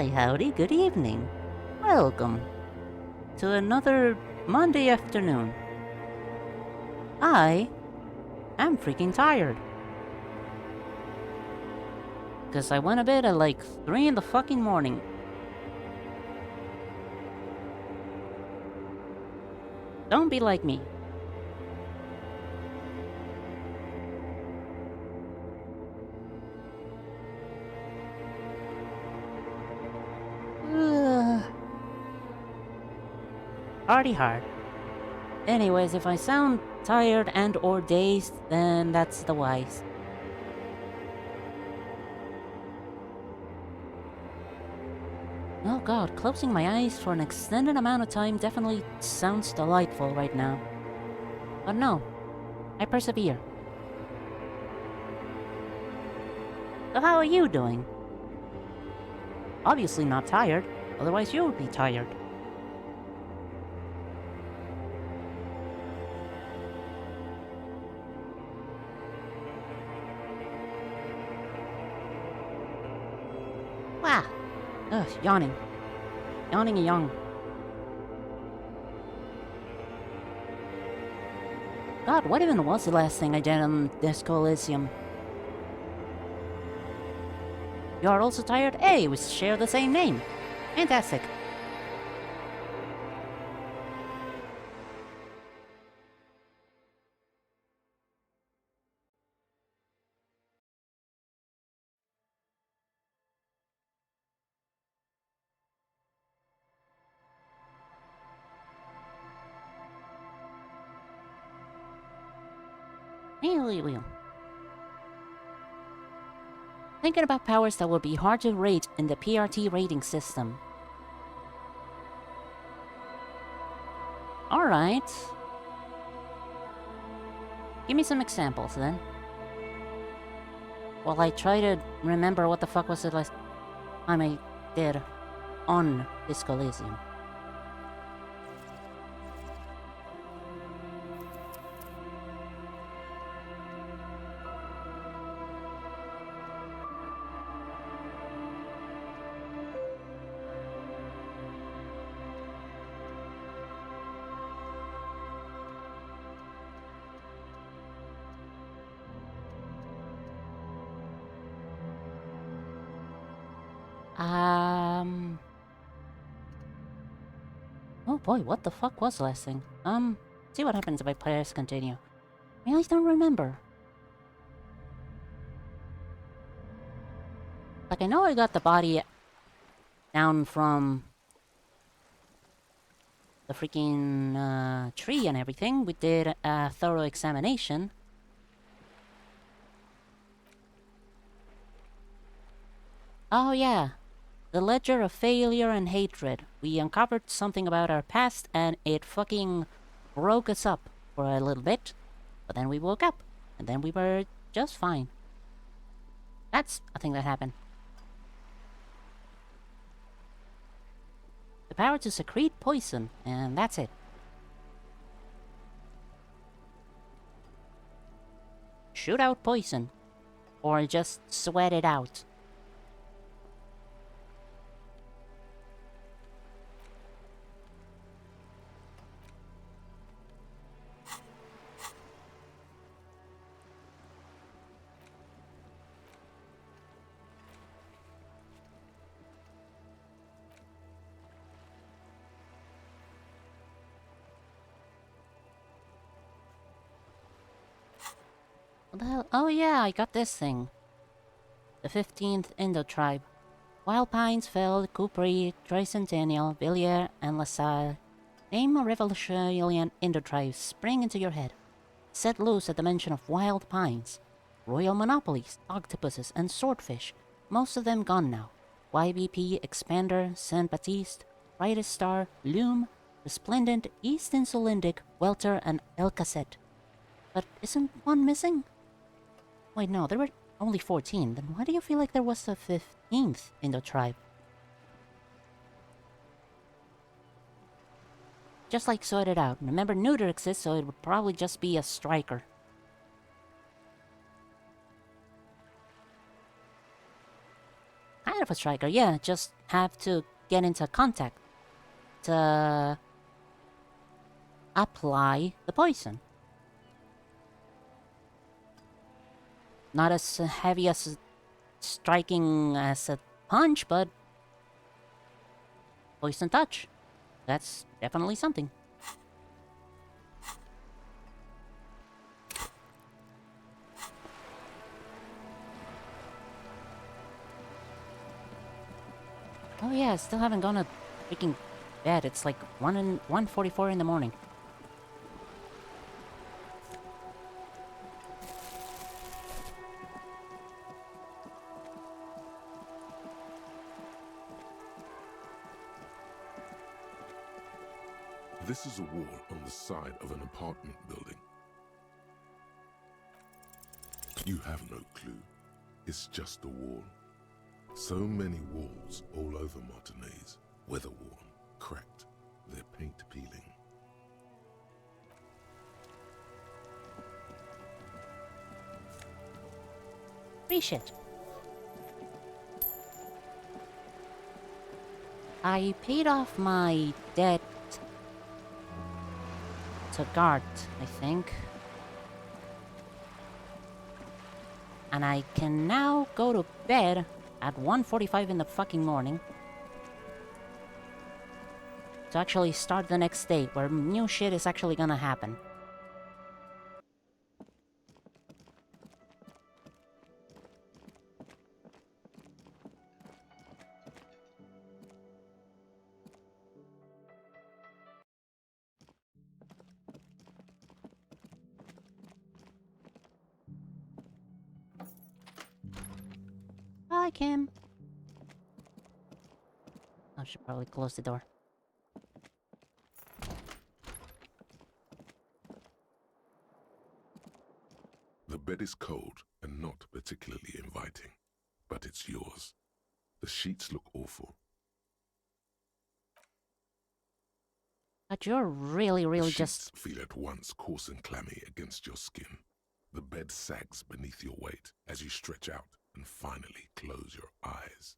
Hi, howdy, good evening. Welcome to another Monday afternoon. I am freaking tired. Because I went to bed at like 3 in the fucking morning. Don't be like me. Party hard. Anyways, if I sound tired and or dazed, then that's the wise. Oh god, closing my eyes for an extended amount of time definitely sounds delightful right now. But no, I persevere. So how are you doing? Obviously not tired, otherwise you would be tired. Wow. Ugh, yawning. Yawning and yawning. God, what even was the last thing I did on Disco Elysium? You are also tired? Hey, we share the same name. Fantastic. Elysium. Thinking about powers that would be hard to rate in the PRT rating system. Alright. Give me some examples then. While I try to remember what the fuck was the last time I did on Disco Elysium. Oh boy, what the fuck was the last thing? See what happens if I press continue. I really don't remember. Like, I know I got the body down from the freaking tree and everything. We did a thorough examination. Oh yeah, the ledger of failure and hatred. We uncovered something about our past and it fucking broke us up for a little bit. But then we woke up, and then we were just fine. That's a thing that happened. The power to secrete poison, and that's it. Shoot out poison. Or just sweat it out. What the hell? Oh yeah, I got this thing. The 15th Indo tribe. Wild Pines, Feld, Coupri, Tricentennial, Villiers, and LaSalle. Name a revolutionary Indo tribe spring into your head. Set loose at the mention of Wild Pines. Royal monopolies, octopuses, and swordfish. Most of them gone now. YBP, Expander, Saint Baptiste, Brightest Star, Lume, Resplendent, East Insulindic, Welter, and El Cassette. But isn't one missing? Wait, no, there were only 14. Then why do you feel like there was a 15th in the tribe? Just like sort it out. Remember, neuter exists, so it would probably just be a striker. I bit of a striker, yeah. Just have to get into contact to apply the poison. Not as heavy as striking as a punch, but poison touch. That's definitely something. Oh yeah, I still haven't gone to freaking bed. It's like 1:44 in the morning. This is a wall on the side of an apartment building. You have no clue. It's just a wall. So many walls all over Martinez, weather-worn, cracked, their paint peeling. Free shit. I paid off my debt to Gart, I think. And I can now go to bed at 1:45 in the fucking morning to actually start the next day, where new shit is actually gonna happen. Hi, Kim. I should probably close the door. The bed is cold and not particularly inviting, but it's yours. The sheets look awful. But you're really The just... sheets feel at once coarse and clammy against your skin. The bed sags beneath your weight as you stretch out and finally close your eyes.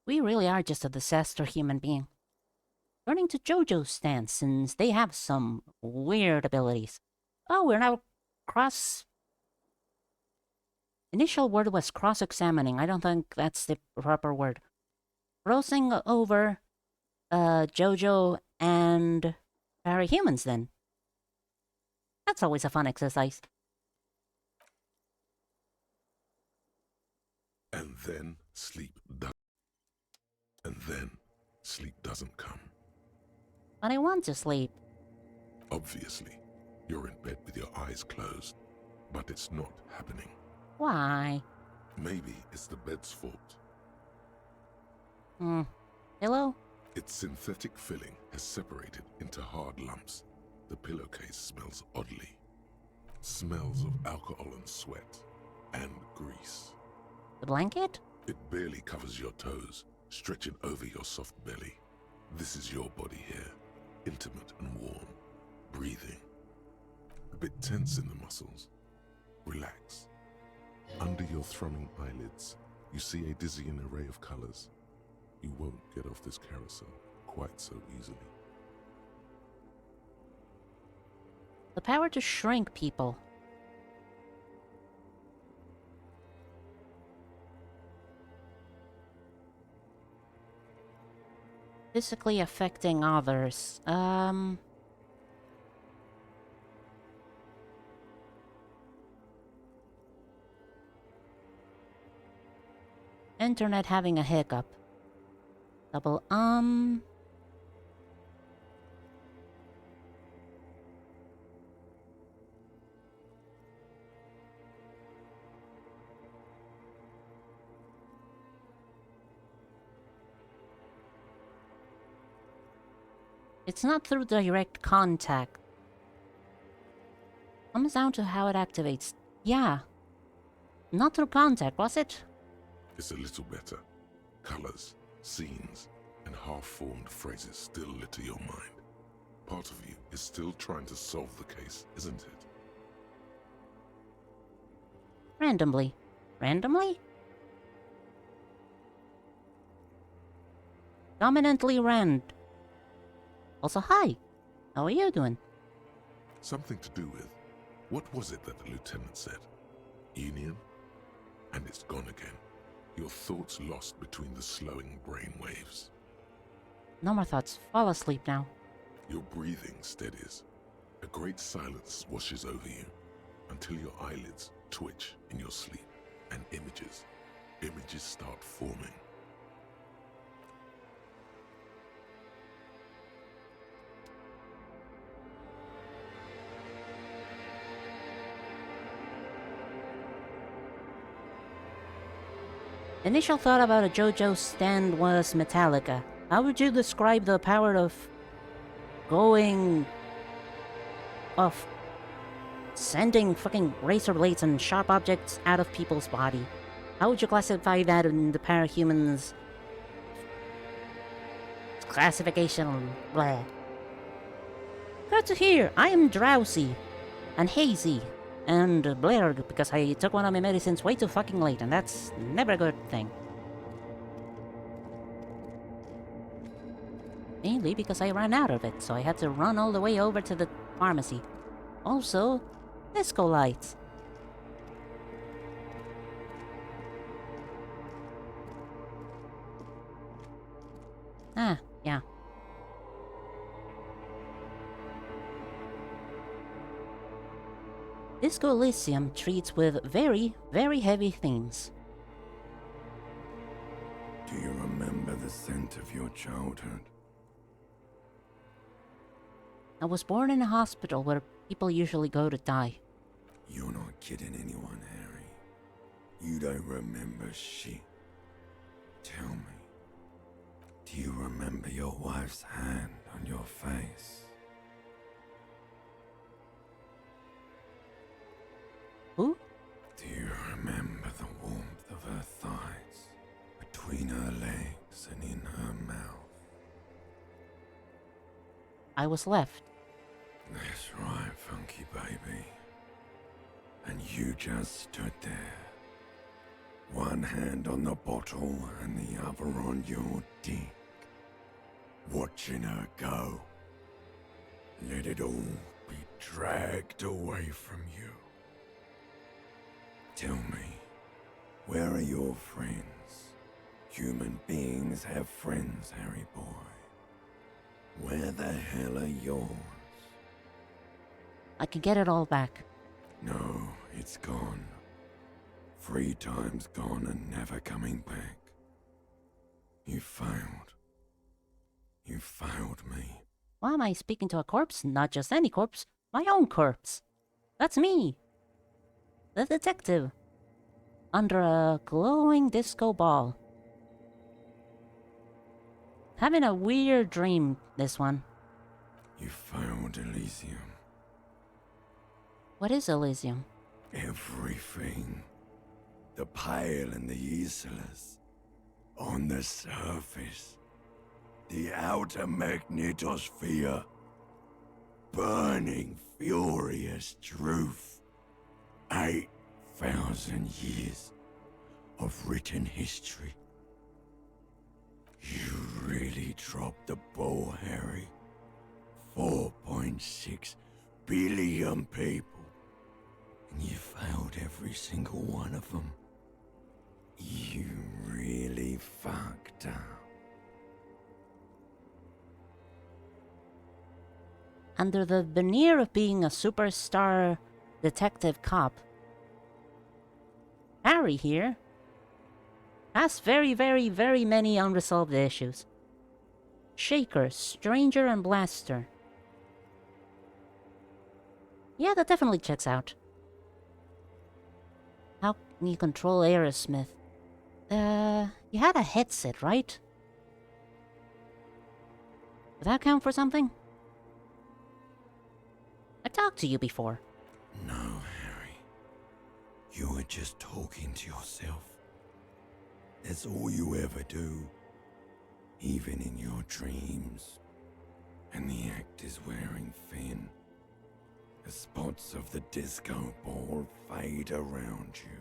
We really are just a disaster human being. According to JoJo's stance, since they have some weird abilities. Oh, we're now cross... Initial word was cross-examining. I don't think that's the proper word. Crossing over JoJo and parahumans, then. That's always a fun exercise. And then sleep doesn't come. But I want to sleep. Obviously, you're in bed with your eyes closed, but it's not happening. Why? Maybe it's the bed's fault. Pillow? Its synthetic filling has separated into hard lumps. The pillowcase smells oddly. Smells of alcohol and sweat and grease. The blanket? It barely covers your toes, stretching over your soft belly. This is your body here, intimate and warm, breathing. A bit tense in the muscles. Relax. Under your thrumming eyelids, you see a dizzying array of colors. You won't get off this carousel quite so easily. The power to shrink people. Physically affecting others. Internet having a hiccup. Double It's not through direct contact. Comes down to how it activates. Yeah. Not through contact, was it? It's a little better. Colors, scenes, and half-formed phrases still litter your mind. Part of you is still trying to solve the case, isn't it? Randomly. Randomly? Dominantly Rand. Also, hi. How are you doing? Something to do with... What was it that the lieutenant said? Union? And it's gone again. Your thoughts lost between the slowing brain waves. No more thoughts. Fall asleep now. Your breathing steadies. A great silence washes over you until your eyelids twitch in your sleep and images start forming. Initial thought about a JoJo stand was Metallica. How would you describe the power of going off sending fucking razor blades and sharp objects out of people's body? How would you classify that in the parahumans classification? Blah. Good to hear. I am drowsy and hazy and blurred because I took one of my medicines way too fucking late, and that's never a good thing. Mainly because I ran out of it, so I had to run all the way over to the pharmacy. Also, disco lights. Ah, yeah. Disco Elysium treats with very, very heavy themes. Do you remember the scent of your childhood? I was born in a hospital where people usually go to die. You're not kidding anyone, Harry. You don't remember shit. Tell me, do you remember your wife's hand on your face? Who? Do you remember the warmth of her thighs, between her legs and in her mouth? I was left. That's right, funky baby. And you just stood there. One hand on the bottle and the other on your dick. Watching her go. Let it all be dragged away from you. Tell me, where are your friends? Human beings have friends, Harry boy. Where the hell are yours? I can get it all back. No, it's gone. 3 times gone and never coming back. You failed. You failed me. Why am I speaking to a corpse? Not just any corpse, my own corpse. That's me. The detective. Under a glowing disco ball. Having a weird dream, this one. You failed Elysium. What is Elysium? Everything. The Pale and the Islas. On the surface. The outer magnetosphere. Burning, furious truth. 8,000 years of written history. You really dropped the ball, Harry. 4.6 billion people. And you failed every single one of them. You really fucked up. Under the veneer of being a superstar detective cop, Harry here has very, very, very many unresolved issues. Shaker, Stranger, and Blaster. Yeah, that definitely checks out. How can you control Aerosmith? You had a headset, right? Does that count for something? I talked to you before. No, Harry. You were just talking to yourself. That's all you ever do. Even in your dreams. And the actor's wearing thin. The spots of the disco ball fade around you.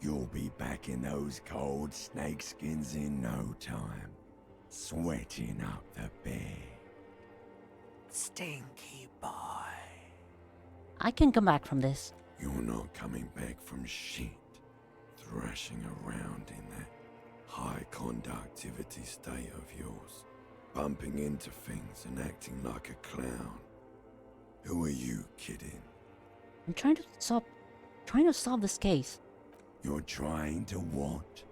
You'll be back in those cold snakeskins in no time. sweating up the bed. Stinky boy. I can come back from this. You're not coming back from shit. Thrashing around in that high conductivity state of yours. Bumping into things and acting like a clown. Who are you kidding? I'm trying to solve this case. You're trying to what?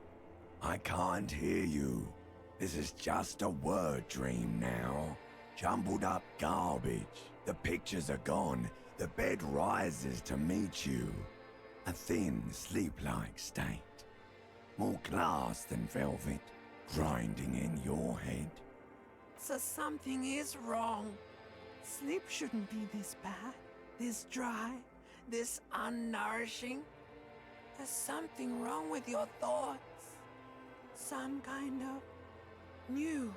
I can't hear you. This is just a word dream now. Jumbled up garbage. The pictures are gone. The bed rises to meet you. A thin, sleep-like state. More glass than velvet, grinding in your head. So something is wrong. Sleep shouldn't be this bad, this dry, this unnourishing. There's something wrong with your thoughts. Some kind of new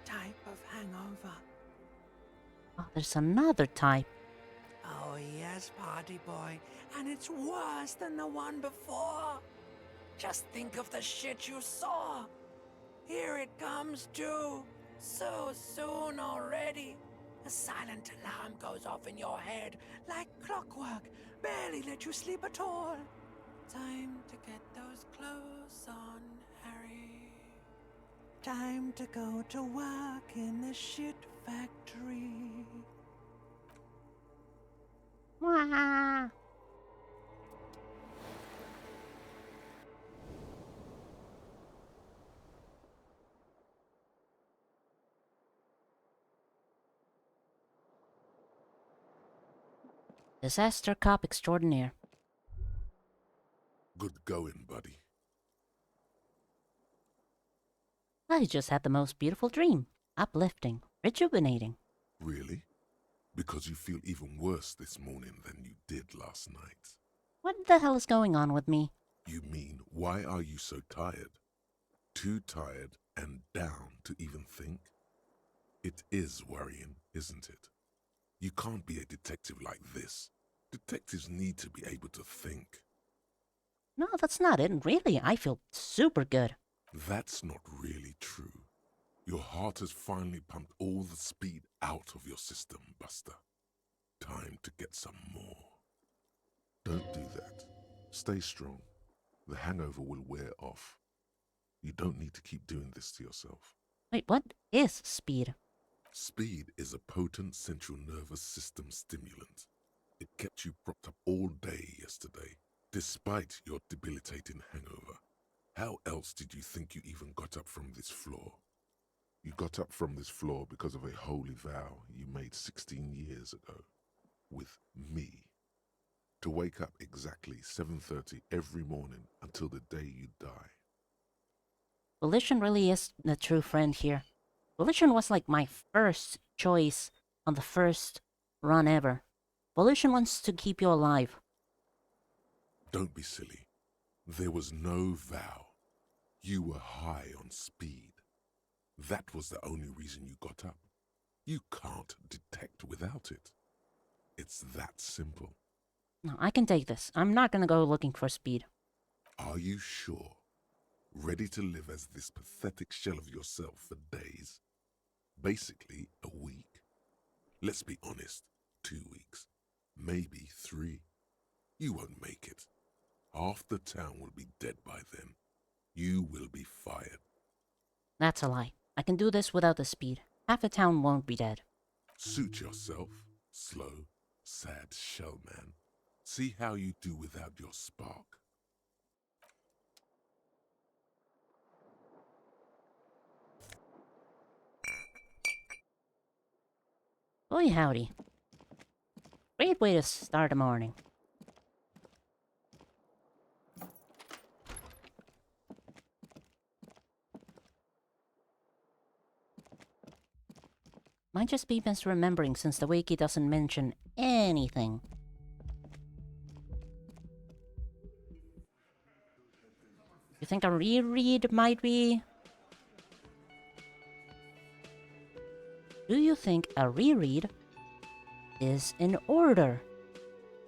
type of hangover. Oh, there's another type. Oh yes, party boy, and it's worse than the one before. Just think of the shit you saw. Here it comes too. So soon already. A silent alarm goes off in your head like clockwork. Barely let you sleep at all. Time to get those clothes on, Harry. Time to go to work in the shit factory. Wah. Disaster cop extraordinaire. Good going, buddy. I just had the most beautiful dream. Uplifting, rejuvenating. Really? Because you feel even worse this morning than you did last night. What the hell is going on with me? You mean, why are you so tired? Too tired and down to even think? It is worrying, isn't it? You can't be a detective like this. Detectives need to be able to think. No, that's not it. Really, I feel super good. That's not really true. Your heart has finally pumped all the speed out of your system, Buster. Time to get some more. Don't do that. Stay strong. The hangover will wear off. You don't need to keep doing this to yourself. Wait, what is speed? Speed is a potent central nervous system stimulant. It kept you propped up all day yesterday, despite your debilitating hangover. How else did you think you even got up from this floor? You got up from this floor because of a holy vow you made 16 years ago. With me. To wake up exactly 7:30 every morning until the day you die. Volition really is the true friend here. Volition was like my first choice on the first run ever. Volition wants to keep you alive. Don't be silly. There was no vow. You were high on speed. That was the only reason you got up. You can't detect without it. It's that simple. No, I can take this. I'm not gonna go looking for speed. Are you sure? Ready to live as this pathetic shell of yourself for days? Basically, a week. Let's be honest, 2 weeks. Maybe 3. You won't make it. Half the town will be dead by then. You will be fired. That's a lie. I can do this without the speed. Half the town won't be dead. Suit yourself, slow, sad shell man. See how you do without your spark. Boy howdy. Great way to start a morning. Might just be misremembering since the wiki doesn't mention anything. You think a reread might be? Do you think a reread is in order?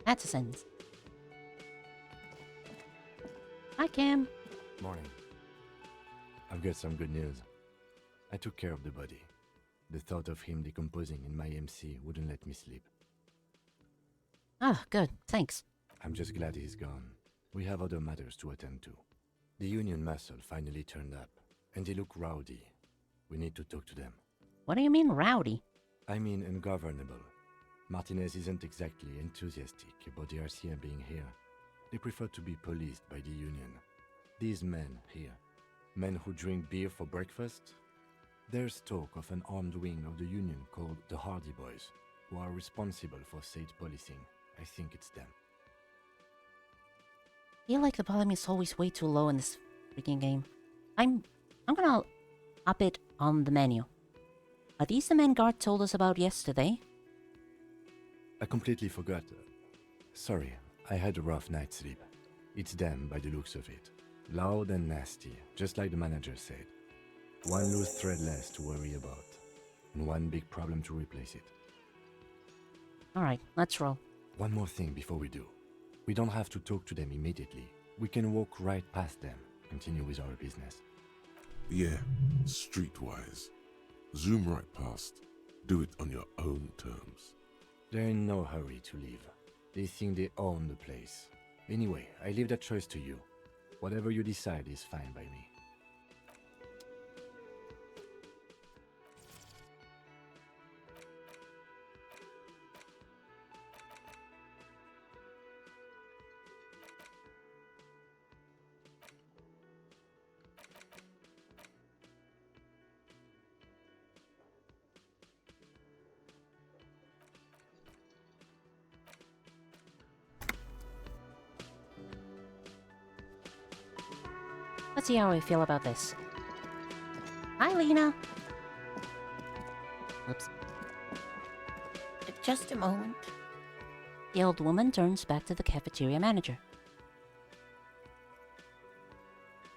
That's a sentence. Hi, Cam. Morning. I've got some good news. I took care of the body. The thought of him decomposing in my MC wouldn't let me sleep. Ah, good, thanks. I'm just glad he's gone. We have other matters to attend to. The Union muscle finally turned up, and they look rowdy. We need to talk to them. What do you mean, rowdy? I mean ungovernable. Martinez isn't exactly enthusiastic about the RCM being here. They prefer to be policed by the Union. These men here, men who drink beer for breakfast? There's talk of an armed wing of the Union called the Hardy Boys, who are responsible for state policing. I think it's them. I feel like the volume is always way too low in this freaking game. I'm gonna up it on the menu. Are these the men Guard told us about yesterday? I completely forgot. Sorry, I had a rough night's sleep. It's them by the looks of it. Loud and nasty, just like the manager said. One loose thread less to worry about, and one big problem to replace it. Alright, let's roll. One more thing before we do. We don't have to talk to them immediately. We can walk right past them, continue with our business. Yeah, streetwise. Zoom right past. Do it on your own terms. They're in no hurry to leave. They think they own the place. Anyway, I leave that choice to you. Whatever you decide is fine by me. Let's see how I feel about this. Hi, Lena. Oops. Just a moment. The old woman turns back to the cafeteria manager.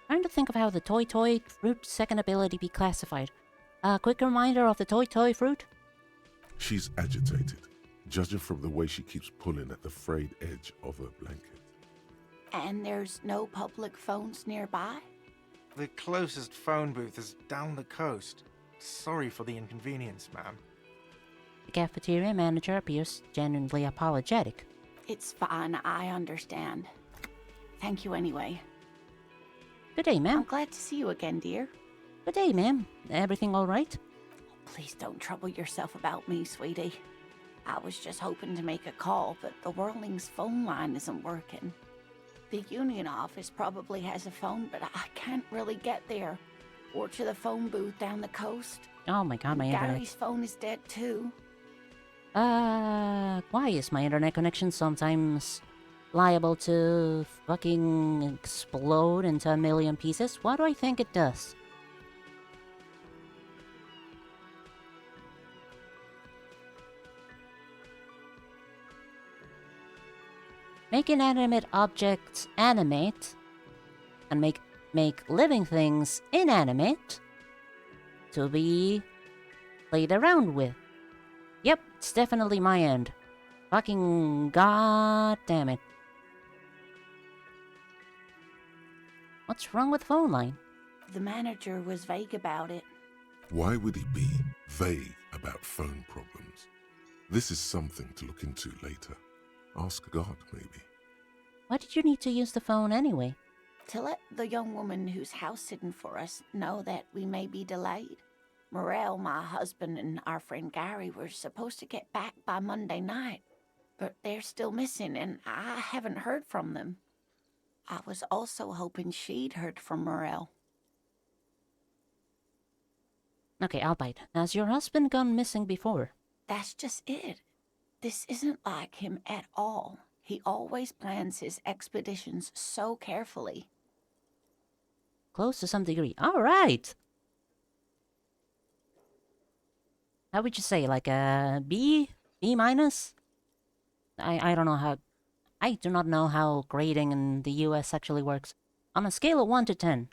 Trying to think of how the toy fruit second ability be classified. A quick reminder of the toy fruit? She's agitated, judging from the way she keeps pulling at the frayed edge of her blanket. And there's no public phones nearby? The closest phone booth is down the coast. Sorry for the inconvenience, ma'am. The cafeteria manager appears genuinely apologetic. It's fine, I understand. Thank you anyway. Good day, I'm ma'am. glad to see you again, dear. Good day, ma'am. Everything all right? Please don't trouble yourself about me, sweetie. I was just hoping to make a call, but the Whirling's phone line isn't working. The Union office probably has a phone, but I can't really get there. Or to the phone booth down the coast. Oh my god, my internet. Gary's phone is dead too. Why is my internet connection sometimes liable to fucking explode into a million pieces? Why do I think it does? Make inanimate objects animate, and make living things inanimate to be played around with. Yep, it's definitely my end. Fucking god damn it. What's wrong with phone line? The manager was vague about it. Why would he be vague about phone problems? This is something to look into later. Ask God, maybe. Why did you need to use the phone anyway? To let the young woman who's house-sitting for us know that we may be delayed. Morel, my husband, and our friend Gary were supposed to get back by Monday night, but they're still missing, and I haven't heard from them. I was also hoping she'd heard from Morel. Okay, I'll bite. Has your husband gone missing before? That's just it. This isn't like him at all. He always plans his expeditions so carefully. Close to some degree. Alright! How would you say, like a B? B minus? I don't know how... I do not know how grading in the US actually works. On a scale of 1 to 10.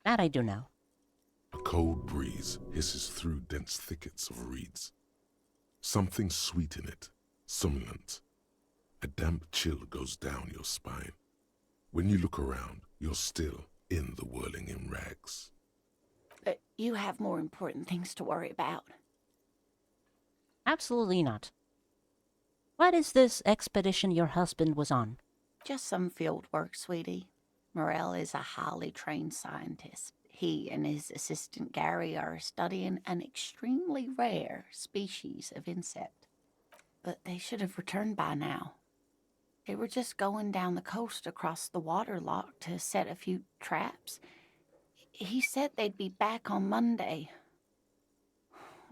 That I do know. A cold breeze hisses through dense thickets of reeds. Something sweet in it, somnolent. A damp chill goes down your spine. When you look around, you're still in the whirling in rags. But you have more important things to worry about. Absolutely not. What is this expedition your husband was on? Just some field work, sweetie. Morel is a highly trained scientist. He and his assistant Gary are studying an extremely rare species of insect. But they should have returned by now. They were just going down the coast across the water lock to set a few traps. He said they'd be back on Monday.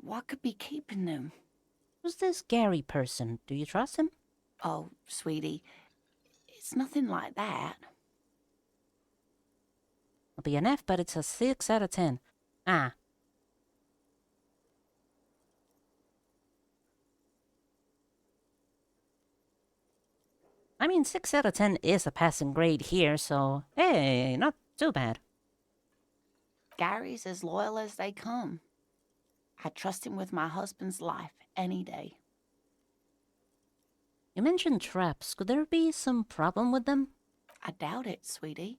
What could be keeping them? Who's this Gary person? Do you trust him? Oh, sweetie, it's nothing like that. It'll be an F, but it's a 6 out of 10. Ah. I mean, 6 out of 10 is a passing grade here, so hey, not too bad. Gary's as loyal as they come. I trust him with my husband's life any day. You mentioned traps. Could there be some problem with them? I doubt it, sweetie.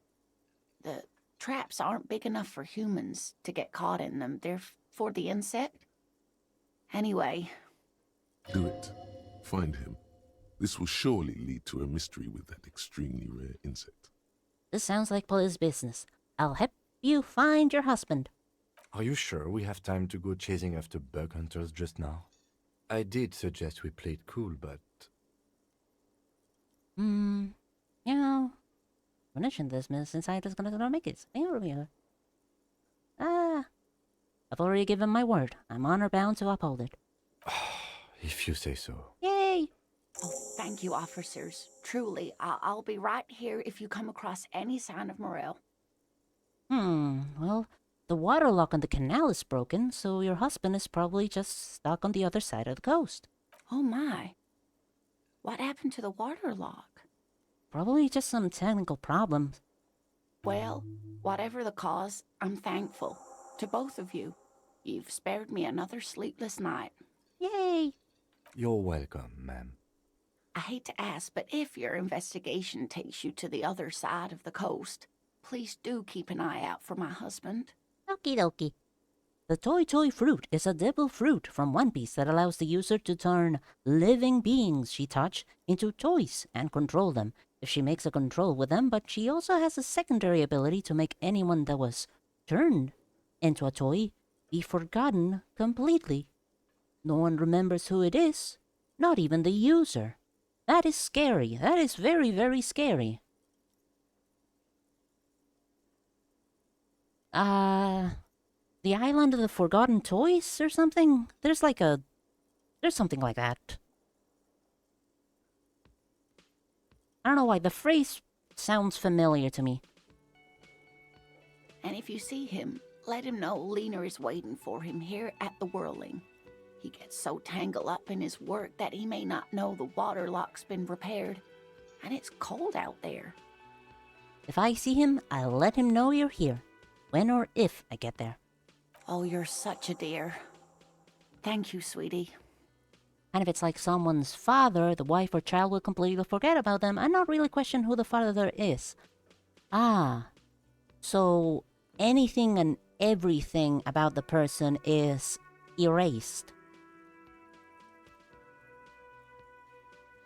The traps aren't big enough for humans to get caught in them. They're for the insect. Anyway, Do it. Find him. This will surely lead to a mystery with that extremely rare insect. This sounds like police business. I'll help you find your husband. Are you sure we have time to go chasing after bug hunters just now? I did suggest we play it cool, but... You know, mentioned this since I was gonna make it. I've already given my word. I'm honor bound to uphold it. if you say so. Yay! oh, thank you, officers. Truly, I'll be right here if you come across any sign of Morel. Well, the water lock on the canal is broken, so your husband is probably just stuck on the other side of the coast. Oh my. What happened to the water lock? Probably just some technical problems. Well, whatever the cause, I'm thankful. To both of you. You've spared me another sleepless night. Yay! You're welcome, ma'am. I hate to ask, but if your investigation takes you to the other side of the coast, please do keep an eye out for my husband. Okie dokie. The Toy fruit is a devil fruit from One Piece that allows the user to turn living beings she touch into toys and control them if she makes a control with them, but she also has a secondary ability to make anyone that was turned into a toy be forgotten completely. No one remembers who it is, not even the user. That is scary. That is very, very scary. The Island of the Forgotten Toys or something? There's something like that. I don't know why, the phrase sounds familiar to me. And if you see him, let him know Lena is waiting for him here at the Whirling. He gets so tangled up in his work that he may not know the water lock's been repaired. And it's cold out there. If I see him, I'll let him know you're here. When or if I get there. Oh, you're such a dear. Thank you, sweetie. And if it's like someone's father, the wife or child will completely forget about them and not really question who the father is. So anything and everything about the person is erased.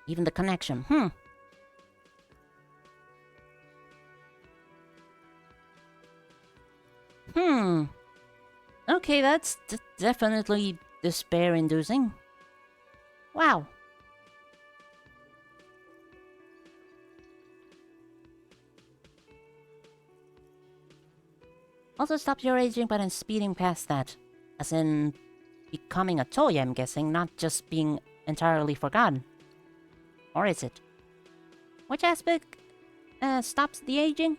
Even the connection. Okay, that's definitely despair-inducing. Wow. Also stop your aging by speeding past that. As in, becoming a toy, I'm guessing, not just being entirely forgotten. Or is it? Which aspect stops the aging?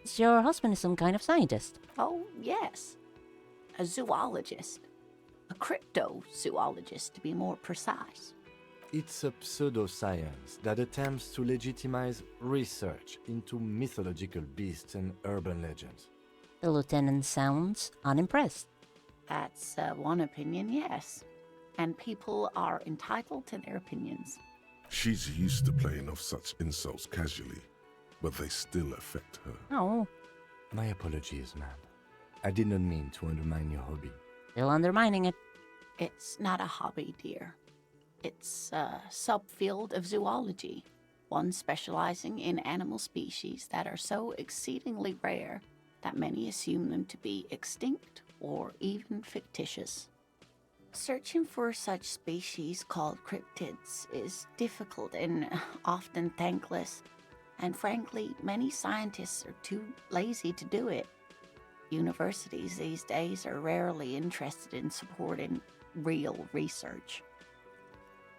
Is your husband some kind of scientist? Oh, yes. A zoologist. A cryptozoologist, to be more precise. It's a pseudoscience that attempts to legitimize research into mythological beasts and urban legends. The lieutenant sounds unimpressed. That's one opinion, yes. And people are entitled to their opinions. She's used to playing off such insults casually. but they still affect her. Oh, My apologies, ma'am. I did not mean to undermine your hobby. still undermining it. It's not a hobby, dear. It's a subfield of zoology, one specializing in animal species that are so exceedingly rare that many assume them to be extinct or even fictitious. Searching for such species called cryptids is difficult and often thankless, and frankly, many scientists are too lazy to do it. Universities these days are rarely interested in supporting real research.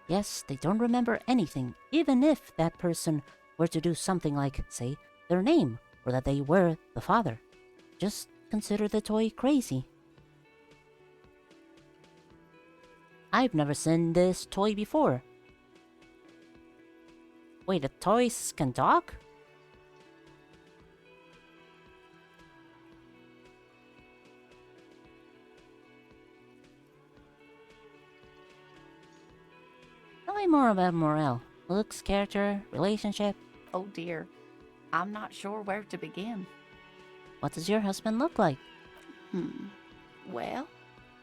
Yes, they don't remember anything, even if that person were to do something like, say, their name, or that they were the father. Just consider the toy crazy. I've never seen this toy before. Wait, the toys can talk? Tell me more about Morel. Looks, character, relationship. Oh dear, I'm not sure where to begin. What does your husband look like? Well,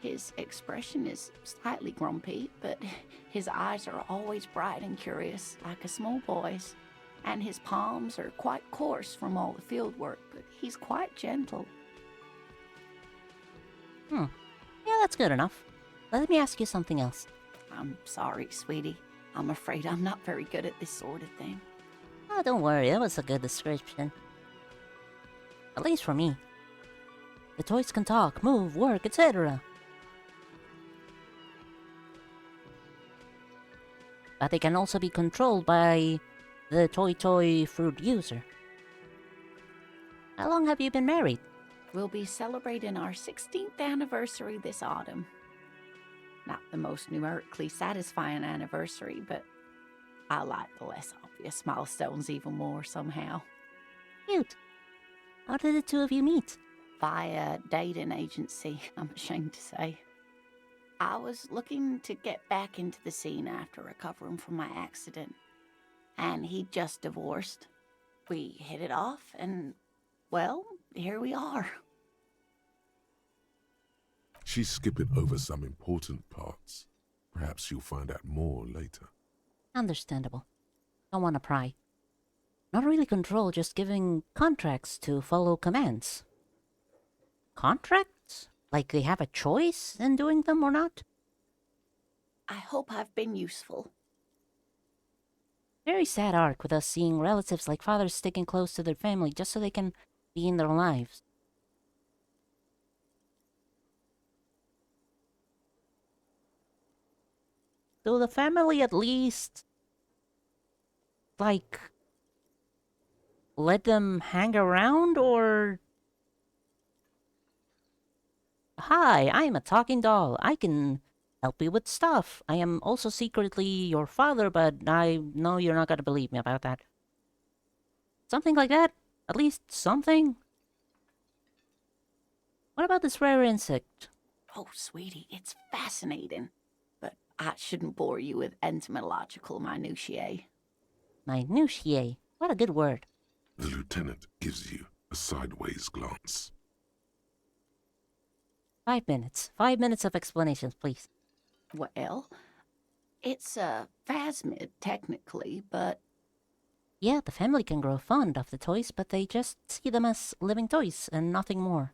his expression is slightly grumpy, but his eyes are always bright and curious, like a small boy's. And his palms are quite coarse from all the field work, but he's quite gentle. Yeah, that's good enough. Let me ask you something else. I'm sorry, sweetie. I'm afraid I'm not very good at this sort of thing. Oh, don't worry, that was a good description. At least for me. The toys can talk, move, work, etc. But they can also be controlled by the toy fruit user. How long have you been married? We'll be celebrating our 16th anniversary this autumn. Not the most numerically satisfying anniversary, but I like the less obvious milestones even more somehow. Cute. How did the two of you meet? Via dating agency, I'm ashamed to say. I was looking to get back into the scene after recovering from my accident, and he'd just divorced. We hit it off, and, well, here we are. She's skipping over some important parts. Perhaps you'll find out more later. Understandable. Don't want to pry. Not really control, just giving contracts to follow commands. Contracts? Like they have a choice in doing them or not? I hope I've been useful. Very sad arc with us seeing relatives like fathers sticking close to their family just so they can be in their lives. Do the family at least, like, let them hang around, or... Hi, I'm a talking doll. I can help you with stuff. I am also secretly your father, but I know you're not gonna believe me about that. Something like that? At least something? What about this rare insect? Oh, sweetie, it's fascinating. But I shouldn't bore you with entomological minutiae. Minutiae. What a good word. The lieutenant gives you a sideways glance. 5 minutes. 5 minutes of explanations, please. Well, it's a phasmid, technically, but Yeah, the family can grow fond of the toys, but they just see them as living toys and nothing more.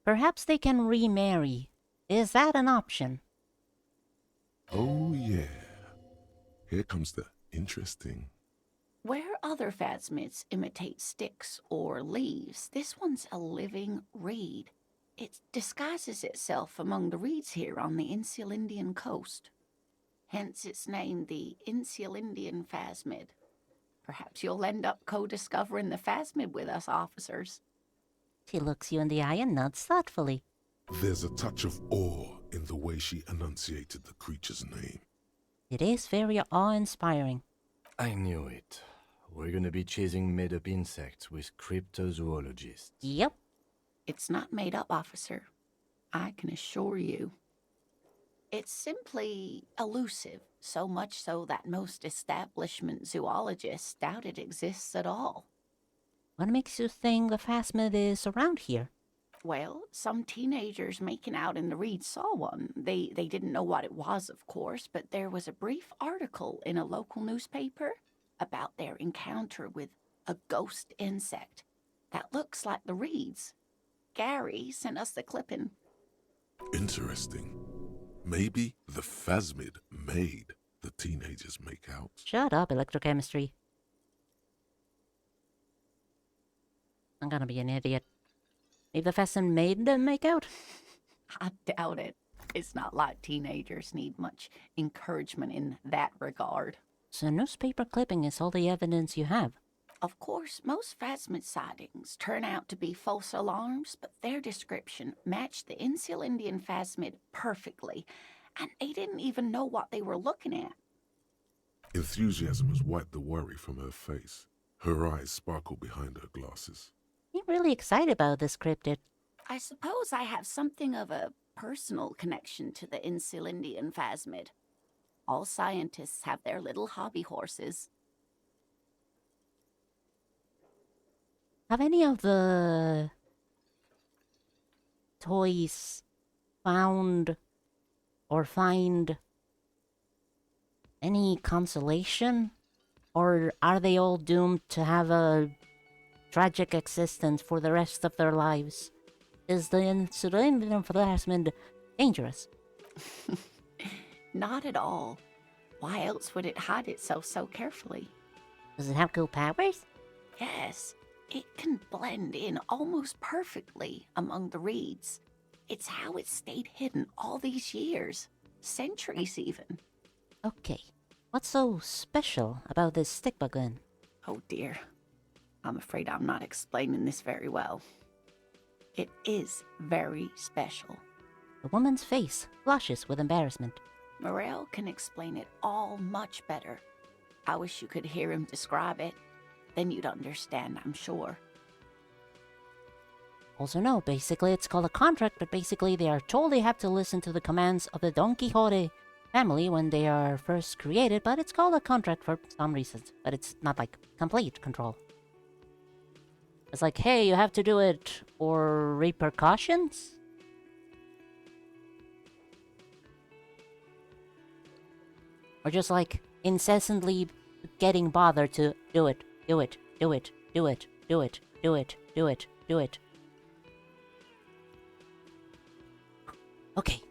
Perhaps they can remarry. Is that an option? Oh, yeah. Here comes the interesting. where other phasmids imitate sticks or leaves, this one's a living reed. It disguises itself among the reeds here on the Insulindian coast. Hence its name, the Insulindian phasmid. Perhaps you'll end up co-discovering the phasmid with us, officers. She looks you in the eye and nods thoughtfully. There's a touch of awe in the way she enunciated the creature's name. It is very awe-inspiring. I knew it. We're gonna be chasing made-up insects with cryptozoologists. Yep. It's not made up, officer. I can assure you. It's simply elusive, so much so that most establishment zoologists doubt it exists at all. What makes you think the phasmid is around here? Well, some teenagers making out in the reeds saw one. They didn't know what it was, of course, but there was a brief article in a local newspaper about their encounter with a ghost insect that looks like the reeds. Gary sent us the clipping. Interesting. Maybe the phasmid made the teenagers make out. Shut up, electrochemistry. I'm gonna be an idiot. Maybe the phasmid made them make out? I doubt it. It's not like teenagers need much encouragement in that regard. So newspaper clipping is all the evidence you have. Of course, most phasmid sightings turn out to be false alarms, but their description matched the Insul Indian phasmid perfectly, and they didn't even know what they were looking at. Enthusiasm has wiped the worry from her face. Her eyes sparkle behind her glasses. I'm really excited about this cryptid. I suppose I have something of a personal connection to the Insul Indian phasmid. All scientists have their little hobby horses. Have any of the toys found or find any consolation? Or are they all doomed to have a tragic existence for the rest of their lives? Is the incident phasmid dangerous? Not at all. Why else would it hide itself so carefully? Does it have cool powers? Yes, it can blend in almost perfectly among the reeds. It's how it stayed hidden all these years, centuries even. Okay, what's so special about this stick bug then? Oh dear, I'm afraid I'm not explaining this very well. It is very special. The woman's face flushes with embarrassment. Morel can explain it all much better. I wish you could hear him describe it. Then you'd understand, I'm sure. Also no, basically it's called a contract, but basically they are told they have to listen to the commands of the Don Quixote family when they are first created, but it's called a contract for some reasons. But it's not like complete control. It's like, hey, you have to do it, or repercussions? Or just like incessantly getting bothered to do it, do it, do it, do it, do it, do it, do it, do it. Okay.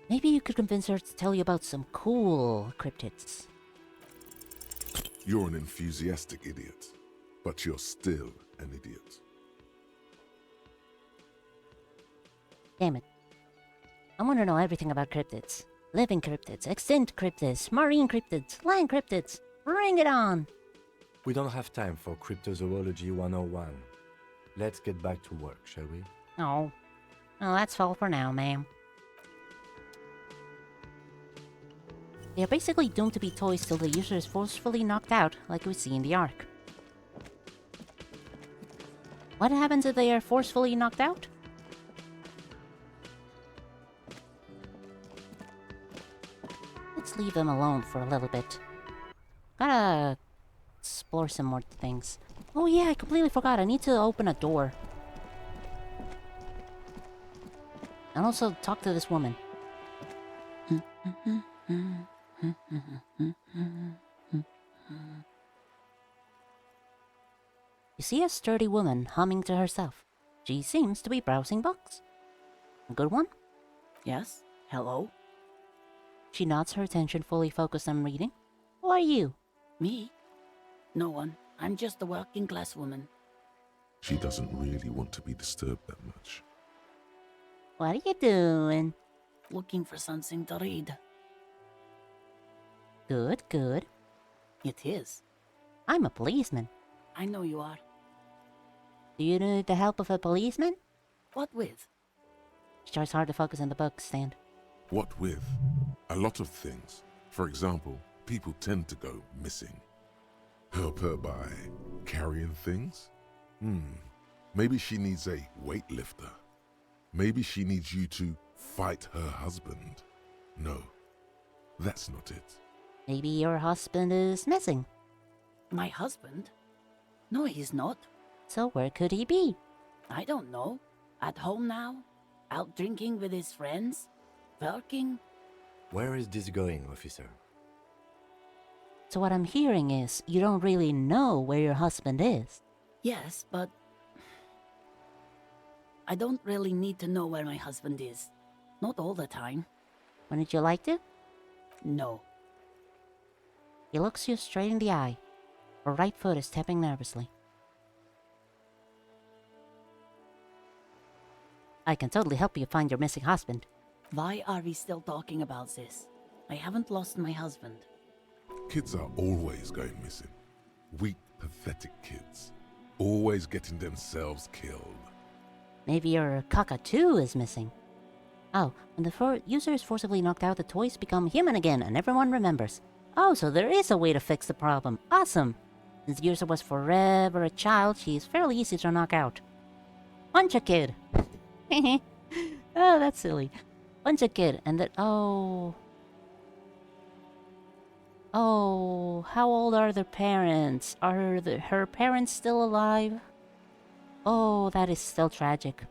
Maybe you could convince her to tell you about some cool cryptids. You're an enthusiastic idiot, but you're still an idiot. Damn it. I want to know everything about cryptids. Living cryptids, extinct cryptids, marine cryptids, land cryptids. Bring it on! We don't have time for Cryptozoology 101. Let's get back to work, shall we? Oh. Well, that's all for now, ma'am. They are basically doomed to be toys till the user is forcefully knocked out, like we see in the Ark. What happens if they are forcefully knocked out? Let's leave them alone for a little bit. Gotta explore some more things. Oh yeah, I completely forgot. I need to open a door. And also talk to this woman. You see a sturdy woman humming to herself. She seems to be browsing books. A good one? Yes? Hello? She nods, her attention fully focused on reading. Who are you? Me? No one. I'm just a working class woman. She doesn't really want to be disturbed that much. What are you doing? Looking for something to read. Good, good. It is. I'm a policeman. I know you are. Do you need the help of a policeman? What with? She tries hard to focus on the book stand. What with? A lot of things. For example, people tend to go missing. Help her by carrying things? Maybe she needs a weightlifter. Maybe she needs you to fight her husband. No, that's not it. Maybe your husband is missing. My husband? No, he's not. So where could he be? I don't know. At home now? Out drinking with his friends? Working? Where is this going, officer? So what I'm hearing is you don't really know where your husband is. Yes, but I don't really need to know where my husband is. Not all the time. Wouldn't you like to? No. He looks you straight in the eye. Her right foot is tapping nervously. I can totally help you find your missing husband. Why are we still talking about this? I haven't lost my husband. Kids are always going missing. Weak, pathetic kids. Always getting themselves killed. Maybe your cockatoo is missing. Oh, when the user is forcibly knocked out, the toys become human again and everyone remembers. Oh, so there is a way to fix the problem. Awesome! Since the user was forever a child, she is fairly easy to knock out. Punch a kid! Oh, that's silly. Punch a kid and then... Oh, how old are their parents? Are her parents still alive? Oh, that is still tragic.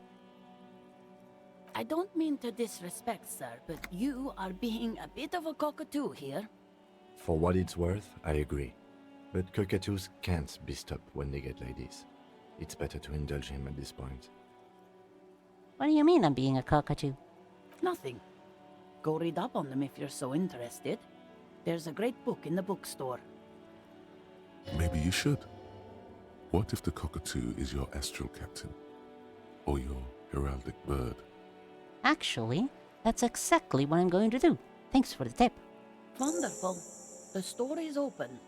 I don't mean to disrespect, sir, but you are being a bit of a cockatoo here. For what it's worth, I agree. But cockatoos can't be stopped when they get ladies. It's better to indulge him at this point. What do you mean I'm being a cockatoo? Nothing. Go read up on them if you're so interested. There's a great book in the bookstore. Maybe you should. What if the cockatoo is your astral captain? Or your heraldic bird? Actually, that's exactly what I'm going to do. Thanks for the tip. Wonderful. The store is open.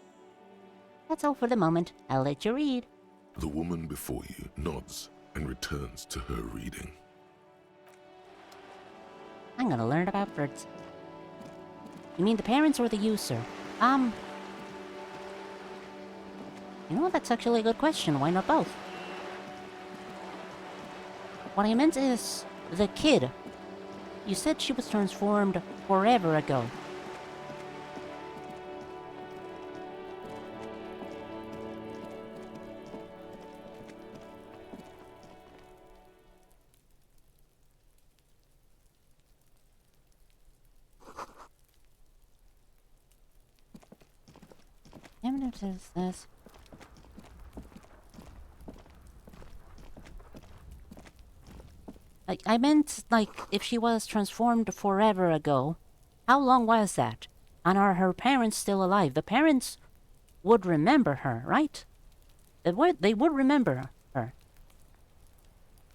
That's all for the moment. I'll let you read. The woman before you nods and returns to her reading. I'm gonna learn about birds. You mean the parents or the user? You know, that's actually a good question. Why not both? What I meant is the kid. You said she was transformed forever ago. Eminence is this. I meant, like, if she was transformed forever ago, how long was that? And are her parents still alive? The parents would remember her, right? They would remember her.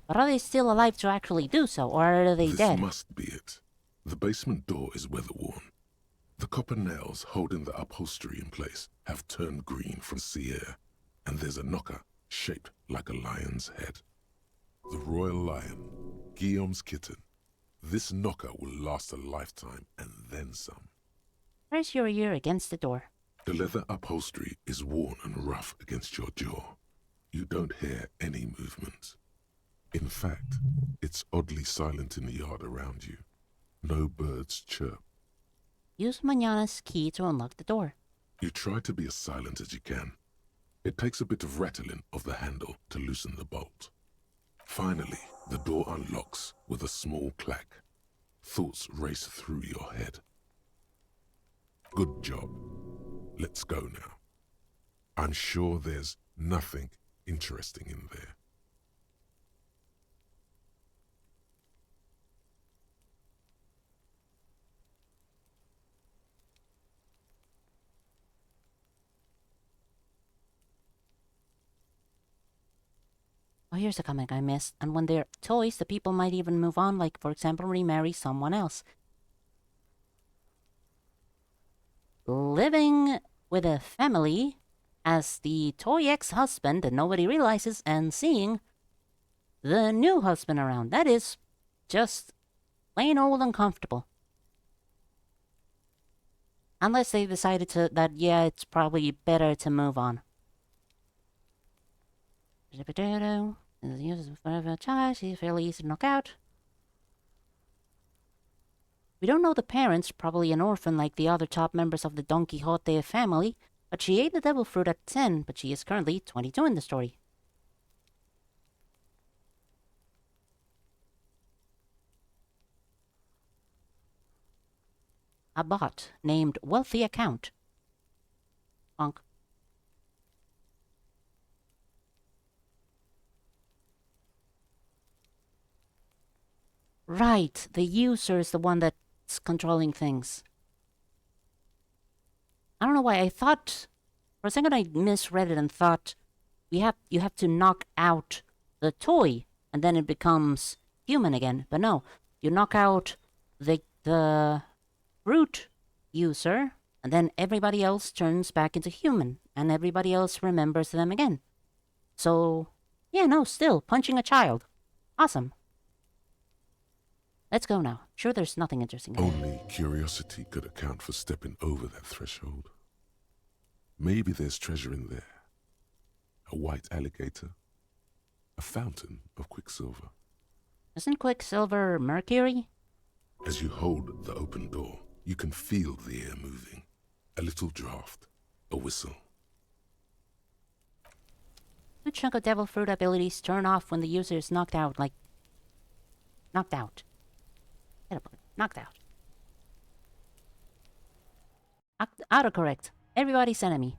But are they still alive to actually do so, or are they This dead? must be it. The basement door is weather-worn. The copper nails holding the upholstery in place have turned green from sea air, and there's a knocker shaped like a lion's head. The royal lion, Guillaume's kitten. This knocker will last a lifetime and then some. Press your ear against the door. The leather upholstery is worn and rough against your jaw. You don't hear any movement. In fact, it's oddly silent in the yard around you. No birds chirp. Use Manana's key to unlock the door. You try to be as silent as you can. It takes a bit of rattling of the handle to loosen the bolt. Finally, the door unlocks with a small clack. Thoughts race through your head. Good job. Let's go now. I'm sure there's nothing interesting in there. Oh, here's a comic I missed. And when they're toys, the people might even move on, like, for example, remarry someone else. Living with a family as the toy ex-husband that nobody realizes, and seeing the new husband around. That is just plain old uncomfortable. Unless they decided that, yeah, it's probably better to move on. Potato is used for a child. She's fairly easy to knock out. We don't know the parents, probably an orphan like the other top members of the Don Quixote family, but she ate the devil fruit at 10, but she is currently 22 in the story. A bot named Wealthy Account. Bonk. Right, the user is the one that's controlling things. I don't know why I thought for a second I misread it and thought you have to knock out the toy and then it becomes human again. But no, you knock out the fruit user and then everybody else turns back into human and everybody else remembers them again. So yeah, no, still punching a child. Awesome. Let's go now. Sure, there's nothing interesting ahead. Only curiosity could account for stepping over that threshold. Maybe there's treasure in there. A white alligator. A fountain of quicksilver. Isn't Quicksilver mercury? As you hold the open door, you can feel the air moving. A little draft. A whistle. Two chunk of devil fruit abilities turn off when the user is knocked out, like... knocked out. Knocked out. Autocorrect. Everybody's enemy.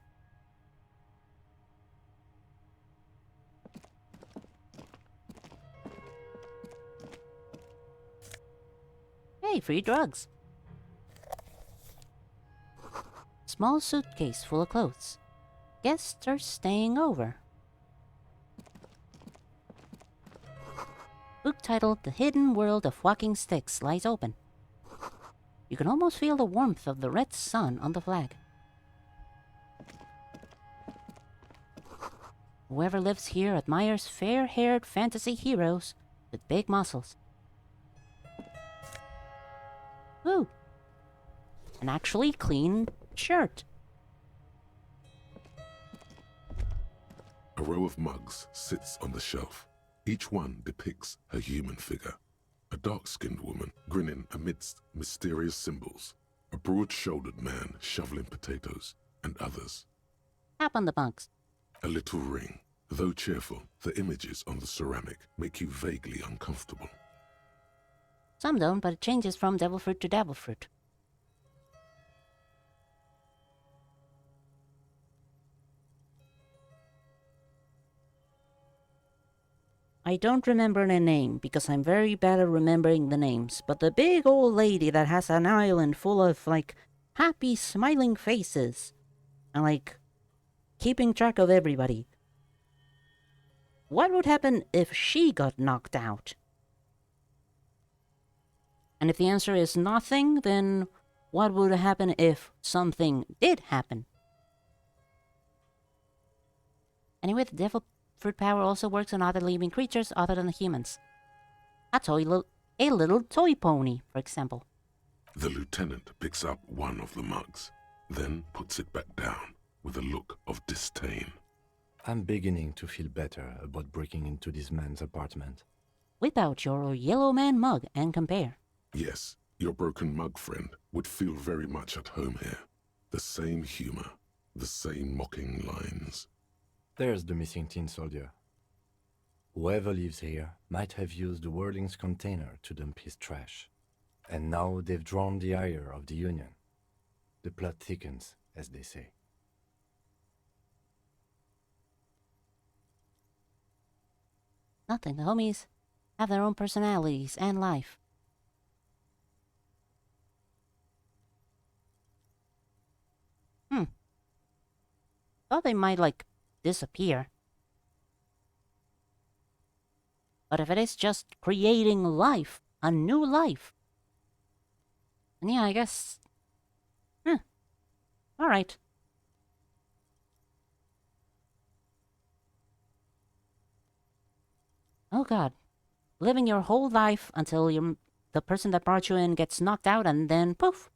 Hey, free drugs. Small suitcase full of clothes. Guests are staying over. Book titled The Hidden World of Walking Sticks lies open. You can almost feel the warmth of the red sun on the flag. Whoever lives here admires fair-haired fantasy heroes with big muscles. Ooh! An actually clean shirt. A row of mugs sits on the shelf. Each one depicts a human figure. A dark-skinned woman grinning amidst mysterious symbols. A broad-shouldered man shoveling potatoes, and others. Tap on the bunks. A little ring. Though cheerful, the images on the ceramic make you vaguely uncomfortable. Some don't, but it changes from devil fruit to devil fruit. I don't remember the name, because I'm very bad at remembering the names, but the big old lady that has an island full of, like, happy, smiling faces, and, like, keeping track of everybody. What would happen if she got knocked out? And if the answer is nothing, then what would happen if something did happen? Anyway, the devil fruit power also works on other living creatures other than the humans. A little toy pony, for example. The lieutenant picks up one of the mugs, then puts it back down with a look of disdain. I'm beginning to feel better about breaking into this man's apartment. Whip out your yellow man mug and compare. Yes, your broken mug friend would feel very much at home here. The same humor, the same mocking lines. There's the missing tin soldier. Whoever lives here might have used the Whirling's container to dump his trash. And now they've drawn the ire of the Union. The plot thickens, as they say. Nothing, the homies have their own personalities and life. Thought they might, like, disappear. But if it is just creating life, a new life, then yeah, I guess... alright. Oh god. Living your whole life until the person that brought you in gets knocked out and then poof!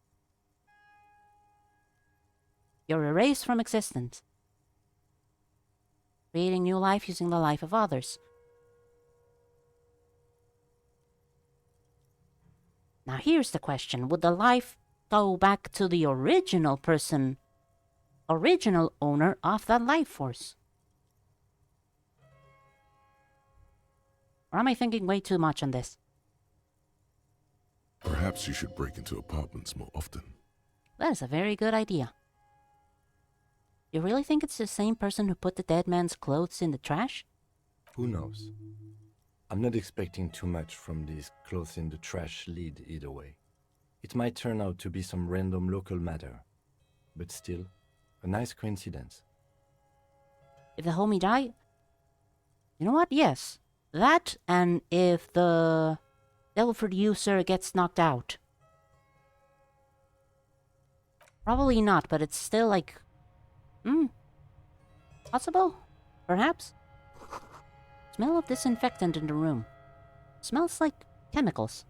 You're erased from existence. creating new life using the life of others. Now here's the question. Would the life go back to the original person, original owner of that life force? Or am I thinking way too much on this? Perhaps you should break into apartments more often. That is a very good idea. You really think it's the same person who put the dead man's clothes in the trash? Who knows? I'm not expecting too much from this clothes in the trash lead either way. It might turn out to be some random local matter, but still, a nice coincidence. If the homie died? You know what? Yes. That, and if the Delford user gets knocked out. Probably not, but it's still like... possible? Perhaps? Smell of disinfectant in the room. Smells like chemicals.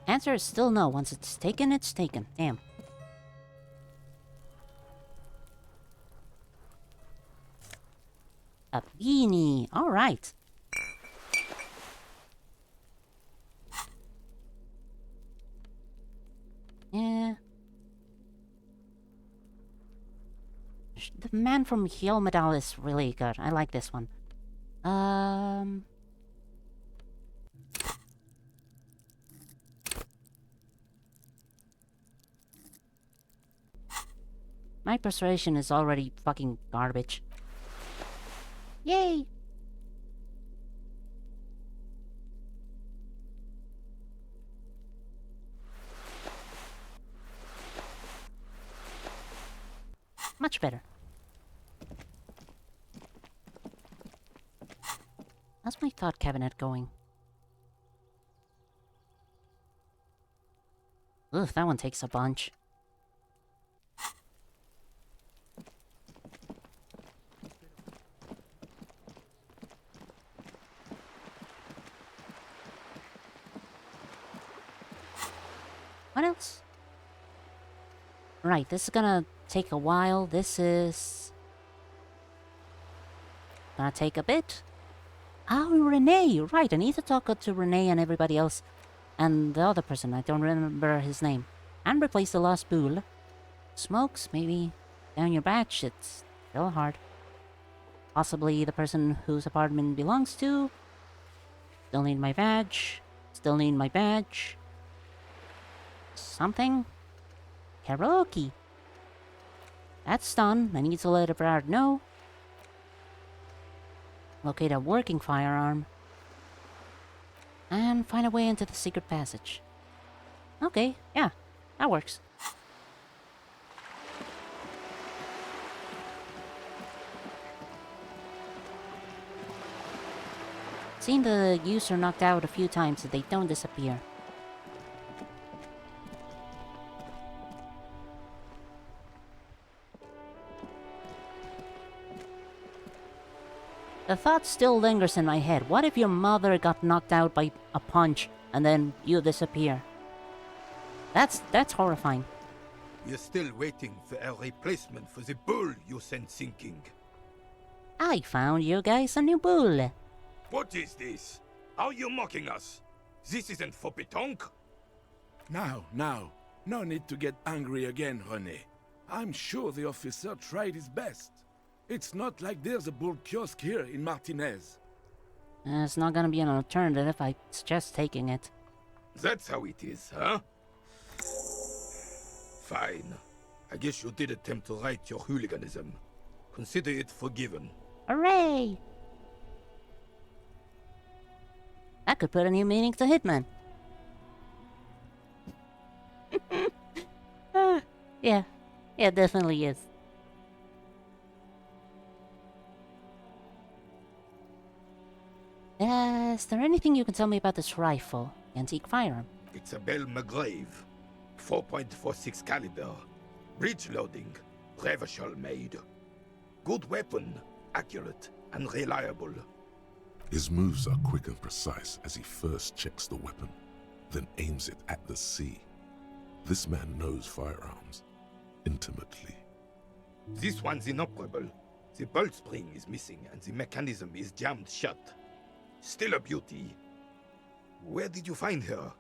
Answer is still no. Once it's taken, it's taken. Damn. A beanie. Alright. Yeah. The man from Helmedal is really good. I like this one. My persuasion is already fucking garbage. Yay! Much better. How's my thought cabinet going? Ugh, that one takes a bunch. What else? Right, this is gonna take a while. This is... gonna take a bit. Oh, Renee! Right, I need to talk to Renee and everybody else. And the other person, I don't remember his name. And replace the lost bull. Smokes, maybe. Down your batch, it's still hard. Possibly the person whose apartment belongs to. Still need my badge. Still need my badge. Something? Karaoke. That's done. I need to let Everard know. Locate a working firearm. And find a way into the secret passage. Okay, yeah, that works. Seen the user knocked out a few times and they don't disappear. The thought still lingers in my head. What if your mother got knocked out by a punch and then you disappear? That's horrifying. We're still waiting for a replacement for the bull you sent sinking. I found you guys a new bull. What is this? Are you mocking us? This isn't for pétanque. Now, no need to get angry again, René. I'm sure the officer tried his best. It's not like there's a bull kiosk here in Martinez. It's not gonna be an alternative. I suggest taking it. That's how it is, huh? Fine. I guess you did attempt to right your hooliganism. Consider it forgiven. Hooray! That could put a new meaning to Hitman. Yeah, it definitely is. Is there anything you can tell me about this rifle? Antique firearm. It's a Bell McGrave. 4.46 caliber. Breech loading. Revachol made. Good weapon. Accurate and reliable. His moves are quick and precise as he first checks the weapon, then aims it at the sea. This man knows firearms intimately. This one's inoperable. The bolt spring is missing and the mechanism is jammed shut. Still a beauty. Where did you find her?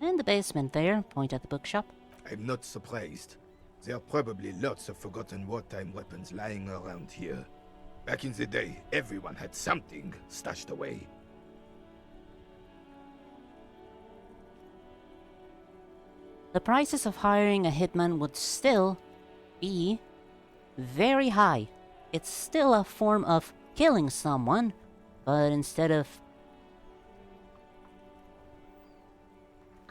In the basement there, point at the bookshop. I'm not surprised. There are probably lots of forgotten wartime weapons lying around here. Back in the day, everyone had something stashed away. The prices of hiring a hitman would still be very high. It's still a form of killing someone, but instead of...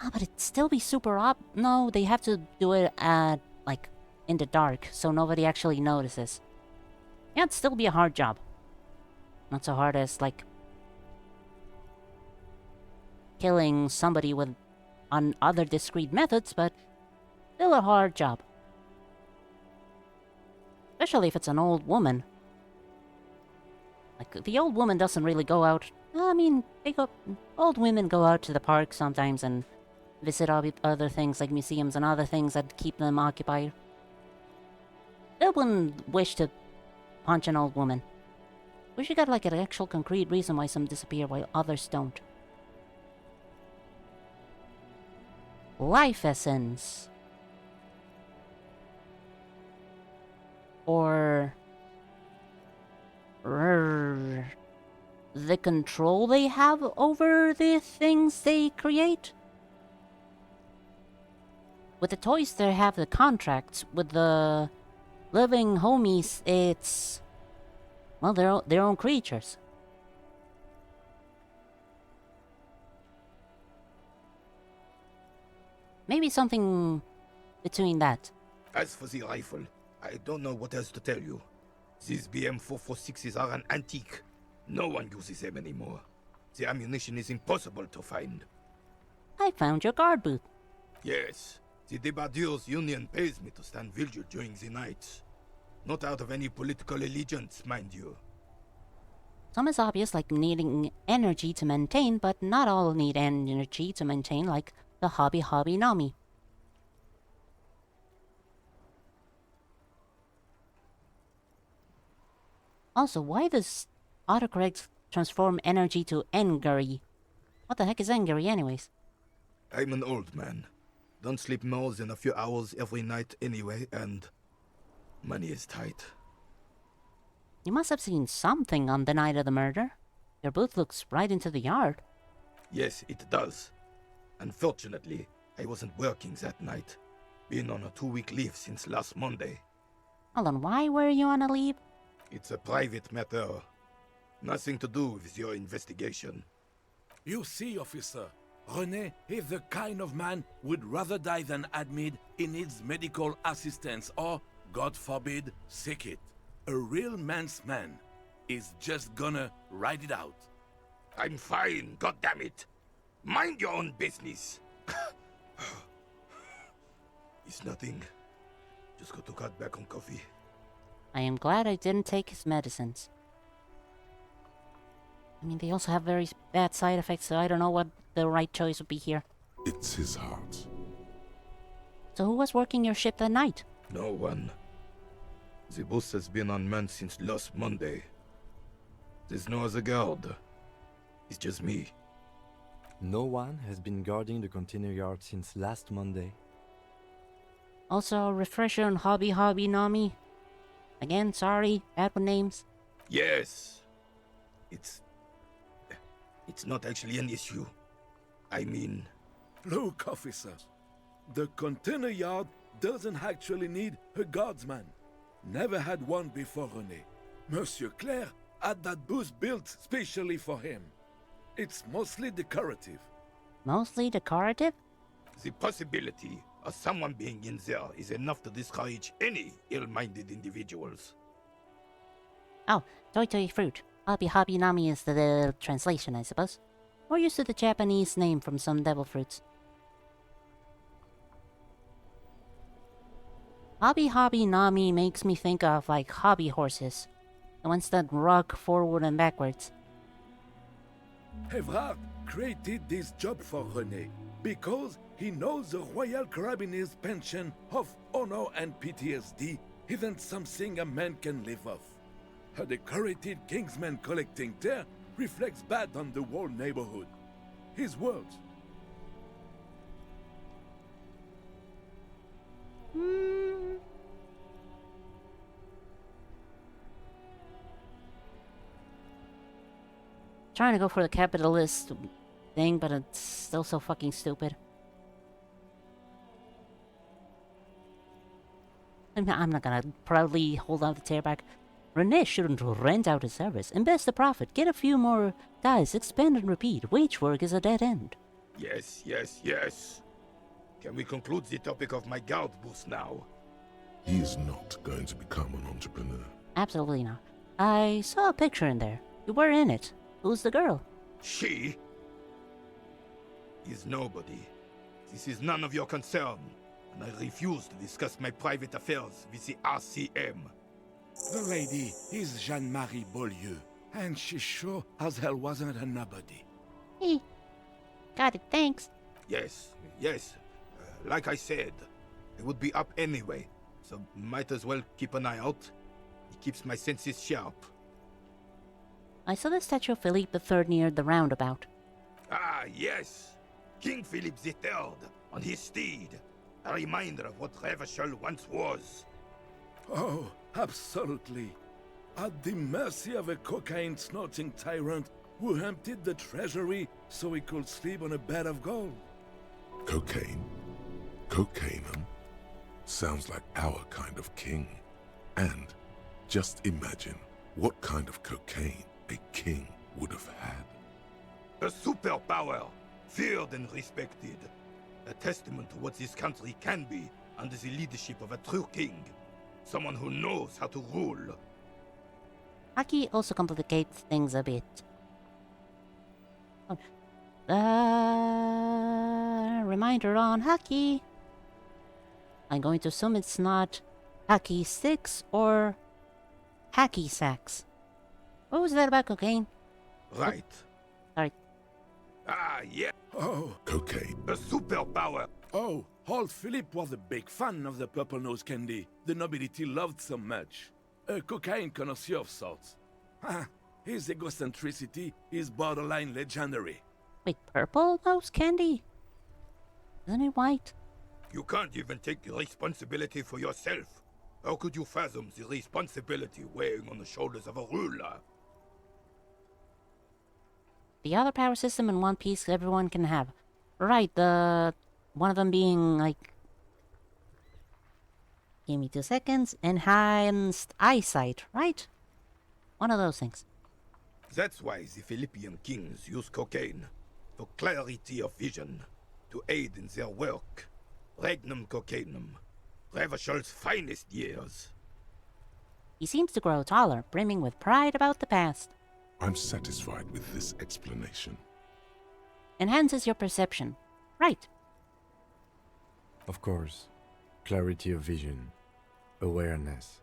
but it'd still be super No, they have to do it at, like, in the dark, so nobody actually notices. Yeah, it'd still be a hard job. Not so hard as, like, killing somebody with on other discreet methods, but still a hard job. Especially if it's an old woman. Like, the old woman doesn't really go out... I mean, old women go out to the park sometimes and visit other things like museums and other things that keep them occupied. They wouldn't wish to punch an old woman. Wish you got like an actual concrete reason why some disappear while others don't. Life essence. Or... the control they have over the things they create? With the toys, they have the contracts. With the living homies, it's... well, they're their own creatures. Maybe something between that. As for the rifle, I don't know what else to tell you. These BM-446s are an antique. No one uses them anymore. The ammunition is impossible to find. I found your guard booth. Yes, the Debardeurs Union pays me to stand vigil during the nights. Not out of any political allegiance, mind you. Some is obvious, like needing energy to maintain, but not all need energy to maintain, like the Hobby Nami. Also, why does autocorrect transform energy to Engary? What the heck is Engary anyways? I'm an old man. Don't sleep more than a few hours every night anyway, and money is tight. You must have seen something on the night of the murder. Your booth looks right into the yard. Yes, it does. Unfortunately, I wasn't working that night. Been on a 2-week leave since last Monday. Hold on, why were you on a leave? It's a private matter. Nothing to do with your investigation. You see, officer, René is the kind of man would rather die than admit he needs medical assistance or, God forbid, sick it. A real man's man is just gonna ride it out. I'm fine, goddammit. Mind your own business. It's nothing. Just got to cut back on coffee. I am glad I didn't take his medicines. I mean, they also have very bad side effects, so I don't know what the right choice would be here. It's his heart. So who was working your ship that night? No one. The bus has been unmanned since last Monday. There's no other guard. It's just me. No one has been guarding the container yard since last Monday. Also, a refresher on Hobby Nami. Again, sorry, bad with names. Yes. It's not actually an issue. I mean... Look, officer, the container yard doesn't actually need a guardsman. Never had one before René. Monsieur Claire had that booth built specially for him. It's mostly decorative. Mostly decorative? The possibility of someone being in there is enough to discourage any ill-minded individuals. Oh, Toy Fruit. Hobby Nami is the translation, I suppose. Or used to the Japanese name from some devil fruits. Hobby Nami makes me think of, like, hobby horses. The ones that rock forward and backwards. Evrard created this job for René because he knows the Royal Carabiners pension of honor and PTSD isn't something a man can live off. A decorated kingsman collecting dirt reflects bad on the whole neighborhood. His words. Trying to go for the capitalist thing, but it's still so fucking stupid. I'm not gonna proudly hold out the tear back. Renee shouldn't rent out his service. Invest the profit. Get a few more guys. Expand and repeat. Wage work is a dead end. Yes, yes, yes. Can we conclude the topic of my guard boost now? He is not going to become an entrepreneur. Absolutely not. I saw a picture in there. You were in it. Who's the girl? She is nobody. This is none of your concern, and I refuse to discuss my private affairs with the RCM. The lady is Jeanne-Marie Beaulieu, and she sure as hell wasn't a nobody. Hey. Got it, thanks. Yes, yes. Like I said, I would be up anyway, so might as well keep an eye out. It keeps my senses sharp. I saw the statue of Philippe III near the roundabout. Ah, yes. King Philip III on his steed. A reminder of what Revachol once was. Oh, absolutely. At the mercy of a cocaine-snorting tyrant who emptied the treasury so he could sleep on a bed of gold. Cocaine? Cocainum? Sounds like our kind of king. And just imagine what kind of cocaine a king would have had. A superpower, feared and respected. A testament to what this country can be under the leadership of a true king. Someone who knows how to rule. Hockey also complicates things a bit. Reminder on hockey. I'm going to assume it's not hacky sticks or hacky sacks. What was that about cocaine? Right. Sorry. Ah, yeah. Oh, Cocaine. A superpower. oh, old Philip was a big fan of the purple nose candy the nobility loved so much. A cocaine connoisseur of sorts. His egocentricity is borderline legendary. Wait, purple nose candy? Isn't it white? You can't even take responsibility for yourself. How could you fathom the responsibility weighing on the shoulders of a ruler? The other power system in one piece everyone can have. Right, one of them being like... Give me 2 seconds. Enhanced eyesight, right? One of those things. That's why the Philippian kings use cocaine. For clarity of vision. To aid in their work. Regnum cocainum. Revachol's finest years. He seems to grow taller, brimming with pride about the past. I'm satisfied with this explanation. Enhances your perception. Right. Of course. Clarity of vision. Awareness.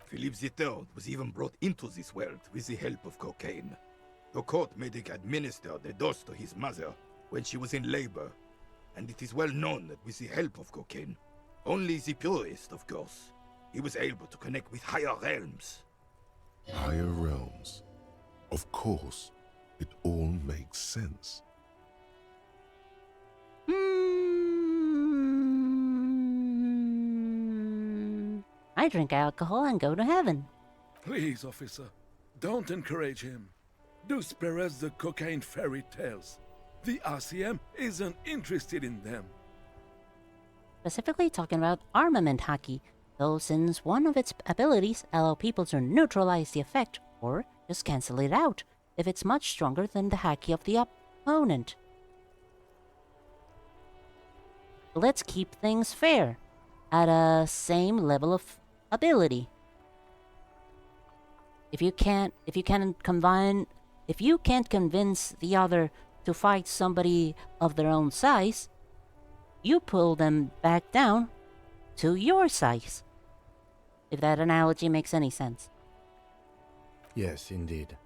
Philip III was even brought into this world with the help of cocaine. The court made him administer the dose to his mother when she was in labor, and it is well known that with the help of cocaine, only the purest, of course, he was able to connect with higher realms. Higher realms. Of course, it all makes sense. I drink alcohol and go to heaven. Please, officer, don't encourage him. Do spare us the cocaine fairy tales. The RCM isn't interested in them. Specifically talking about armament hockey, though since one of its abilities allow people to neutralize the effect, or just cancel it out, if it's much stronger than the hockey of the opponent. Let's keep things fair, at a same level of ability. If you can't convince the other to fight somebody of their own size, you pull them back down to your size. If that analogy makes any sense. Yes, indeed.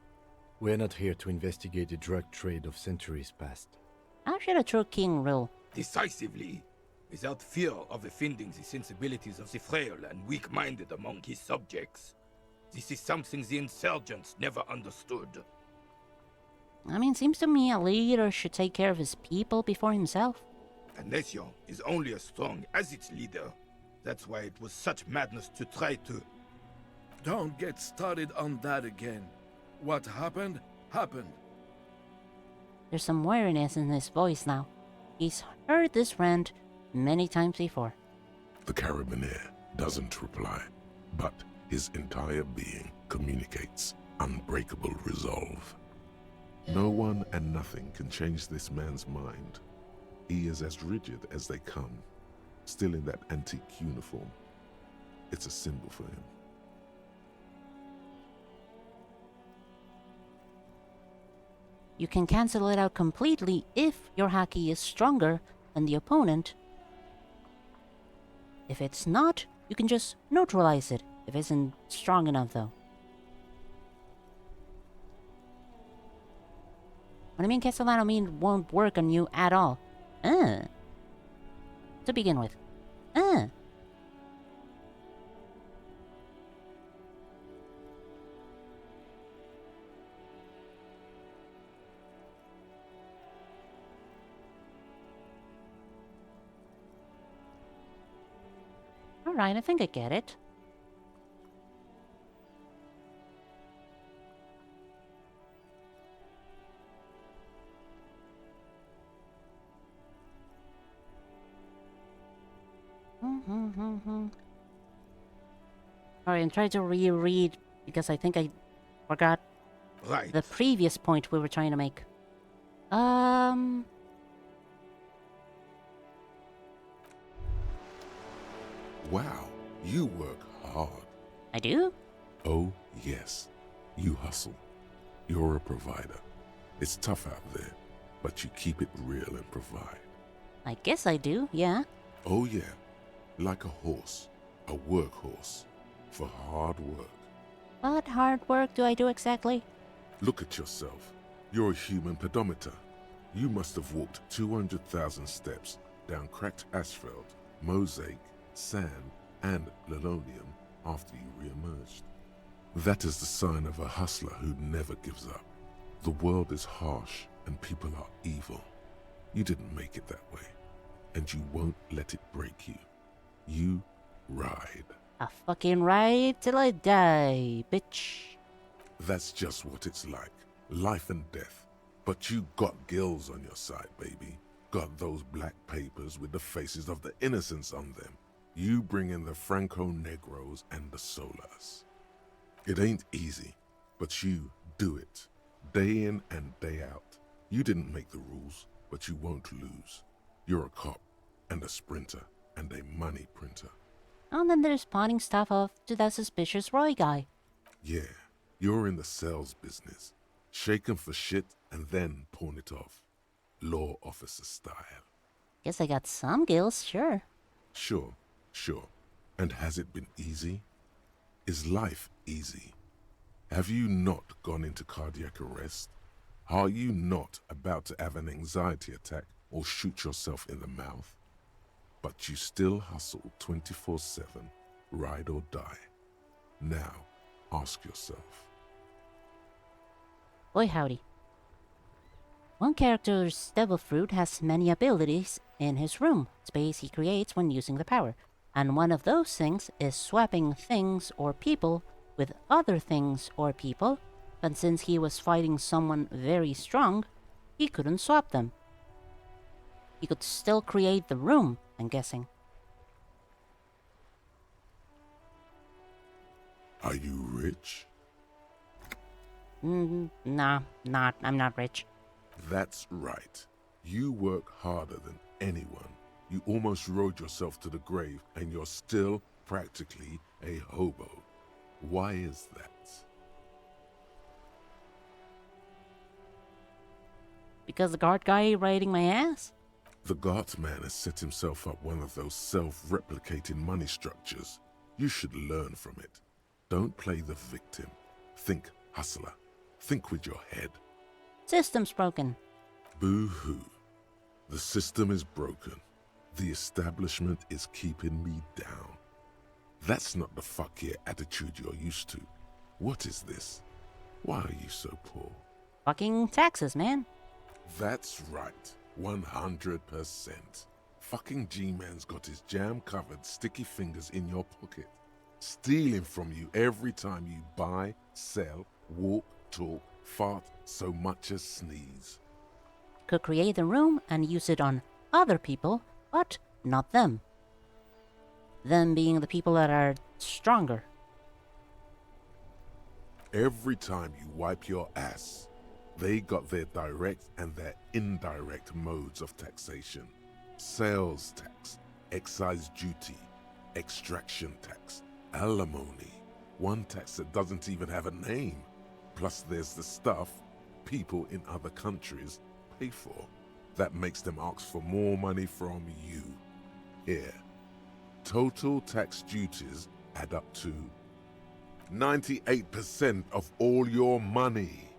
We're not here to investigate the drug trade of centuries past. How should a true king rule? Decisively. without fear of offending the sensibilities of the frail and weak-minded among his subjects. This is something the insurgents never understood. I mean, seems to me a leader should take care of his people before himself. A nation is only as strong as its leader. That's why it was such madness to try to... Don't get started on that again. What happened, happened. There's some weariness in his voice now. He's heard this rant many times before. The Carabiner doesn't reply, but his entire being communicates unbreakable resolve. No one and nothing can change this man's mind. He is as rigid as they come, still in that antique uniform. It's a symbol for him. You can cancel it out completely if your haki is stronger than the opponent. If it's not, you can just neutralize it if it isn't strong enough though. What I mean cancel out, I mean won't work on you at all. To begin with. Alright, I think I get it. Alright, I'm trying to reread because I think I forgot Right. the previous point we were trying to make. Wow, you work hard. I do? Oh, yes. You hustle. You're a provider. It's tough out there, but you keep it real and provide. I guess I do, yeah. Oh, yeah. Like a horse, a workhorse, for hard work. What hard work do I do exactly? Look at yourself. You're a human pedometer. You must have walked 200,000 steps down cracked asphalt, mosaic, sand, and linoleum after you re-emerged. That is the sign of a hustler who never gives up. The world is harsh and people are evil. You didn't make it that way, and you won't let it break you. You ride. I fucking ride till I die, bitch. That's just what it's like. Life and death. But you got gills on your side, baby. Got those black papers with the faces of the innocents on them. You bring in the Franco-Negros and the Solas. It ain't easy, but you do it. Day in and day out. You didn't make the rules, but you won't lose. You're a cop, and a sprinter, and a money printer. And then there's pawning stuff off to that suspicious Roy guy. Yeah, you're in the sales business. Shake 'em for shit and then pawn it off. Law officer style. Guess I got some gills, sure. Sure. And has it been easy? Is life easy? Have you not gone into cardiac arrest? Are you not about to have an anxiety attack or shoot yourself in the mouth? But you still hustle 24/7, ride or die. Now, ask yourself. Boy howdy. One character's devil fruit has many abilities in his room space he creates when using the power. And one of those things is swapping things or people with other things or people, but since he was fighting someone very strong, he couldn't swap them. He could still create the room, I'm guessing. Are you rich? Nah, I'm not rich. That's right. You work harder than anyone. You almost rode yourself to the grave, and you're still practically a hobo. Why is that? Because the guard guy riding my ass? The guardsman has set himself up one of those self-replicating money structures. You should learn from it. Don't play the victim. Think hustler. Think with your head. System's broken. Boo-hoo. The system is broken. The establishment is keeping me down. That's not the fuck yeah attitude you're used to. What is this? Why are you so poor? Fucking taxes, man. That's right. 100%. Fucking G-Man's got his jam-covered sticky fingers in your pocket, stealing from you every time you buy, sell, walk, talk, fart, so much as sneeze. Could create a room and use it on other people, but not them. Them being the people that are stronger. Every time you wipe your ass, they got their direct and their indirect modes of taxation. Sales tax, excise duty, extraction tax, alimony, one tax that doesn't even have a name. Plus there's the stuff people in other countries pay for. That makes them ask for more money from you. Here, total tax duties add up to 98% of all your money.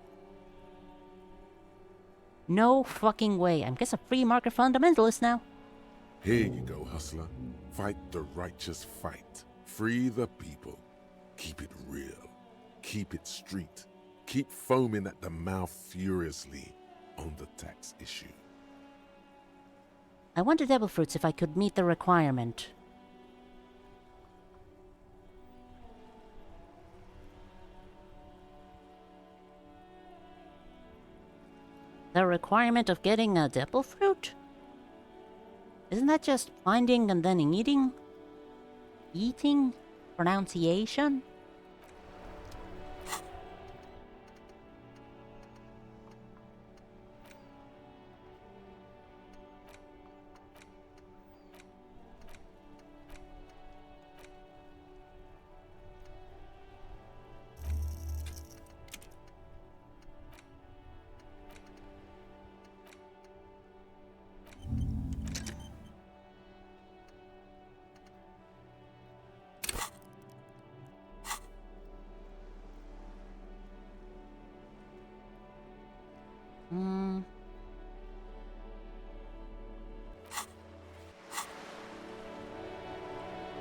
No fucking way. I'm just a free market fundamentalist now. Here you go, hustler. Fight the righteous fight. Free the people. Keep it real. Keep it street. Keep foaming at the mouth furiously on the tax issue. I wanted devil fruits if I could meet the requirement. The requirement of getting a devil fruit? Isn't that just finding and then eating? Eating? Pronunciation?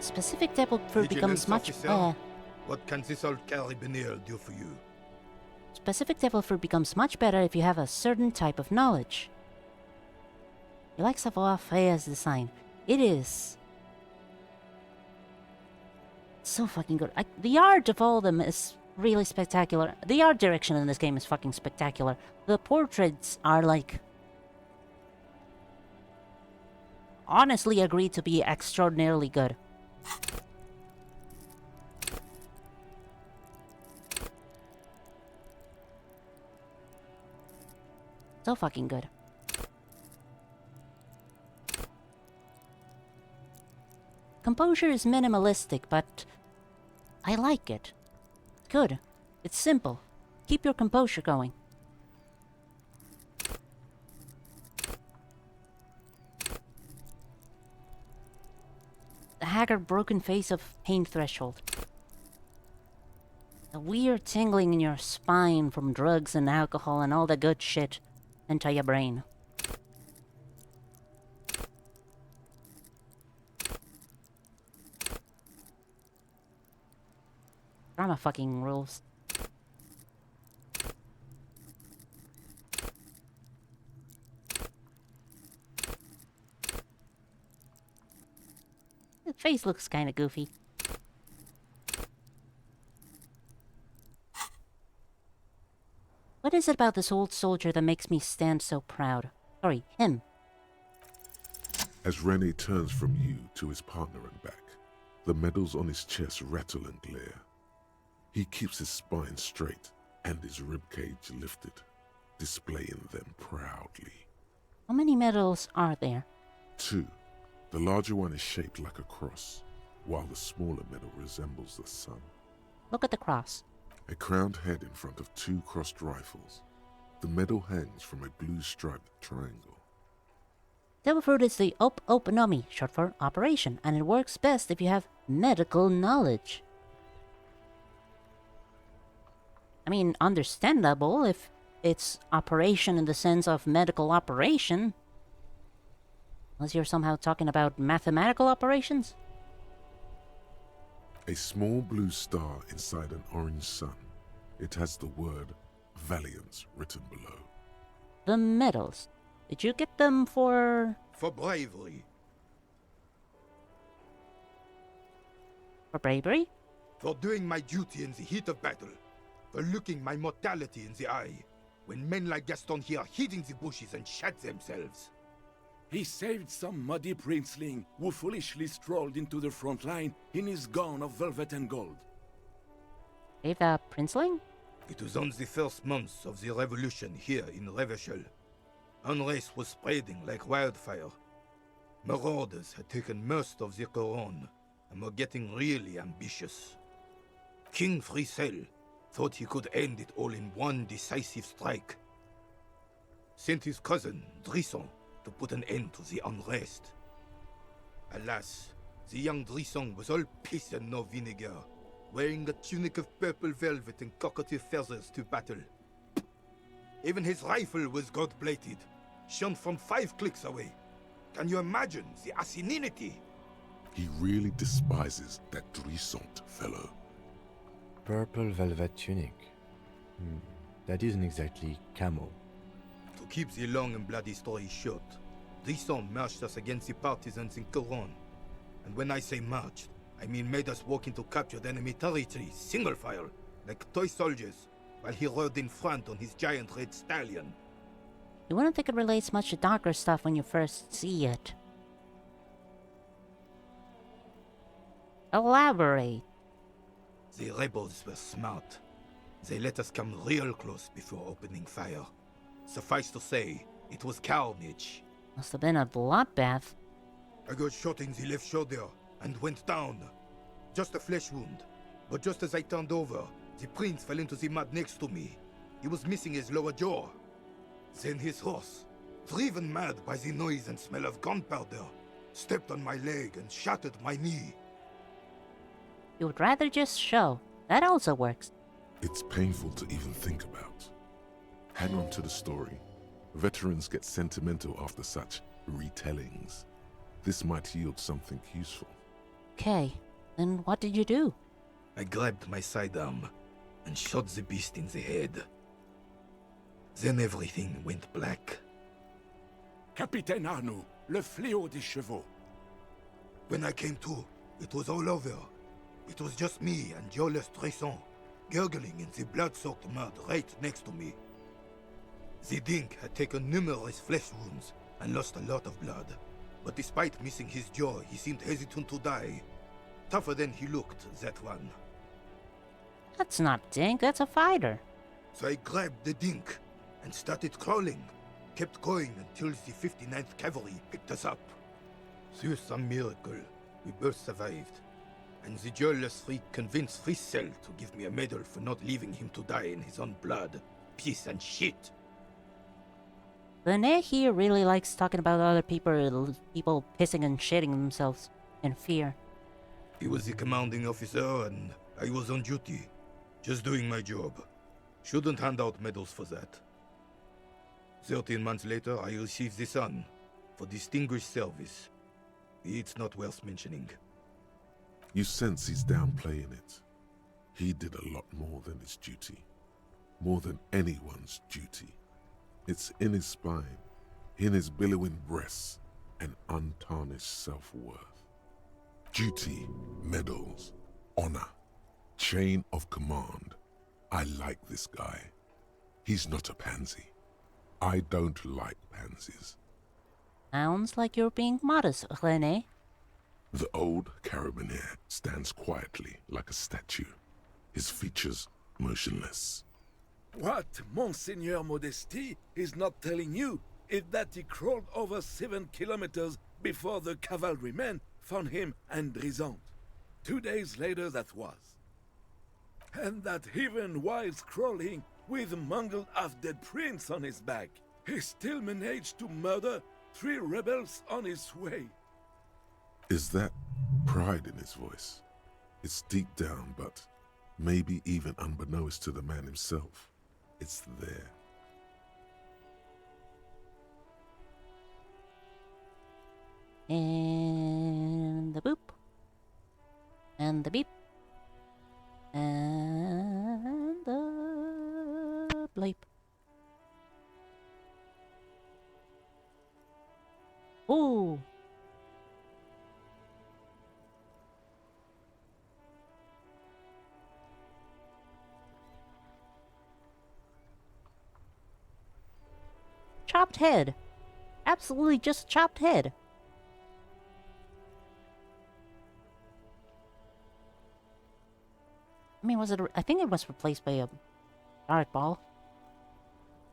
Specific devil fruit becomes much What can this old carabinier do for you? Specific devil fruit becomes much better if you have a certain type of knowledge. You like savoir-faire's design. It is so fucking good. The art of all of them is really spectacular. The art direction in this game is fucking spectacular. The portraits are like honestly agreed to be extraordinarily good. So fucking good. Composure is minimalistic, but I like it. Good. It's simple. Keep your composure going. The haggard, broken face of pain threshold. The weird tingling in your spine from drugs and alcohol and all the good shit into your brain. Drama fucking rules. The face looks kinda goofy. What is it about this old soldier that makes me stand so proud? Sorry, him. As Rene turns from you to his partner and back, the medals on his chest rattle and glare. He keeps his spine straight and his ribcage lifted, displaying them proudly. How many medals are there? 2. The larger one is shaped like a cross, while the smaller medal resembles the sun. Look at the cross. A crowned head in front of 2 crossed rifles. The medal hangs from a blue striped triangle. Devil fruit is the Op-Op-Nomi, short for operation, and it works best if you have medical knowledge. I mean, understandable if it's operation in the sense of medical operation. Unless you're somehow talking about mathematical operations? A small blue star inside an orange sun. It has the word Valiance written below. The medals. Did you get them for... For bravery. for bravery? For doing my duty in the heat of battle. For looking my mortality in the eye. When men like Gaston here hid in the bushes and shot themselves. He saved some muddy princeling who foolishly strolled into the front line in his gown of velvet and gold. Save a princeling? It was on the first months of the revolution here in Revachol. Unrest was spreading like wildfire. Marauders had taken most of the Couronne and were getting really ambitious. King Frisel thought he could end it all in one decisive strike. Sent his cousin, Drisson, to put an end to the unrest. Alas, the young Drisson was all piss and no vinegar, wearing a tunic of purple velvet and cockatiel feathers to battle. Even his rifle was gold-plated, shone from 5 clicks away. Can you imagine the asininity? He really despises that Drissant fellow. Purple velvet tunic. That isn't exactly camo. To keep the long and bloody story short, Drisson marched us against the partisans in Couronne. And when I say marched, I mean made us walk into captured enemy territory, single file, like toy soldiers, while he rode in front on his giant red stallion. You wouldn't think it relates much to darker stuff when you first see it. Elaborate. The rebels were smart. They let us come real close before opening fire. Suffice to say, it was carnage. Must have been a bloodbath. I got shot in the left shoulder and went down. Just a flesh wound. But just as I turned over, the prince fell into the mud next to me. He was missing his lower jaw. Then his horse, driven mad by the noise and smell of gunpowder, stepped on my leg and shattered my knee. You would rather just show. That also works. It's painful to even think about. Hang on to the story. Veterans get sentimental after such retellings. This might yield something useful. Okay, then what did you do? I grabbed my sidearm and shot the beast in the head. Then everything went black. Capitaine Arnoux, le fléau des chevaux. When I came to, it was all over. It was just me and Jolles Tresson, gurgling in the blood-soaked mud right next to me. The Dink had taken numerous flesh wounds and lost a lot of blood. But despite missing his jaw, he seemed hesitant to die. Tougher than he looked, that one. That's not Dink, that's a fighter. So I grabbed the Dink and started crawling. Kept going until the 59th Cavalry picked us up. Through some miracle, we both survived. And the jealous freak convinced Frisel to give me a medal for not leaving him to die in his own blood. Piece and shit. René here really likes talking about other people pissing and shitting themselves in fear. He was the commanding officer and I was on duty. Just doing my job. Shouldn't hand out medals for that. 13 months later, I received the Sun for distinguished service. It's not worth mentioning. You sense he's downplaying it. He did a lot more than his duty. More than anyone's duty. It's in his spine, in his billowing breasts, and untarnished self-worth. Duty, medals, honor, chain of command. I like this guy. He's not a pansy. I don't like pansies. Sounds like you're being modest, René. The old carabinier stands quietly like a statue, his features motionless. What Monseigneur Modesty is not telling you is that he crawled over 7 kilometers before the cavalrymen found him and Drisant. 2 days later that was. And that even while crawling with a mangled half-dead prince on his back, he still managed to murder 3 rebels on his way. Is that pride in his voice? It's deep down, but maybe even unbeknownst to the man himself, it's there. And the boop. And the beep. And the bleep. Ooh. Chopped head. Absolutely just chopped head. I mean, was it... I think it was replaced by a dart ball.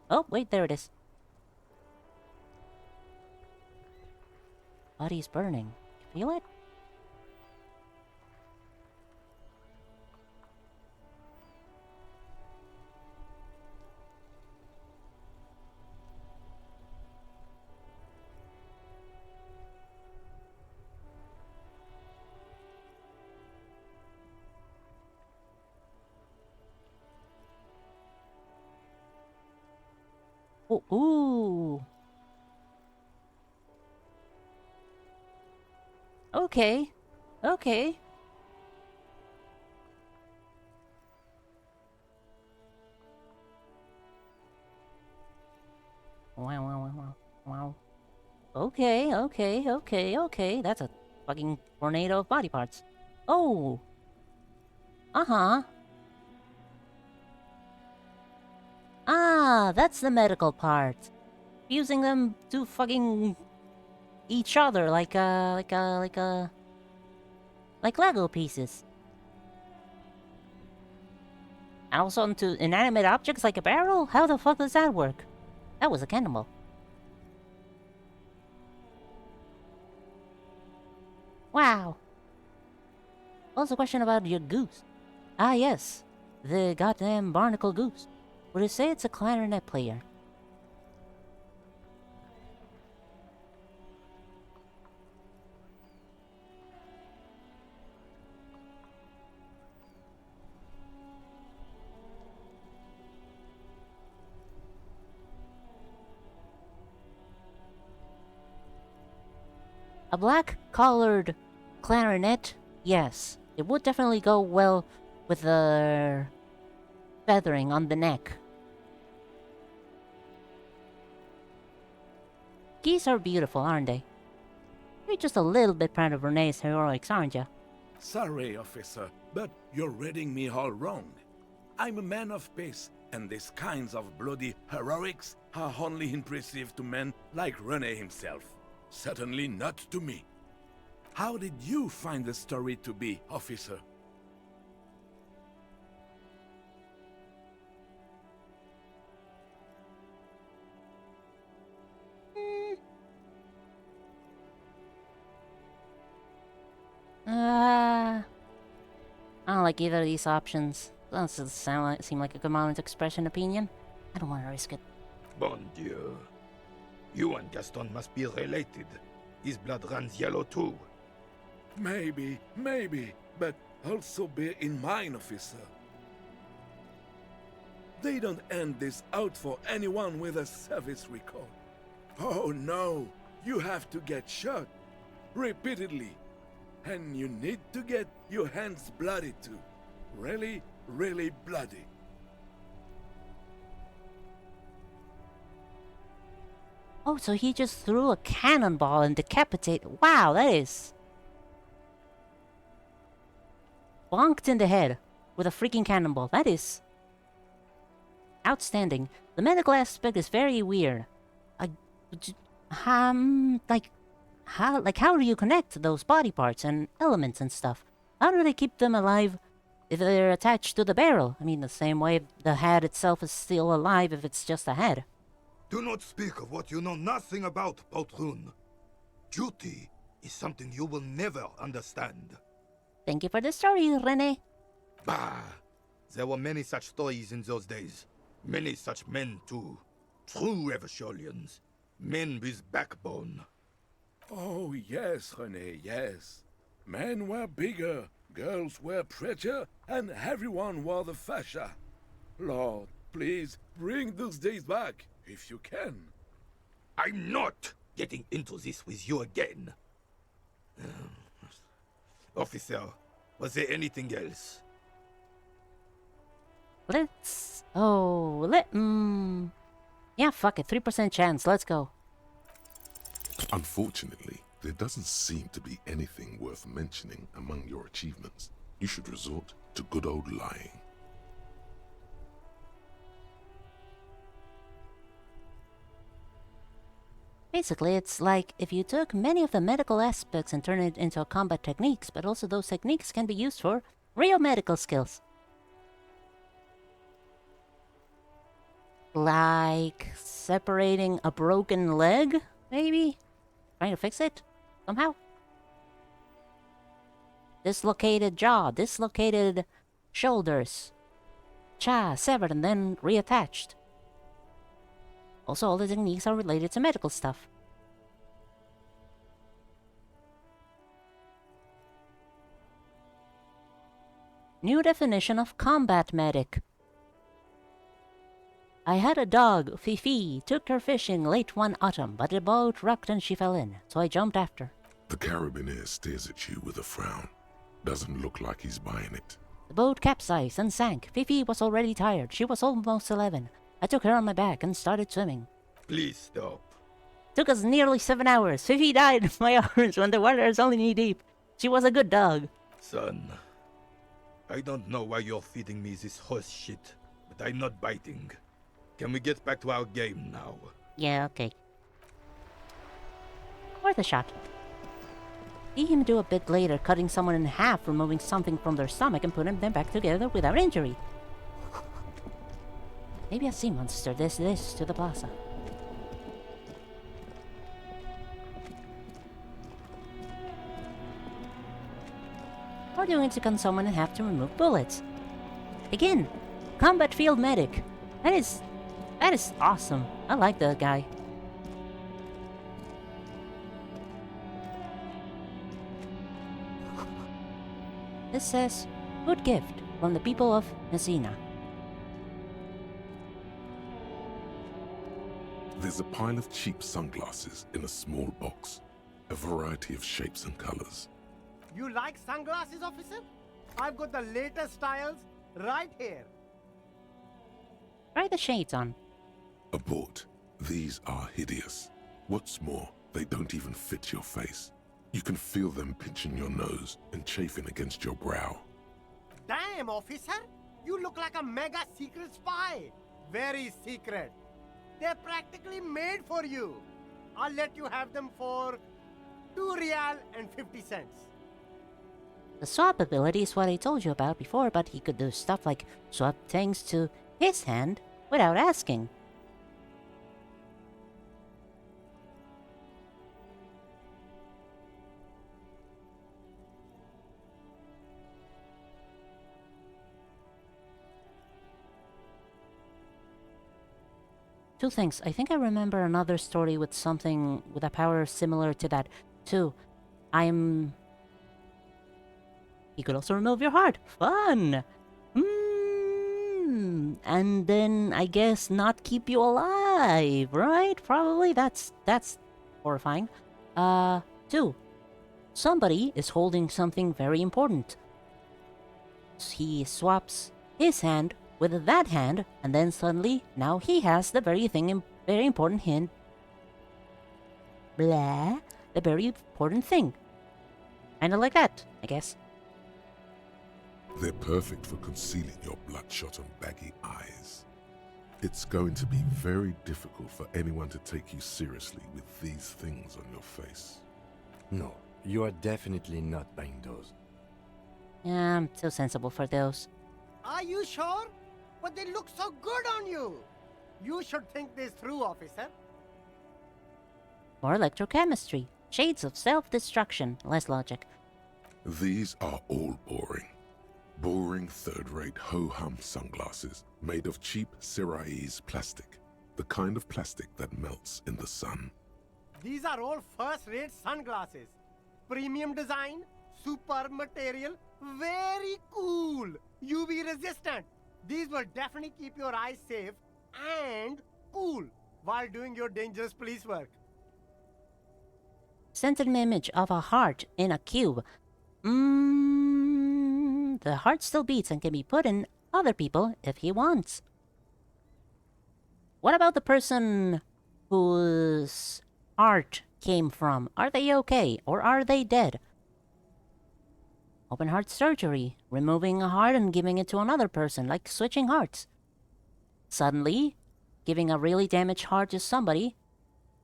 Oh, wait, there it is. Body's burning. Feel it? Oh, ooh. Okay. Okay. Wow, wow, wow, wow, wow. Okay, okay, okay, okay. That's a fucking tornado of body parts. Oh! Uh-huh. Ah, that's the medical part. Fusing them to fucking each other like Lego pieces. And also into inanimate objects like a barrel? How the fuck does that work? That was a cannonball. Wow. Also a question about your goose. Ah, yes. The goddamn barnacle goose. Would you say it's a clarinet player? A black-collared clarinet? Yes. It would definitely go well with the feathering on the neck. Geese are beautiful, aren't they? You're just a little bit proud of Renee's heroics, aren't you? Sorry, officer, but you're reading me all wrong. I'm a man of peace, and these kinds of bloody heroics are only impressive to men like Rene himself. Certainly not to me. How did you find the story to be, officer? I don't like either of these options. Doesn't seem like a good moment to express an opinion. I don't want to risk it. Bon Dieu. You and Gaston must be related. His blood runs yellow too. Maybe, but also bear in mind, officer. They don't end this out for anyone with a service record. Oh no, you have to get shot. Repeatedly. And you need to get your hands bloody too. Really, really bloody. Oh, so he just threw a cannonball and decapitated. Wow, that is... bonked in the head with a freaking cannonball. That is... outstanding. The medical aspect is very weird. How do you connect those body parts and elements and stuff? How do they keep them alive if they're attached to the barrel? I mean, the same way the head itself is still alive if it's just a head. Do not speak of what you know nothing about, Poltroon. Duty is something you will never understand. Thank you for the story, Rene. Bah! There were many such stories in those days. Many such men, too. True Eversholians. Men with backbone. Oh yes, René, yes. Men were bigger, girls were prettier, and everyone wore the fascia. Lord, please, bring those days back, if you can. I'm not getting into this with you again. Officer, was there anything else? Let's... Oh, yeah, fuck it. 3% chance. Let's go. Unfortunately, there doesn't seem to be anything worth mentioning among your achievements. You should resort to good old lying. Basically, it's like if you took many of the medical aspects and turned it into combat techniques, but also those techniques can be used for real medical skills. Like separating a broken leg, maybe? Trying to fix it? Somehow? Dislocated jaw, dislocated shoulders. Severed and then reattached. Also, all the techniques are related to medical stuff. New definition of combat medic. I had a dog, Fifi, took her fishing late one autumn, but the boat rocked and she fell in, so I jumped after. The carabiner stares at you with a frown. Doesn't look like he's buying it. The boat capsized and sank. Fifi was already tired. She was almost 11. I took her on my back and started swimming. Please stop. Took us nearly 7 hours. Fifi died in my arms when the water is only knee deep. She was a good dog. Son, I don't know why you're feeding me this horse shit, but I'm not biting. Can we get back to our game now? Yeah, okay. Worth a shot. See him do a bit later, cutting someone in half, removing something from their stomach and putting them back together without injury. Maybe a sea monster does this to the plaza. Or doing to cut someone in half to remove bullets. Again, combat field medic. That is awesome. I like that guy. This says, good gift from the people of Messina. There's a pile of cheap sunglasses in a small box. A variety of shapes and colors. You like sunglasses, officer? I've got the latest styles right here. Try the shades on. Abort. These are hideous. What's more, they don't even fit your face. You can feel them pinching your nose and chafing against your brow. Damn, officer! You look like a mega secret spy. Very secret. They're practically made for you. I'll let you have them for 2 real and 50 cents. The swap ability is what I told you about before, but he could do stuff like swap things to his hand without asking. Two things. I think I remember another story with something with a power similar to that. Two, he could also remove your heart. Fun! And then, I guess, not keep you alive, right? Probably. That's horrifying. Two, somebody is holding something very important. He swaps his hand with that hand, and then suddenly, now he has the very important hand. Blah. The very important thing. Kinda like that, I guess. They're perfect for concealing your bloodshot and baggy eyes. It's going to be very difficult for anyone to take you seriously with these things on your face. No, you are definitely not buying those. Yeah, I'm too sensible for those. Are you sure? But they look so good on you. You should think this through, officer. More electrochemistry. Shades of self-destruction. Less logic. These are all boring. Boring third-rate ho-hum sunglasses made of cheap Syrahese plastic. The kind of plastic that melts in the sun. These are all first-rate sunglasses. Premium design, superb material, very cool. UV resistant. These will definitely keep your eyes safe and cool while doing your dangerous police work. Sent an image of a heart in a cube. The heart still beats and can be put in other people if he wants. What about the person whose heart came from? Are they okay or are they dead? Open heart surgery, removing a heart and giving it to another person, like switching hearts. Suddenly, giving a really damaged heart to somebody.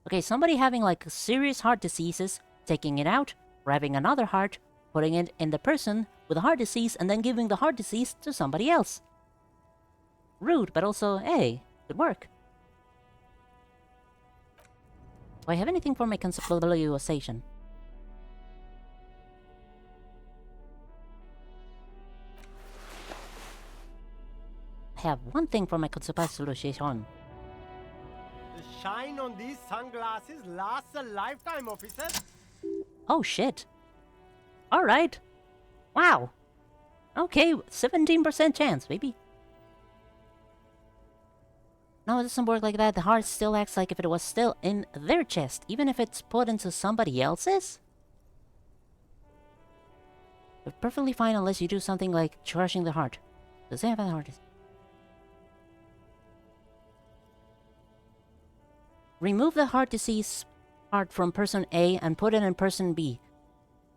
Okay, somebody having like serious heart diseases, taking it out, grabbing another heart, putting it in the person with a heart disease, and then giving the heart disease to somebody else. Rude, but also, hey, good work. Do I have anything for my conceptualization? I have one thing for my conceptualization. The shine on these sunglasses lasts a lifetime, officer. Oh shit. Alright. Wow. Okay, 17% chance, maybe. No, it doesn't work like that. The heart still acts like if it was still in their chest, even if it's put into somebody else's. But perfectly fine unless you do something like crushing the heart. Does they have a heart? Remove the heart disease heart from person A and put it in person B.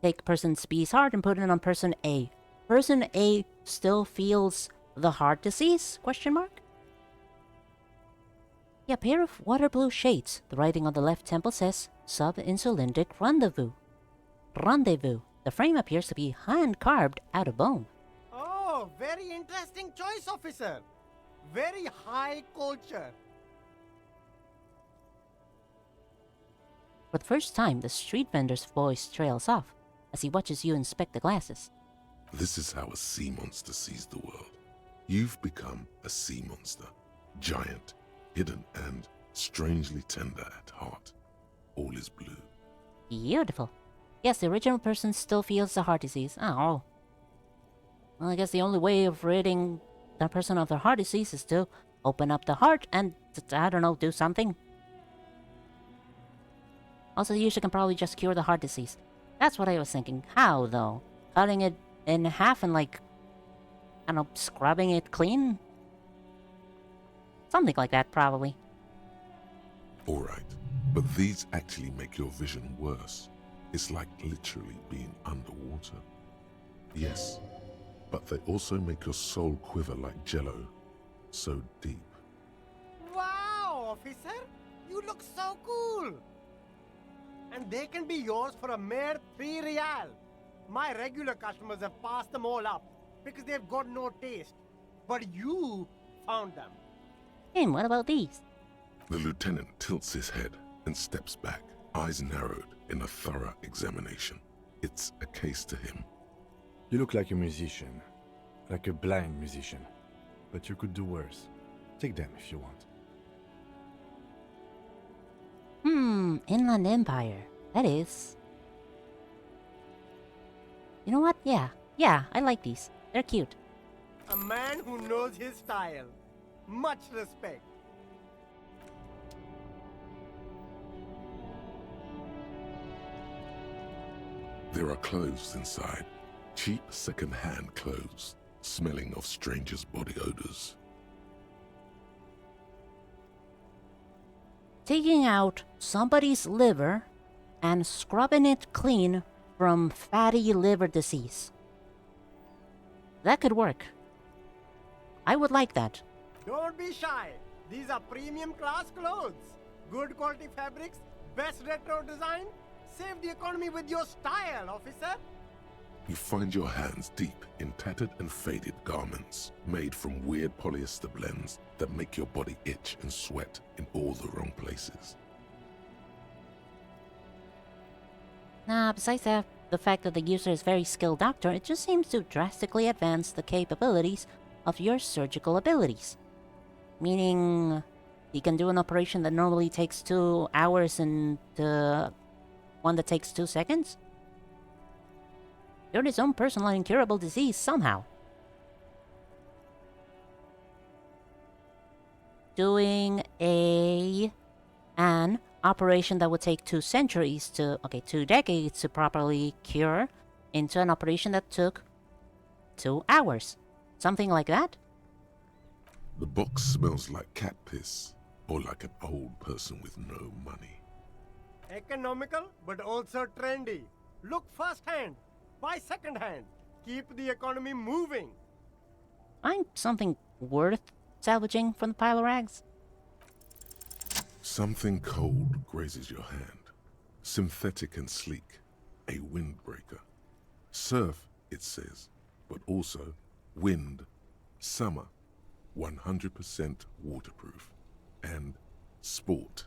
Take person B's heart and put it on person A. Person A still feels the heart disease? Question mark? Yeah, a pair of water blue shades. The writing on the left temple says sub-insulindic rendezvous. Rendezvous. The frame appears to be hand-carved out of bone. Oh, very interesting choice, officer. Very high culture. For the first time, the street vendor's voice trails off as he watches you inspect the glasses. This is how a sea monster sees the world. You've become a sea monster. Giant, hidden, and strangely tender at heart. All is blue. Beautiful. Yes, the original person still feels the heart disease. Oh. Well, I guess the only way of ridding that person of their heart disease is to open up the heart and, I don't know, do something. Also, you usually can probably just cure the heart disease. That's what I was thinking. How, though? Cutting it in half and, like, I don't know, scrubbing it clean? Something like that, probably. Alright, but these actually make your vision worse. It's like literally being underwater. Yes, but they also make your soul quiver like jello. So deep. Wow, officer! You look so cool! And they can be yours for a mere 3 real. My regular customers have passed them all up because they've got no taste. But you found them. And what about these? The lieutenant tilts his head and steps back, eyes narrowed in a thorough examination. It's a case to him. You look like a musician. Like a blind musician. But you could do worse. Take them if you want. Inland Empire. That is. You know what? Yeah, I like these. They're cute. A man who knows his style. Much respect. There are clothes inside. Cheap second-hand clothes, smelling of strangers' body odors. Taking out somebody's liver and scrubbing it clean from fatty liver disease. That could work. I would like that. Don't be shy. These are premium class clothes. Good quality fabrics, best retro design. Save the economy with your style, officer. You find your hands deep in tattered and faded garments made from weird polyester blends that make your body itch and sweat in all the wrong places. Nah, besides the fact that the user is a very skilled doctor, it just seems to drastically advance the capabilities of your surgical abilities. Meaning, he can do an operation that normally takes 2 hours and one that takes 2 seconds? Cured his own personal and incurable disease somehow. Doing an operation that would take 2 decades to properly cure into an operation that took 2 hours. Something like that? The box smells like cat piss, or like an old person with no money. Economical, but also trendy. Look first-hand, buy second-hand. Keep the economy moving. Find something worth salvaging from the pile of rags. Something cold grazes your hand. Synthetic and sleek. A windbreaker. Surf, it says, but also wind, summer, 100% waterproof, and sport.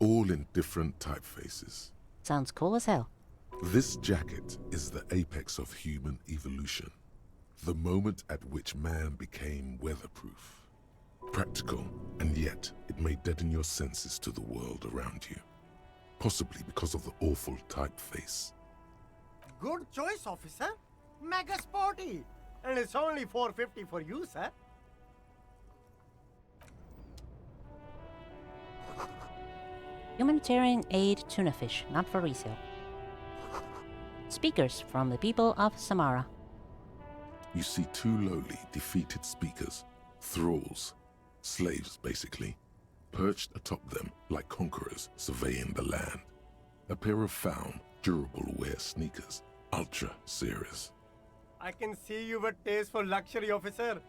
All in different typefaces. Sounds cool as hell. This jacket is the apex of human evolution. The moment at which man became weatherproof. Practical, and yet it may deaden your senses to the world around you. Possibly because of the awful typeface. Good choice, officer. Mega sporty. And it's only $4.50 for you, sir. Humanitarian aid tuna fish, not for resale. Speakers from the people of Samara. You see 2 lowly, defeated speakers, thralls, slaves basically, perched atop them like conquerors surveying the land. A pair of found, durable wear sneakers, ultra series. I can see you with taste for luxury, officer.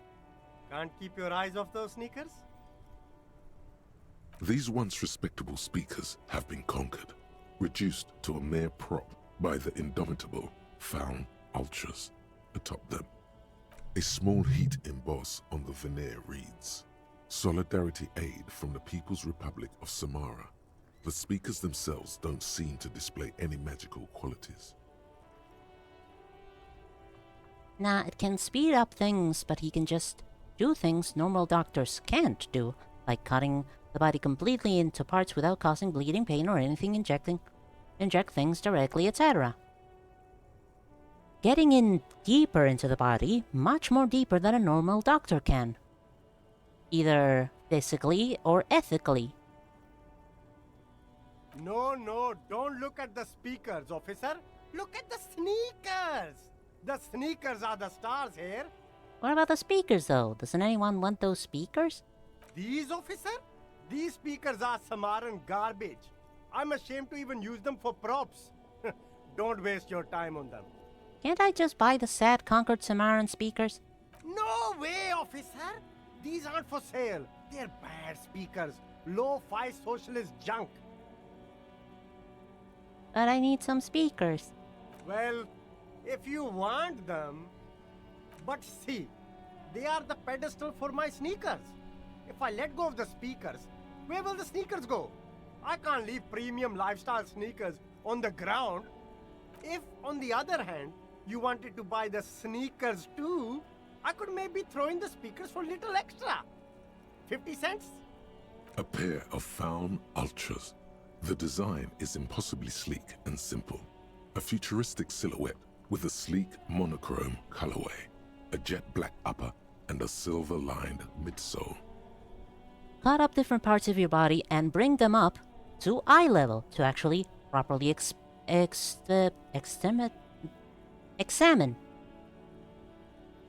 Can't keep your eyes off those sneakers? These once respectable speakers have been conquered, reduced to a mere prop by the indomitable found ultras atop them. A small heat emboss on the veneer reads, Solidarity Aid from the People's Republic of Samara. The speakers themselves don't seem to display any magical qualities. Nah, it can speed up things, but he can just do things normal doctors can't do, like cutting the body completely into parts without causing bleeding, pain, or anything, inject things directly, etc. Getting in deeper into the body, much more deeper than a normal doctor can. Either physically or ethically. No, don't look at the speakers, officer. Look at the sneakers. The sneakers are the stars here. What about the speakers, though? Doesn't anyone want those speakers? These, officer? These speakers are Samaran garbage. I'm ashamed to even use them for props. Don't waste your time on them. Can't I just buy the sad conquered Samaran speakers? No way, officer. These aren't for sale. They're bad speakers. Low-fi socialist junk. But I need some speakers. Well, if you want them... But see, they are the pedestal for my sneakers. If I let go of the speakers, where will the sneakers go? I can't leave premium lifestyle sneakers on the ground. If, on the other hand, you wanted to buy the sneakers too, I could maybe throw in the speakers for little extra. 50 cents? A pair of found ultras. The design is impossibly sleek and simple. A futuristic silhouette with a sleek monochrome colorway, a jet black upper, and a silver-lined midsole. Cut up different parts of your body and bring them up to eye level to actually properly examine.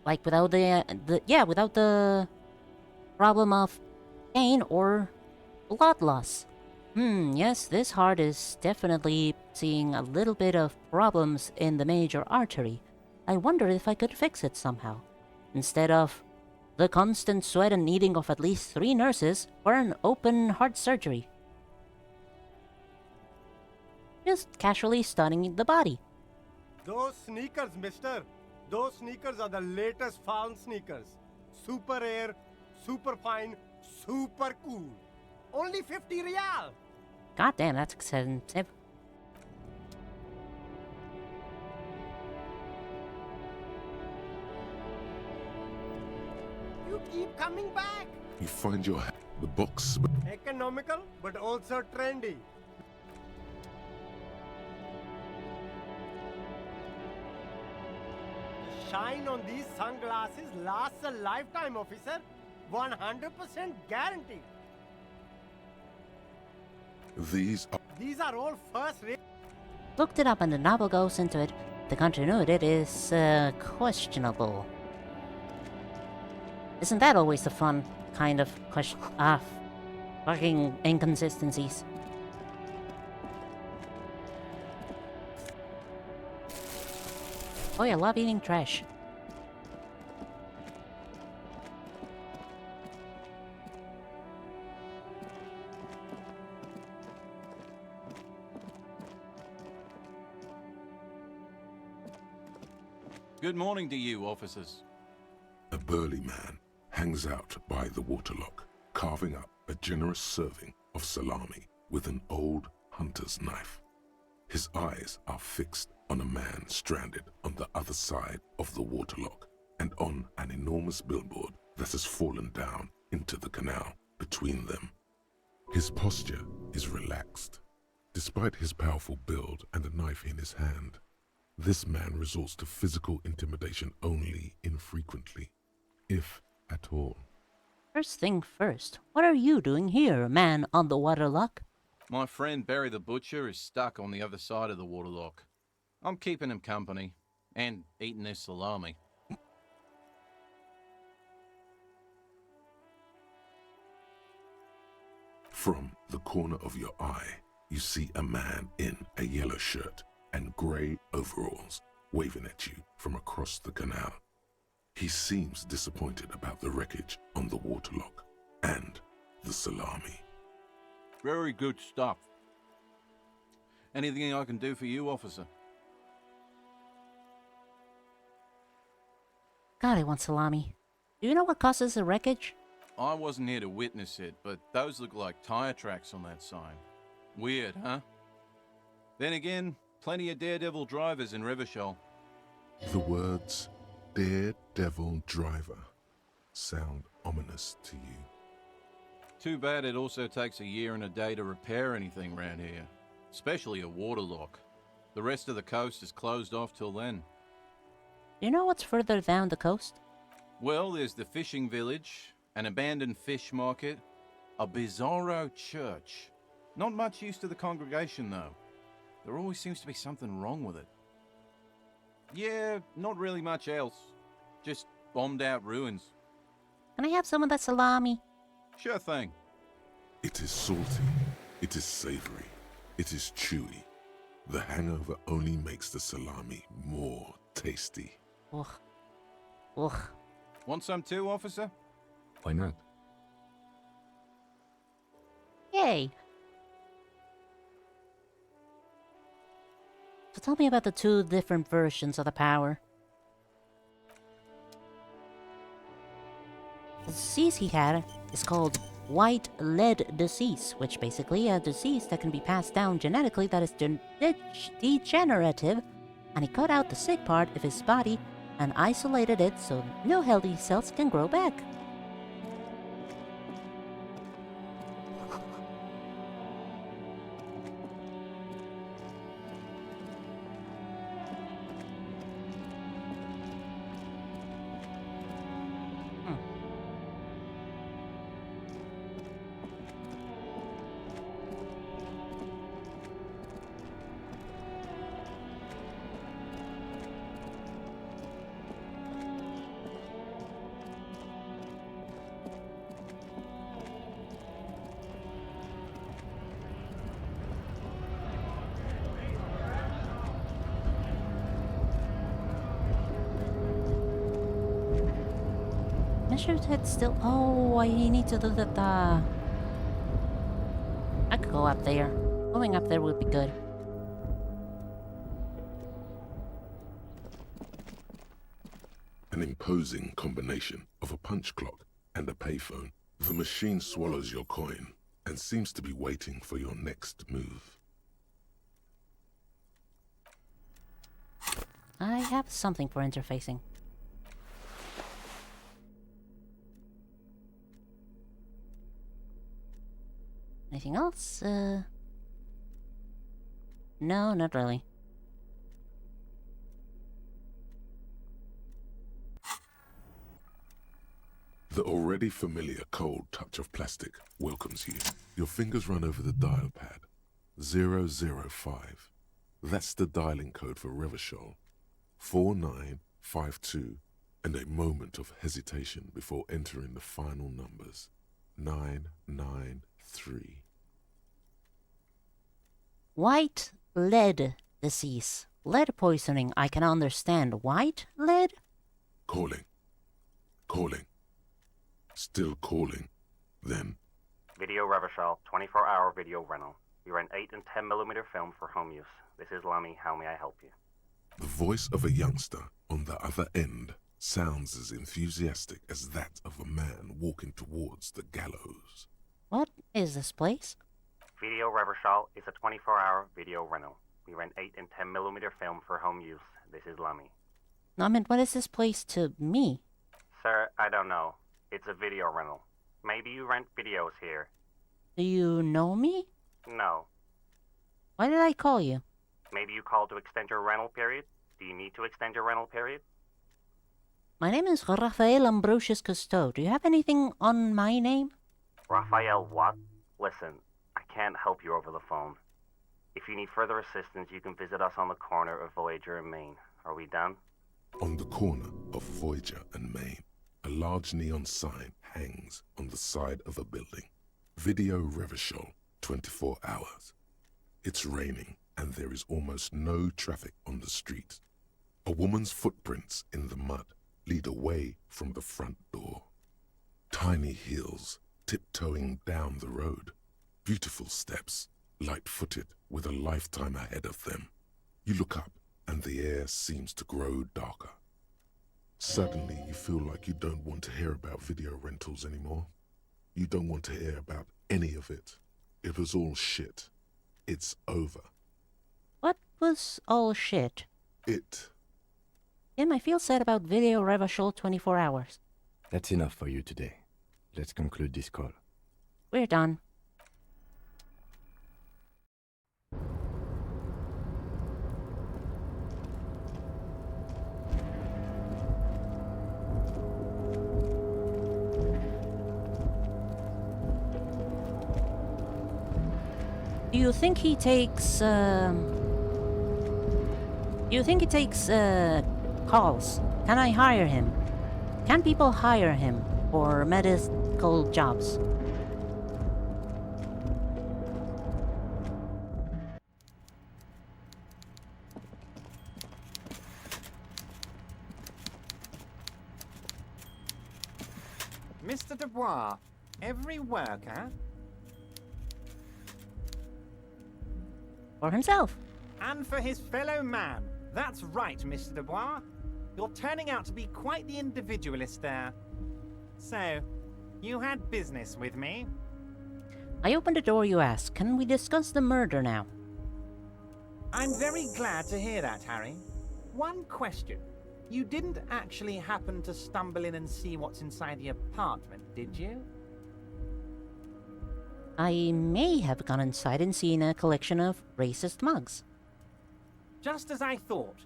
Like without without the problem of pain or blood loss. Yes, this heart is definitely seeing a little bit of problems in the major artery. I wonder if I could fix it somehow. Instead of the constant sweat and needing of at least 3 nurses for an open heart surgery. Just casually stunning the body. Those sneakers, mister. Those sneakers are the latest found sneakers. Super air, super fine, super cool. Only 50 real. God damn, that's expensive. You keep coming back. You find the box. Economical, but also trendy. The shine on these sunglasses lasts a lifetime, officer. 100% guaranteed. These are These are all first rate. Looked it up and the novel goes into it. The continuity is questionable. Isn't that always the fun kind of question? Fucking inconsistencies. Oh, I love eating trash. Good morning to you, officers. a burly man hangs out by the waterlock, carving up a generous serving of salami with an old hunter's knife. His eyes are fixed on a man stranded on the other side of the waterlock and on an enormous billboard that has fallen down into the canal between them. His posture is relaxed. Despite his powerful build and a knife in his hand, this man resorts to physical intimidation only infrequently, if at all. First thing first, what are you doing here, man on the waterlock? My friend Barry the Butcher is stuck on the other side of the waterlock. I'm keeping him company, and eating his salami. From the corner of your eye, you see a man in a yellow shirt and grey overalls waving at you from across the canal. He seems disappointed about the wreckage on the waterlock and the salami. Very good stuff. Anything I can do for you, officer? God, I want salami. Do you know what causes the wreckage? I wasn't here to witness it, but those look like tire tracks on that sign. Weird, huh? Then again, plenty of daredevil drivers in Revachol. The words "daredevil driver" sound ominous to you. Too bad it also takes a year and a day to repair anything around here, especially a waterlock. The rest of the coast is closed off till then. Do you know what's further down the coast? Well, there's the fishing village, an abandoned fish market, a bizarro church. Not much use to the congregation, though. There always seems to be something wrong with it. Yeah, not really much else. Just bombed out ruins. Can I have some of that salami? Sure thing. It is salty, it is savory, it is chewy. The hangover only makes the salami more tasty. Ugh. Ugh. Want some too, officer? Why not? Yay. So tell me about the two different versions of the power. The disease he had is called white lead disease, which basically a disease that can be passed down genetically that is degenerative, and he cut out the sick part of his body and isolated it so no healthy cells can grow back. Measured head still. Oh, I need to do that. I could go up there. Going up there would be good. An imposing combination of a punch clock and a payphone. The machine swallows your coin and seems to be waiting for your next move. I have something for interfacing. Anything else? No, not really. The already familiar cold touch of plastic welcomes you. Your fingers run over the dial pad. 005. That's the dialing code for Revachol. 4952, and a moment of hesitation before entering the final numbers. 993. White lead disease. Lead poisoning, I can understand. White lead? Calling. Calling. Still calling. Then. Video Revachol, 24-hour video rental. We rent 8 and 10mm film for home use. This is Lummy. How may I help you? The voice of a youngster on the other end sounds as enthusiastic as that of a man walking towards the gallows. What is this place? Video Revachol is a 24-hour video rental. We rent 8 and 10mm film for home use. This is Lummy. No, I mean, what is this place to me? Sir, I don't know. It's a video rental. Maybe you rent videos here. Do you know me? No. Why did I call you? Maybe you called to extend your rental period? Do you need to extend your rental period? My name is Raphael Ambrosius Cousteau. Do you have anything on my name? Raphael what? Listen, I can't help you over the phone. If you need further assistance, you can visit us on the corner of Voyager and Main. Are we done? On the corner of Voyager and Main, a large neon sign hangs on the side of a building. Video Revachol, 24 hours. It's raining and there is almost no traffic on the street. A woman's footprints in the mud lead away from the front door. Tiny heels tiptoeing down the road. Beautiful steps, light-footed with a lifetime ahead of them. You look up and the air seems to grow darker. Suddenly you feel like you don't want to hear about video rentals anymore. You don't want to hear about any of it. It was all shit. It's over. What was all shit? Tim, I feel sad about Video Revachol 24 hours. That's enough for you today. Let's conclude this call. We're done. Do you think he takes calls? Can I hire him? Can people hire him for medical jobs? Mr. Dubois, every worker... For himself. And for his fellow man. That's right, Mr. Dubois. You're turning out to be quite the individualist there. So, you had business with me? I opened the door you asked. Can we discuss the murder now? I'm very glad to hear that, Harry. One question. You didn't actually happen to stumble in and see what's inside the apartment, did you? I may have gone inside and seen a collection of racist mugs. Just as I thought.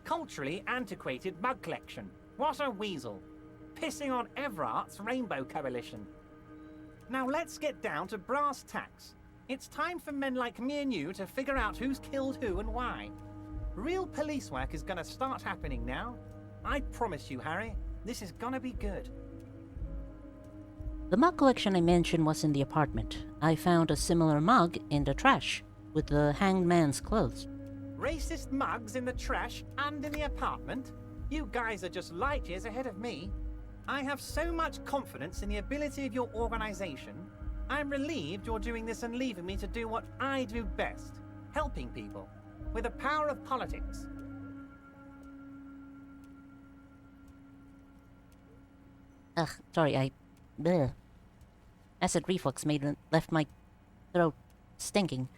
Culturally antiquated mug collection. What a weasel. Pissing on Everart's Rainbow Coalition. Now let's get down to brass tacks. It's time for men like me and you to figure out who's killed who and why. Real police work is gonna start happening now. I promise you, Harry, this is gonna be good. The mug collection I mentioned was in the apartment. I found a similar mug in the trash, with the hanged man's clothes. Racist mugs in the trash and in the apartment? You guys are just light years ahead of me. I have so much confidence in the ability of your organization. I'm relieved you're doing this and leaving me to do what I do best. Helping people. With the power of politics. Ugh, sorry, Bleh. Acid reflux left my throat stinking.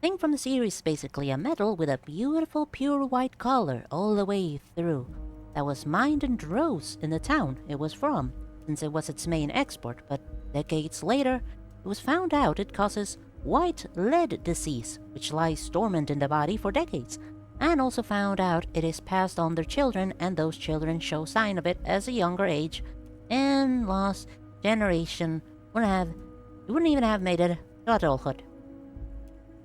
Thing from the series is basically a metal with a beautiful pure white color all the way through. That was mined in droves in the town it was from, since it was its main export, but decades later, it was found out it causes white lead disease, which lies dormant in the body for decades, and also found out it is passed on to children, and those children show sign of it as a younger age, and lost generation wouldn't even have made it to adulthood.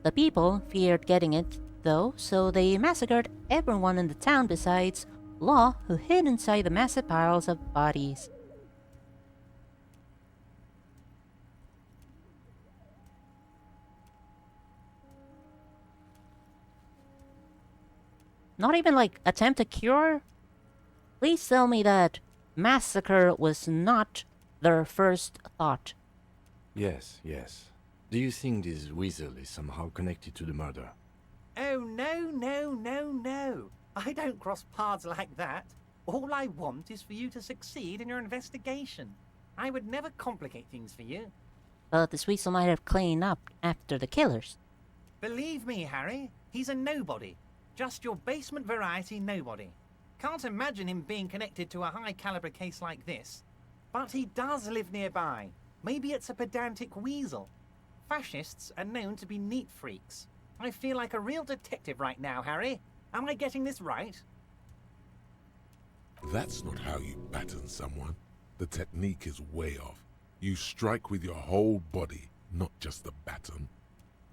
The people feared getting it, though, so they massacred everyone in the town besides Law, who hid inside the massive piles of bodies. Not even like attempt to cure? Please tell me that massacre was not their first thought. Yes, yes. Do you think this weasel is somehow connected to the murder? Oh, no, no, no, no. I don't cross paths like that. All I want is for you to succeed in your investigation. I would never complicate things for you. But this weasel might have cleaned up after the killers. Believe me, Harry, he's a nobody. Just your basement variety nobody. Can't imagine him being connected to a high-caliber case like this. But he does live nearby. Maybe it's a pedantic weasel. Fascists are known to be neat freaks. I feel like a real detective right now, Harry. Am I getting this right? That's not how you baton someone. The technique is way off. You strike with your whole body, not just the baton.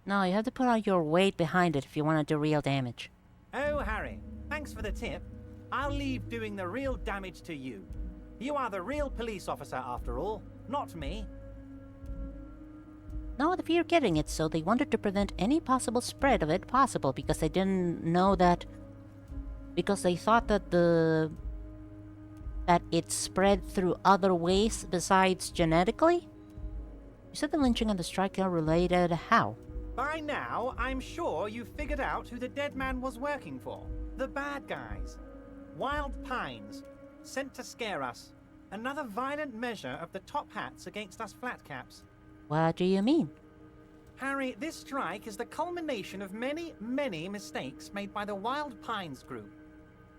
No, you have to put all your weight behind it if you want to do real damage. Oh, Harry, thanks for the tip. I'll leave doing the real damage to you. You are the real police officer after all, not me. No, the fear getting it, so they wanted to prevent any possible spread of it possible because they didn't know that... Because they thought that that it spread through other ways besides genetically? You said the lynching and the strike are related. How? By now, I'm sure you've figured out who the dead man was working for. The bad guys. Wild Pines. Sent to scare us. Another violent measure of the top hats against us flatcaps. What do you mean? Harry, this strike is the culmination of many, many mistakes made by the Wild Pines group.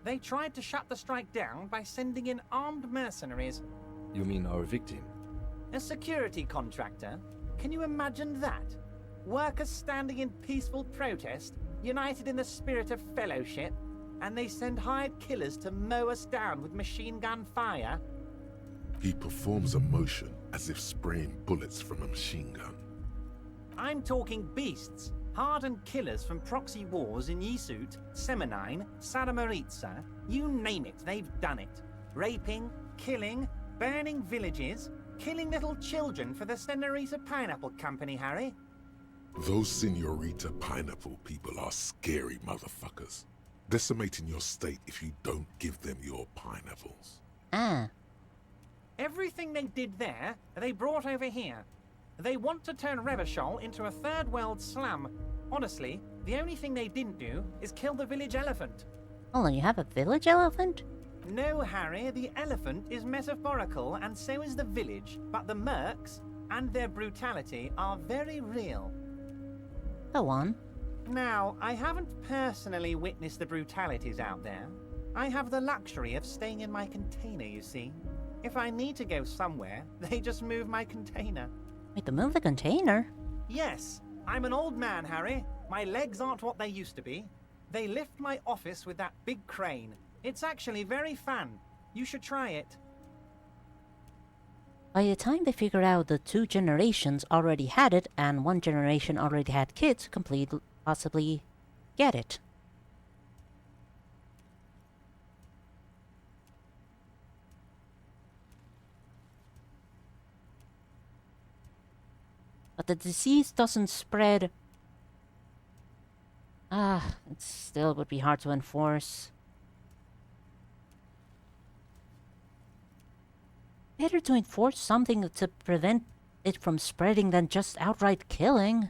They tried to shut the strike down by sending in armed mercenaries. You mean our victim? A security contractor? Can you imagine that? Workers standing in peaceful protest, united in the spirit of fellowship, and they send hired killers to mow us down with machine gun fire? He performs a motion as if spraying bullets from a machine gun. I'm talking beasts, hardened killers from proxy wars in Yisut, Semenine, Saramaritsa, you name it, they've done it. Raping, killing, burning villages, killing little children for the Senorita Pineapple Company, Harry. Those Senorita Pineapple people are scary motherfuckers. Decimating your state if you don't give them your pineapples. Ah. Everything they did there, they brought over here. They want to turn Revachol into a third world slum. Honestly, the only thing they didn't do is kill the village elephant. Hold on, you have a village elephant? No, Harry, the elephant is metaphorical and so is the village, but the mercs and their brutality are very real. Go on. Now, I haven't personally witnessed the brutalities out there. I have the luxury of staying in my container, you see. If I need to go somewhere, they just move my container. Wait, to move the container? Yes, I'm an old man, Harry. My legs aren't what they used to be. They lift my office with that big crane. It's actually very fun. You should try it. By the time they figured out the 2 generations already had it and 1 generation already had kids, possibly get it. But the disease doesn't spread. It still would be hard to enforce. Better to enforce something to prevent it from spreading than just outright killing.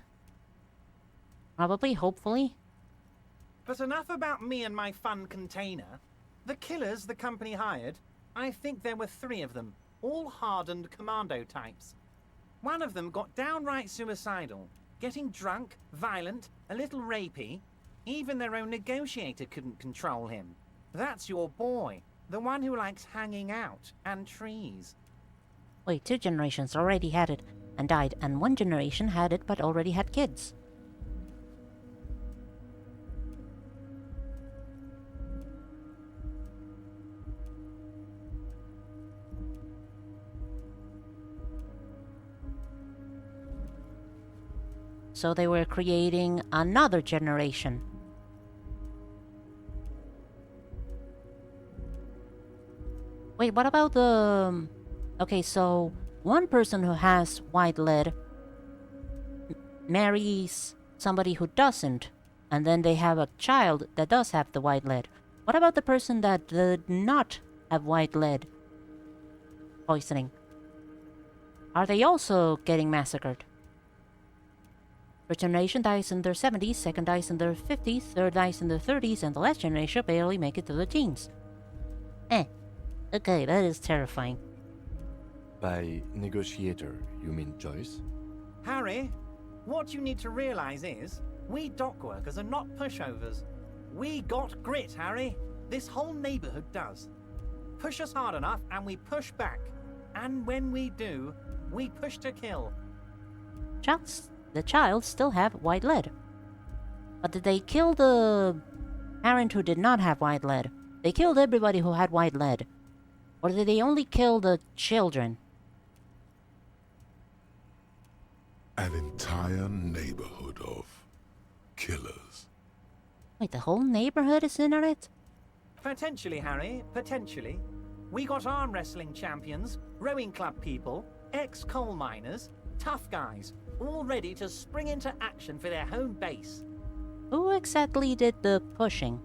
Probably, hopefully. But enough about me and my fun container. The killers the company hired, I think there were 3 of them, all hardened commando types. One of them got downright suicidal, getting drunk, violent, a little rapey. Even their own negotiator couldn't control him. That's your boy, the one who likes hanging out and trees. Wait, 2 generations already had it and died, and 1 generation had it but already had kids. So they were creating another generation. Wait, what about the... Okay, so one person who has white lead marries somebody who doesn't, and then they have a child that does have the white lead. What about the person that did not have white lead poisoning? Are they also getting massacred? First generation dies in their 70s, second dies in their 50s, third dies in their 30s, and the last generation barely make it to their teens. Okay, that is terrifying. By negotiator, you mean Joyce? Harry, what you need to realize is, we dock workers are not pushovers. We got grit, Harry. This whole neighborhood does. Push us hard enough and we push back. And when we do, we push to kill. The child still have white lead. But did they kill the parent who did not have white lead? They killed everybody who had white lead. Or did they only kill the children? An entire neighborhood of killers. Wait, the whole neighborhood is in on it? Potentially, Harry, potentially. We got arm wrestling champions, rowing club people, ex-coal miners, tough guys, all ready to spring into action for their home base. Who exactly did the pushing?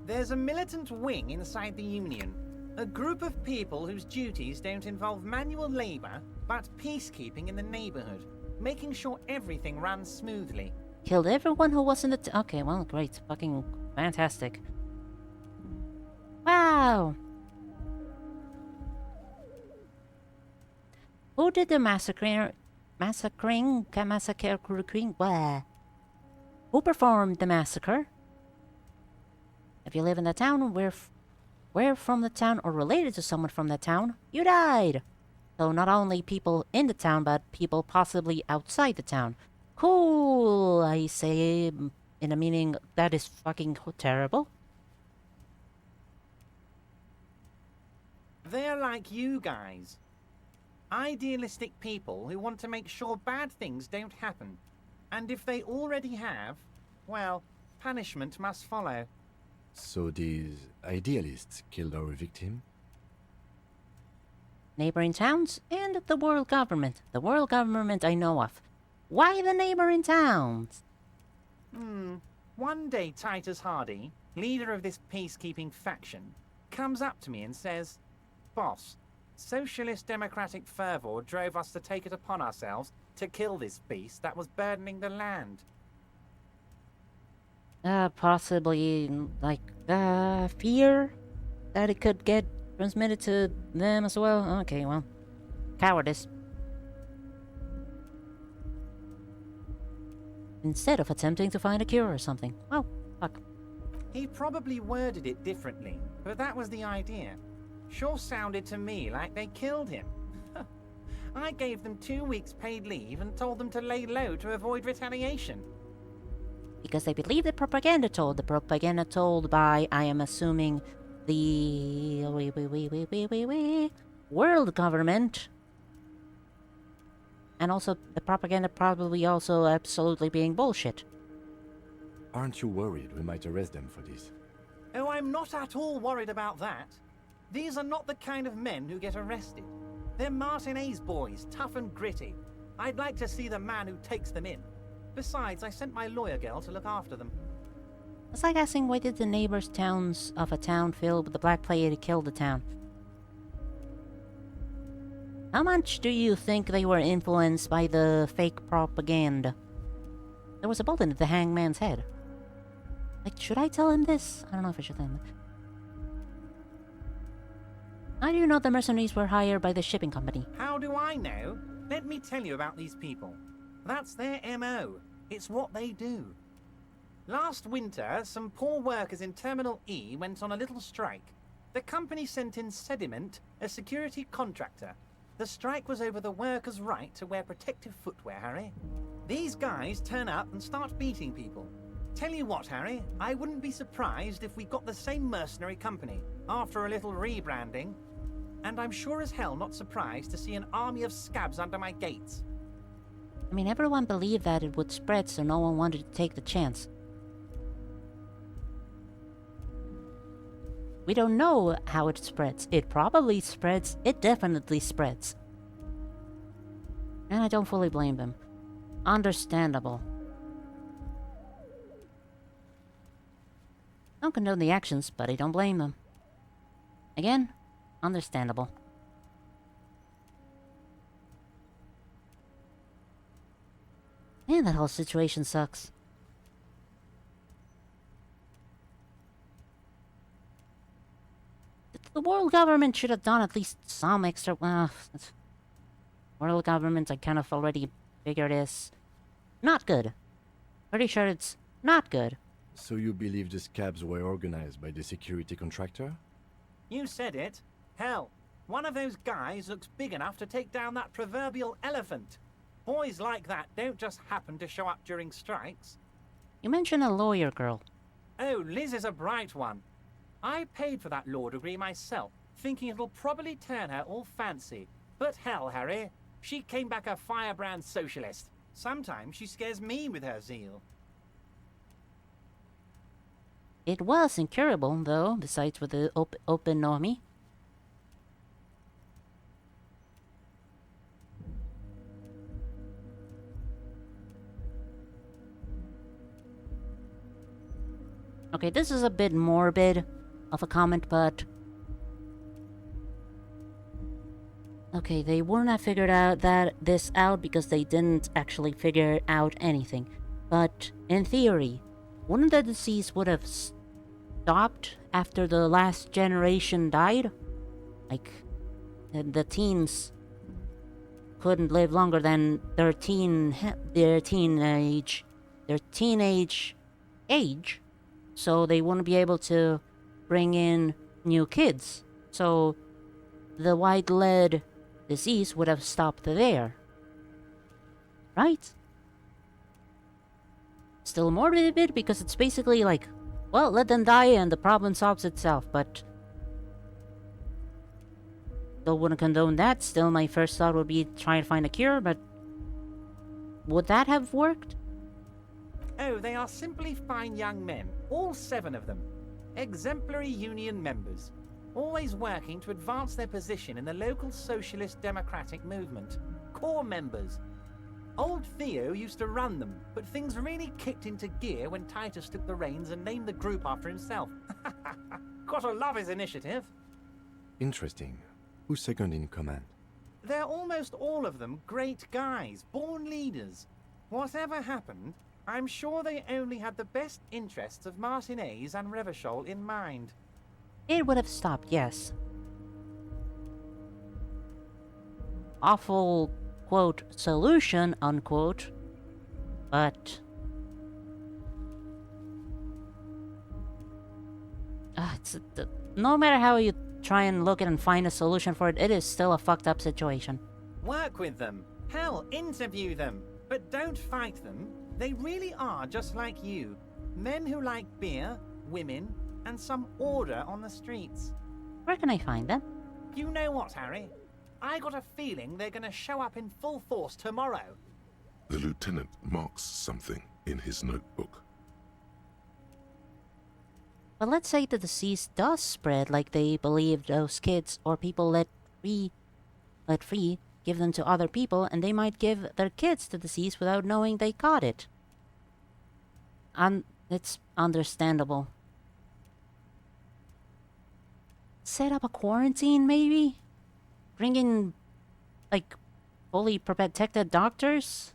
There's a militant wing inside the Union. A group of people whose duties don't involve manual labor, but peacekeeping in the neighborhood, making sure everything runs smoothly. Killed everyone who was in the... Okay, well, great. Fucking fantastic. Wow! Who did the massacring? Blah. Who performed the massacre? If you live in the town, we're from the town or related to someone from the town, you died! So not only people in the town, but people possibly outside the town. Cool, I say, in a meaning that is fucking terrible. They're like you guys. Idealistic people who want to make sure bad things don't happen. And if they already have, well, punishment must follow. So these idealists killed our victim? Neighboring towns and the world government. The world government I know of. Why the neighboring towns? One day Titus Hardy, leader of this peacekeeping faction, comes up to me and says, "Boss, socialist democratic fervor drove us to take it upon ourselves to kill this beast that was burdening the land." Possibly, like, fear that it could get transmitted to them as well? Okay, well, cowardice. Instead of attempting to find a cure or something. Well, fuck. He probably worded it differently, but that was the idea. Sure sounded to me like they killed him. I gave them 2 weeks paid leave and told them to lay low to avoid retaliation. Because they believe the propaganda told. The propaganda told by, I am assuming, the... world government. And also, the propaganda probably also absolutely being bullshit. Aren't you worried we might arrest them for this? Oh, I'm not at all worried about that. These are not the kind of men who get arrested. They're Martinez boys, tough and gritty. I'd like to see the man who takes them in. Besides, I sent my lawyer girl to look after them. It's like asking why did the neighbors' towns of a town filled with the Black Plague to kill the town? How much do you think they were influenced by the fake propaganda? There was a bullet in the hangman's head. Like, should I tell him this? I don't know if I should tell him. How do you know the mercenaries were hired by the shipping company? How do I know? Let me tell you about these people. That's their MO. It's what they do. Last winter, some poor workers in Terminal E went on a little strike. The company sent in Sediment, a security contractor. The strike was over the workers' right to wear protective footwear, Harry. These guys turn up and start beating people. Tell you what, Harry, I wouldn't be surprised if we got the same mercenary company after a little rebranding. And I'm sure as hell not surprised to see an army of scabs under my gates. I mean, everyone believed that it would spread, so no one wanted to take the chance. We don't know how it spreads. It probably spreads. It definitely spreads. And I don't fully blame them. Understandable. Don't condone the actions, but I don't blame them. Again, understandable. Man, that whole situation sucks. The world government should have done at least some extra... world government, I kind of already figured is... not good. Pretty sure it's not good. So you believe the scabs were organized by the security contractor? You said it. Hell, one of those guys looks big enough to take down that proverbial elephant. Boys like that don't just happen to show up during strikes. You mentioned a lawyer girl. Oh, Liz is a bright one. I paid for that law degree myself, thinking it'll probably turn her all fancy. But hell, Harry, she came back a firebrand socialist. Sometimes she scares me with her zeal. It was incurable, though, besides with the open normie. Okay, this is a bit morbid of a comment, but... okay, they wouldn't have figured out this out because they didn't actually figure out anything. But, in theory, wouldn't the disease would have stopped after the last generation died? Like, the teens couldn't live longer than their teenage age, so they wouldn't be able to bring in new kids. So the white lead disease would have stopped there. Right? Still morbid a bit because it's basically like, well, let them die and the problem solves itself, but still wouldn't condone that. Still, my first thought would be try to find a cure, but would that have worked? Oh, they are simply fine young men, all 7 of them. Exemplary union members, always working to advance their position in the local socialist democratic movement. Core members. Old Theo used to run them, but things really kicked into gear when Titus took the reins and named the group after himself. Gotta love his initiative. Interesting. Who's second in command? They're almost all of them great guys, born leaders. Whatever happened, I'm sure they only had the best interests of Martinez and Revachol in mind. It would have stopped, yes. Awful, quote, solution, unquote. But... no matter how you try and look at and find a solution for it, it is still a fucked up situation. Work with them. Hell, interview them. But don't fight them. They really are just like you. Men who like beer, women, and some order on the streets. Where can I find them? You know what, Harry? I got a feeling they're gonna show up in full force tomorrow. The lieutenant marks something in his notebook. But let's say the disease does spread like they believe those kids or people let free give them to other people, and they might give their kids the disease without knowing they got it. And it's understandable. Set up a quarantine, maybe? Bring in, like, fully protected doctors?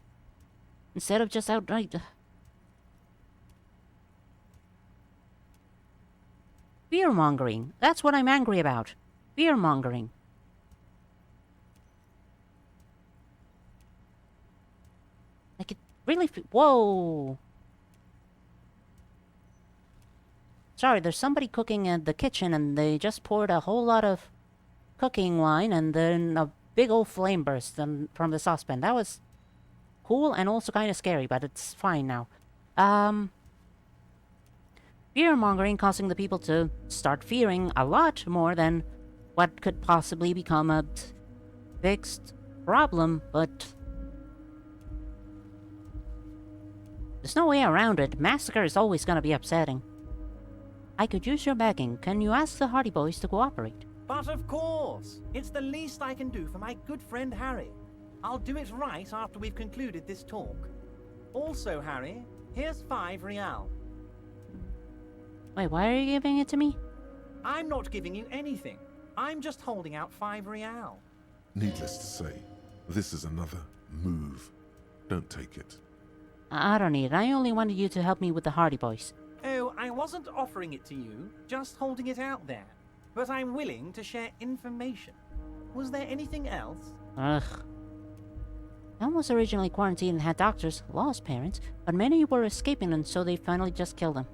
Instead of just outright... fear-mongering. That's what I'm angry about. Fear-mongering. Like, it really... whoa! Sorry, there's somebody cooking in the kitchen and they just poured a whole lot of cooking wine and then a big old flame burst from the saucepan. That was cool and also kind of scary, but it's fine now. Fear-mongering causing the people to start fearing a lot more than what could possibly become a fixed problem, but There's no way around it. Massacre is always gonna be upsetting. I could use your backing. Can you ask the Hardy Boys to cooperate? But of course! It's the least I can do for my good friend Harry. I'll do it right after we've concluded this talk. Also, Harry, here's 5 real. Wait, why are you giving it to me? I'm not giving you anything. I'm just holding out 5 real. Needless to say, this is another move. Don't take it. I don't need it. I only wanted you to help me with the Hardy Boys. Oh, I wasn't offering it to you, just holding it out there. But I'm willing to share information. Was there anything else? Ugh. Elm was originally quarantined and had doctors, lost parents, but many were escaping and so they finally just killed him.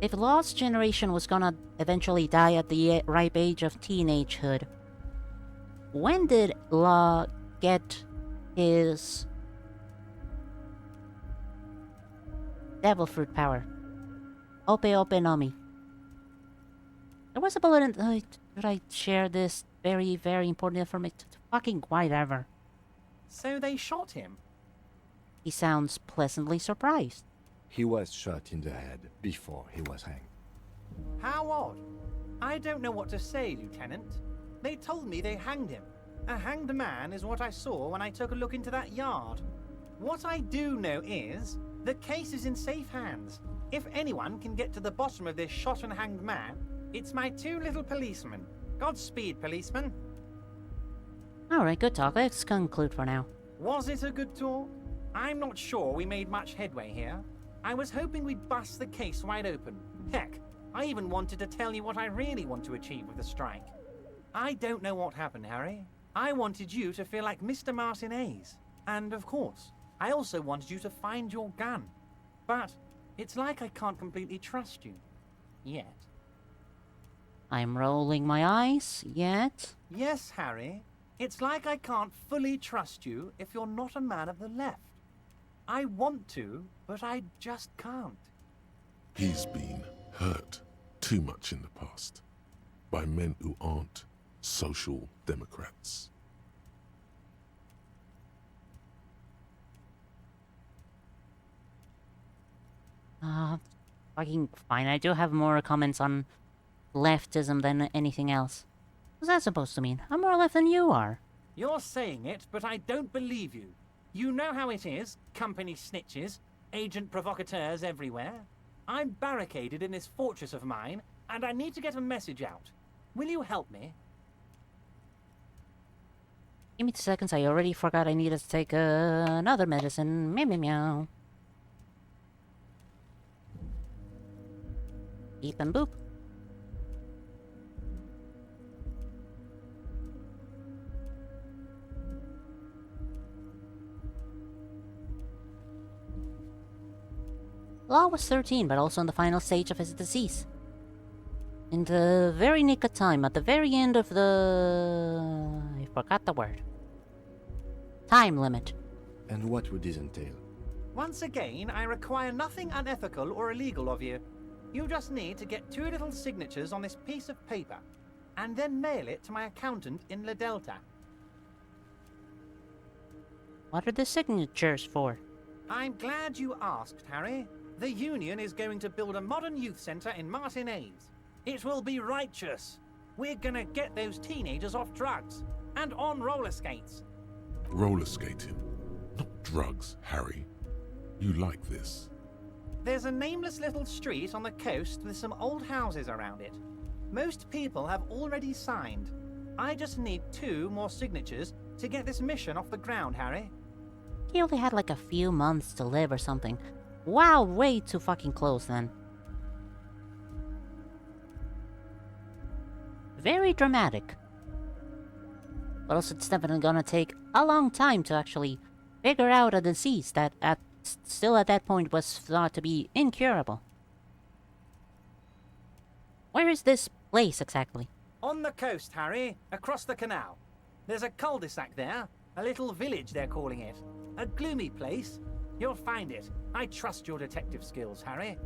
If Lost Generation was gonna eventually die at the ripe age of teenagehood, when did Law get his devil fruit power? Ope Ope Nami. There was a bullet in... should I share this very, very important information? Fucking whatever. So they shot him? He sounds pleasantly surprised. He was shot in the head before he was hanged. How odd. I don't know what to say, Lieutenant. They told me they hanged him. A hanged man is what I saw when I took a look into that yard. What I do know is, the case is in safe hands. If anyone can get to the bottom of this shot and hanged man, it's my 2 little policemen. Godspeed, policeman. Alright, good talk. Let's conclude for now. Was it a good talk? I'm not sure we made much headway here. I was hoping we'd bust the case wide open. Heck, I even wanted to tell you what I really want to achieve with the strike. I don't know what happened, Harry. I wanted you to feel like Mr. Martinez. And of course, I also wanted you to find your gun. But it's like I can't completely trust you. Yet. I'm rolling my eyes. Yet? Yes, Harry. It's like I can't fully trust you if you're not a man of the left. I want to, but I just can't. He's been hurt too much in the past by men who aren't social democrats. Fucking fine. I do have more comments on leftism than anything else. What's that supposed to mean? I'm more left than you are. You're saying it, but I don't believe you. You know how it is, company snitches, agent provocateurs everywhere. I'm barricaded in this fortress of mine, and I need to get a message out. Will you help me? Give me 2 seconds. I already forgot I needed to take another medicine. Meow meow meow. Beep and boop. Law was 13, but also in the final stage of his disease. In the very nick of time, at the very end of the... I forgot the word. Time limit. And what would this entail? Once again, I require nothing unethical or illegal of you. You just need to get 2 little signatures on this piece of paper, and then mail it to my accountant in La Delta. What are the signatures for? I'm glad you asked, Harry. The Union is going to build a modern youth centre in Martinez. It will be righteous. We're gonna get those teenagers off drugs and on roller skates. Roller skating, not drugs, Harry. You like this. There's a nameless little street on the coast with some old houses around it. Most people have already signed. I just need 2 more signatures to get this mission off the ground, Harry. He only had like a few months to live or something. Wow, way too fucking close then. Very dramatic. But also it's definitely gonna take a long time to actually figure out a disease that still at that point was thought to be incurable. Where is this place exactly? On the coast, Harry, across the canal. There's a cul-de-sac there, a little village they're calling it. A gloomy place. You'll find it. I trust your detective skills, Harry.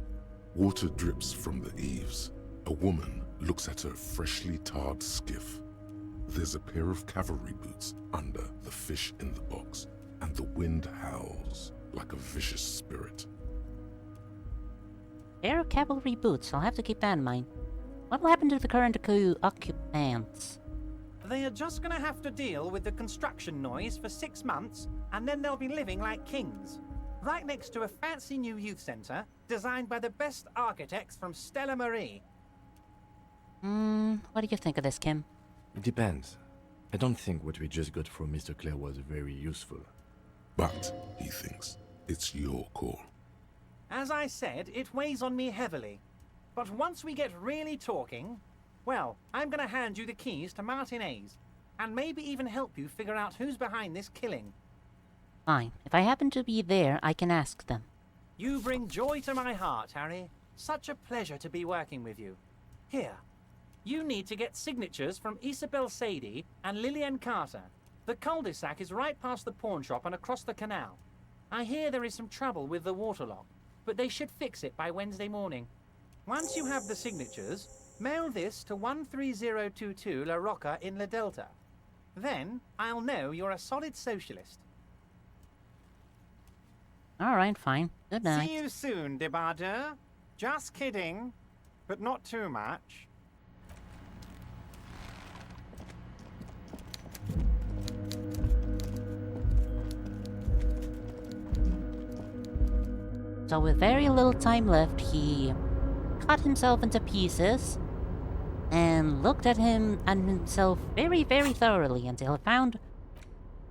Water drips from the eaves. A woman looks at her freshly tarred skiff. There's a pair of cavalry boots under the fish in the box, and the wind howls like a vicious spirit. Pair of cavalry boots, I'll have to keep that in mind. What will happen to the current occupants? They are just gonna have to deal with the construction noise for 6 months, and then they'll be living like kings. Right next to a fancy new youth centre, designed by the best architects from Stella Marie. What do you think of this, Kim? It depends. I don't think what we just got from Mr. Clare was very useful. But, he thinks, it's your call. As I said, it weighs on me heavily. But once we get really talking, well, I'm gonna hand you the keys to Martinez, and maybe even help you figure out who's behind this killing. Fine. If I happen to be there, I can ask them. You bring joy to my heart, Harry. Such a pleasure to be working with you. Here, you need to get signatures from Isabel Sadie and Lillian Carter. The cul-de-sac is right past the pawn shop and across the canal. I hear there is some trouble with the waterlock, but they should fix it by Wednesday morning. Once you have the signatures, mail this to 13022 La Rocca in La Delta. Then I'll know you're a solid socialist. Alright, fine. Good night. See you soon, Debardeur. Just kidding, but not too much. So with very little time left, he cut himself into pieces and looked at himself very, very thoroughly until he found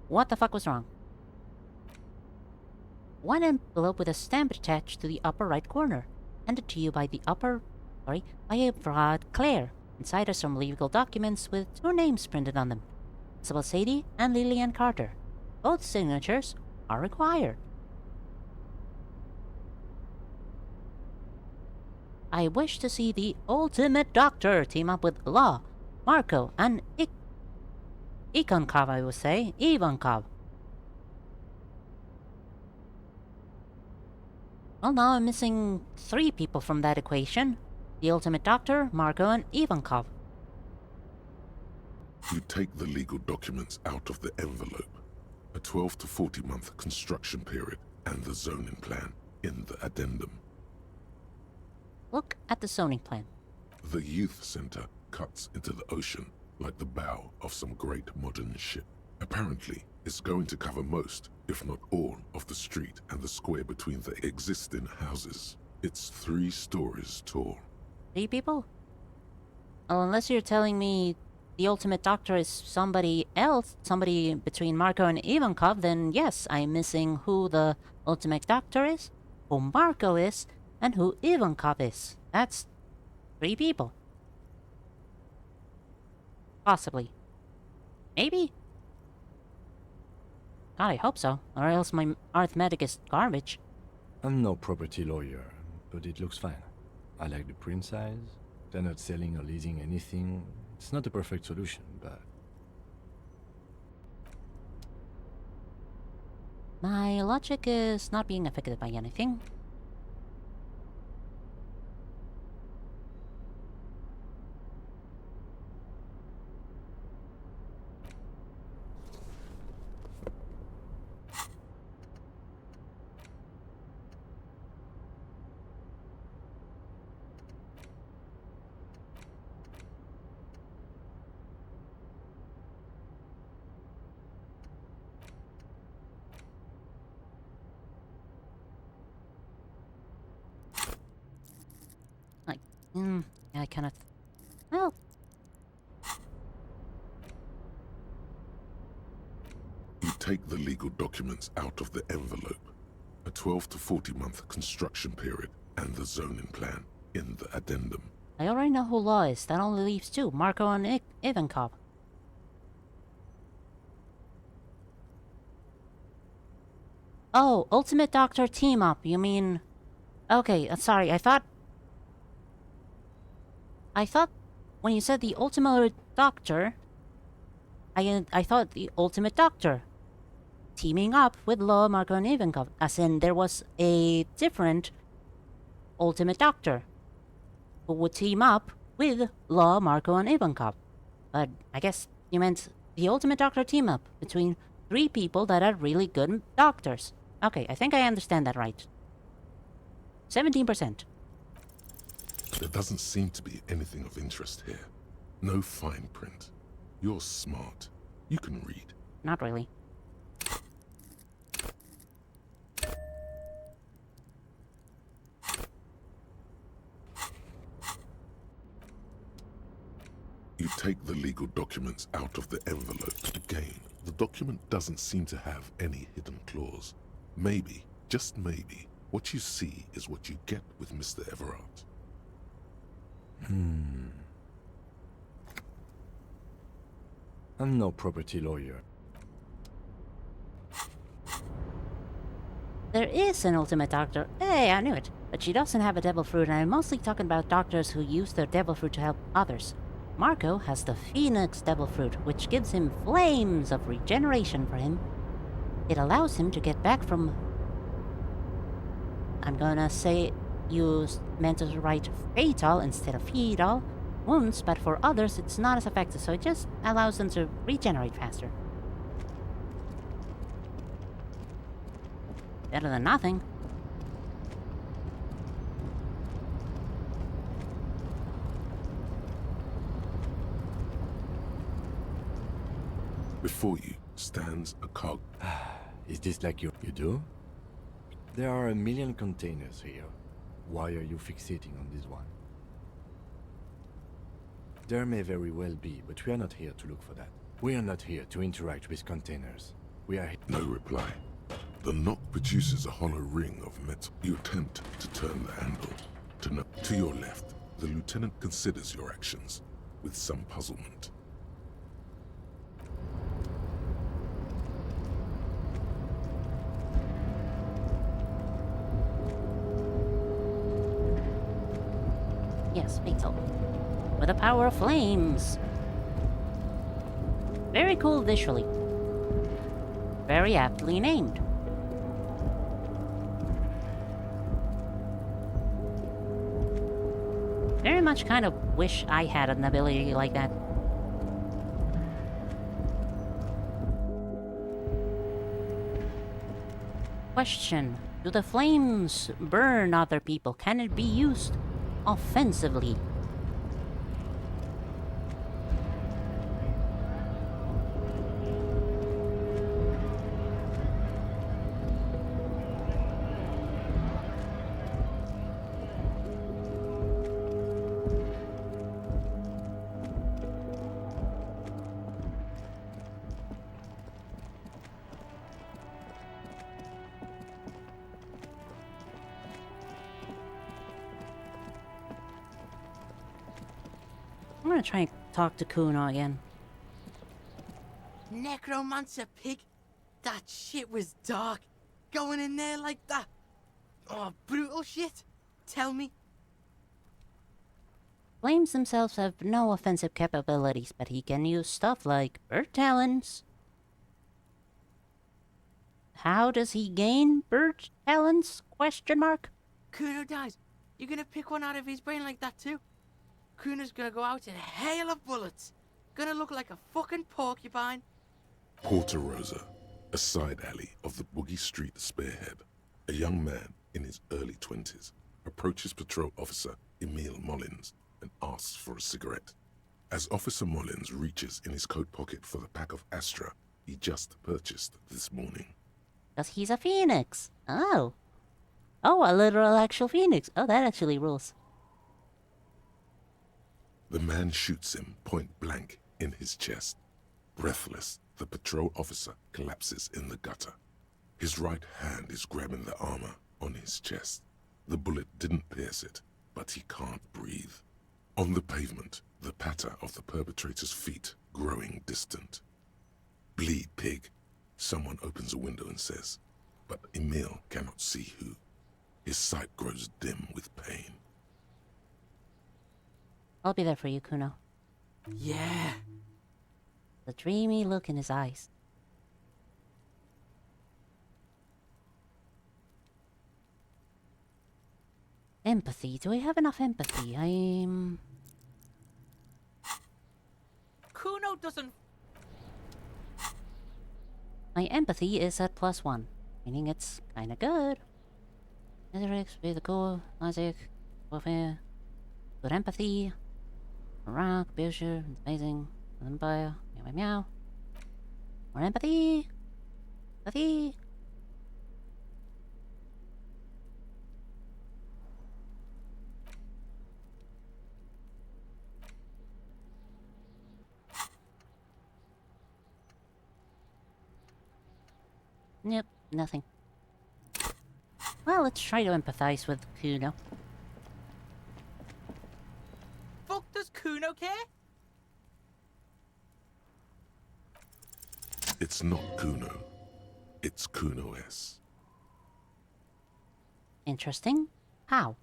what the fuck was wrong. One envelope with a stamp attached to the upper right corner, handed to you by by a broad Claire. Inside are some legal documents with 2 names printed on them, Isabel Sadie and Lillian Carter. Both signatures are required. I wish to see the Ultimate Doctor team up with Law, Marco, and Ikonkov, I would say. Ivankov. Well, now I'm missing 3 people from that equation. The Ultimate Doctor, Marco, and Ivankov. You take the legal documents out of the envelope. A 12 to 40 month construction period and the zoning plan in the addendum. Look at the zoning plan. The youth center cuts into the ocean like the bow of some great modern ship. Apparently, it's going to cover most, if not all, of the street and the square between the existing houses. It's 3 stories tall. 3 people? Well, unless you're telling me the Ultimate Doctor is somebody else, somebody between Marco and Ivankov, then yes, I'm missing who the Ultimate Doctor is, who Marco is, and who Ivankov is. That's 3 people. Possibly. Maybe? God, I hope so, or else my arithmetic is garbage. I'm no property lawyer, but it looks fine. I like the print size. They're not selling or leasing anything. It's not a perfect solution, but... My logic is not being affected by anything. Yeah, I cannot... Well... You take the legal documents out of the envelope. A 12 to 40 month construction period and the zoning plan in the addendum. I already know who Law is. That only leaves 2, Marco and Ivankov. Oh, Ultimate Doctor team up, you mean... Okay, sorry, I thought when you said the Ultimate Doctor, I thought the Ultimate Doctor teaming up with Law, Marco, and Ivankov, as in there was a different Ultimate Doctor who would team up with Law, Marco, and Ivankov. But I guess you meant the ultimate doctor team-up between 3 people that are really good doctors. Okay, I think I understand that right. 17%. There doesn't seem to be anything of interest here. No fine print. You're smart. You can read. Not really. You take the legal documents out of the envelope. Again, the document doesn't seem to have any hidden clause. Maybe, just maybe, what you see is what you get with Mr. Everard. I'm no property lawyer. There is an ultimate doctor. Hey, I knew it. But she doesn't have a devil fruit, and I'm mostly talking about doctors who use their devil fruit to help others. Marco has the Phoenix devil fruit, which gives him flames of regeneration for him. It allows him to get back from... I'm gonna say you meant to write fatal instead of fetal wounds, but for others it's not as effective, so it just allows them to regenerate faster. Better than nothing. Before you stands a cog. Is this like you do? There are a million containers here. Why are you fixating on this one? There may very well be, but we are not here to look for that. We are not here to interact with containers. We are here... No reply. The knock produces a hollow ring of metal. You attempt to turn the handle. To your left, the lieutenant considers your actions with some puzzlement. Yes, fatal. With the power of flames. Very cool visually. Very aptly named. Very much kind of wish I had an ability like that. Question. Do the flames burn other people? Can it be used offensively? I'm gonna try and talk to Kuno again. Necromancer pig? That shit was dark. Going in there like that. Oh, brutal shit. Tell me. Flames themselves have no offensive capabilities, but he can use stuff like bird talons. How does he gain bird talons? Question mark. Kuno dies. You gonna pick one out of his brain like that too? Kuno's gonna go out in a hail of bullets. Gonna look like a fucking porcupine. Porta Rosa, a side alley of the Boogie Street Spearhead. A young man in his early 20s approaches patrol officer Emile Mullins and asks for a cigarette. As Officer Mullins reaches in his coat pocket for the pack of Astra he just purchased this morning. Because he's a phoenix. Oh. Oh, a literal actual phoenix. Oh, that actually rules. The man shoots him point blank in his chest. Breathless, the patrol officer collapses in the gutter. His right hand is grabbing the armor on his chest. The bullet didn't pierce it, but he can't breathe. On the pavement, the patter of the perpetrator's feet growing distant. Bleed, pig, someone opens a window and says, but Emile cannot see who. His sight grows dim with pain. I'll be there for you, Kuno. Yeah. The dreamy look in his eyes. Empathy. Do I have enough empathy? I'm doesn't... My empathy is at +1, meaning it's kinda good. Netherix, be the cool, Isaac, warfare, good empathy, rock, Beershire, amazing, Empire, meow meow meow. More empathy! Empathy! Yep, nothing. Well, let's try to empathize with Kuno. Fuck does Kuno care? It's not Kuno. It's Kuno S. Interesting. How?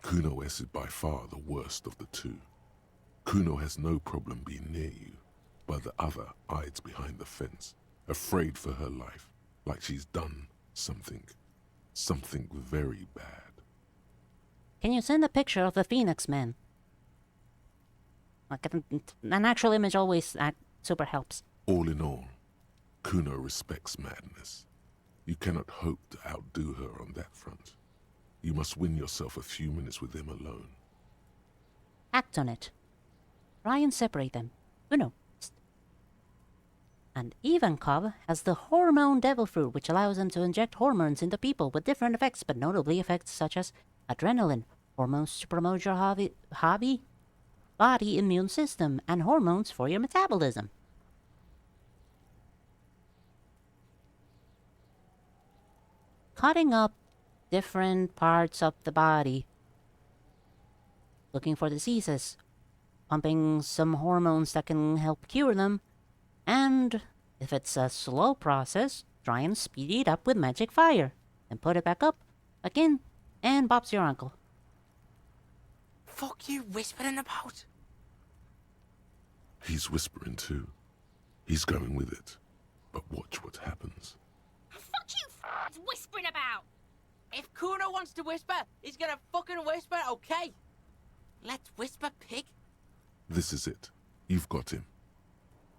Kuno S is by far the worst of the two. Kuno has no problem being near you, but the other hides behind the fence, afraid for her life, like she's done something very bad. Can you send a picture of the Phoenix Man? Like an actual image always super helps. All in all, Kuno respects madness. You cannot hope to outdo her on that front. You must win yourself a few minutes with him alone. Act on it. Try and separate them. Kuno. And Ivankov has the hormone devil fruit, which allows them to inject hormones into people with different effects, but notably effects such as adrenaline, hormones to promote your hobby, body immune system, and hormones for your metabolism. Cutting up different parts of the body, looking for diseases, pumping some hormones that can help cure them, and if it's a slow process, try and speed it up with magic fire, and put it back up again, and Bob's your uncle. Fuck you whispering about? He's whispering too. He's going with it. But watch what happens. Fuck you whispering about! If Kuno wants to whisper, he's gonna fucking whisper, okay? Let's whisper, pig. This is it. You've got him.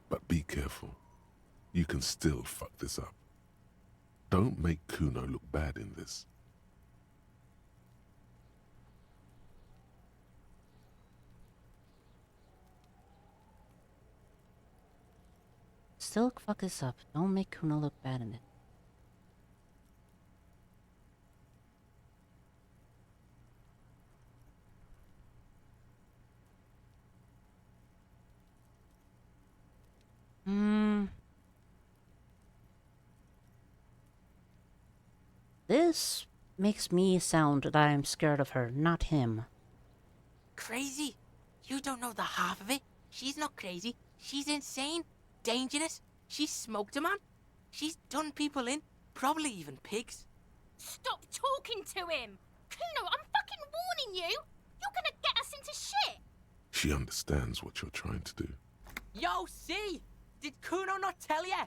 But be careful. You can still fuck this up. Don't make Kuno look bad in this. Still fuck this up. Don't make Kuno look bad in it. This makes me sound that I'm scared of her, not him. Crazy? You don't know the half of it. She's not crazy. She's insane. Dangerous. She's smoked a man. She's done people in. Probably even pigs. Stop talking to him! Kuno, I'm fucking warning you! You're gonna get us into shit! She understands what you're trying to do. Yo, see? Did Kuno not tell ya?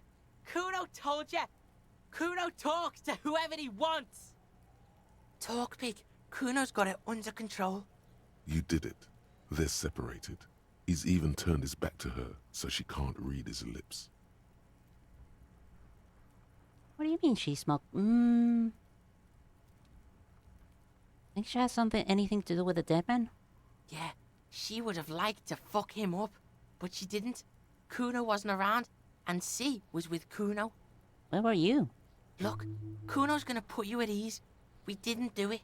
Kuno told ya. Kuno talks to whoever he wants. Talk, pig. Kuno's got it under control. You did it. They're separated. He's even turned his back to her, so she can't read his lips. What do you mean she smoked? Think she has anything to do with the dead man? Yeah, she would have liked to fuck him up, but she didn't. Kuno wasn't around, and C was with Kuno. Where were you? Look, Kuno's gonna put you at ease. We didn't do it.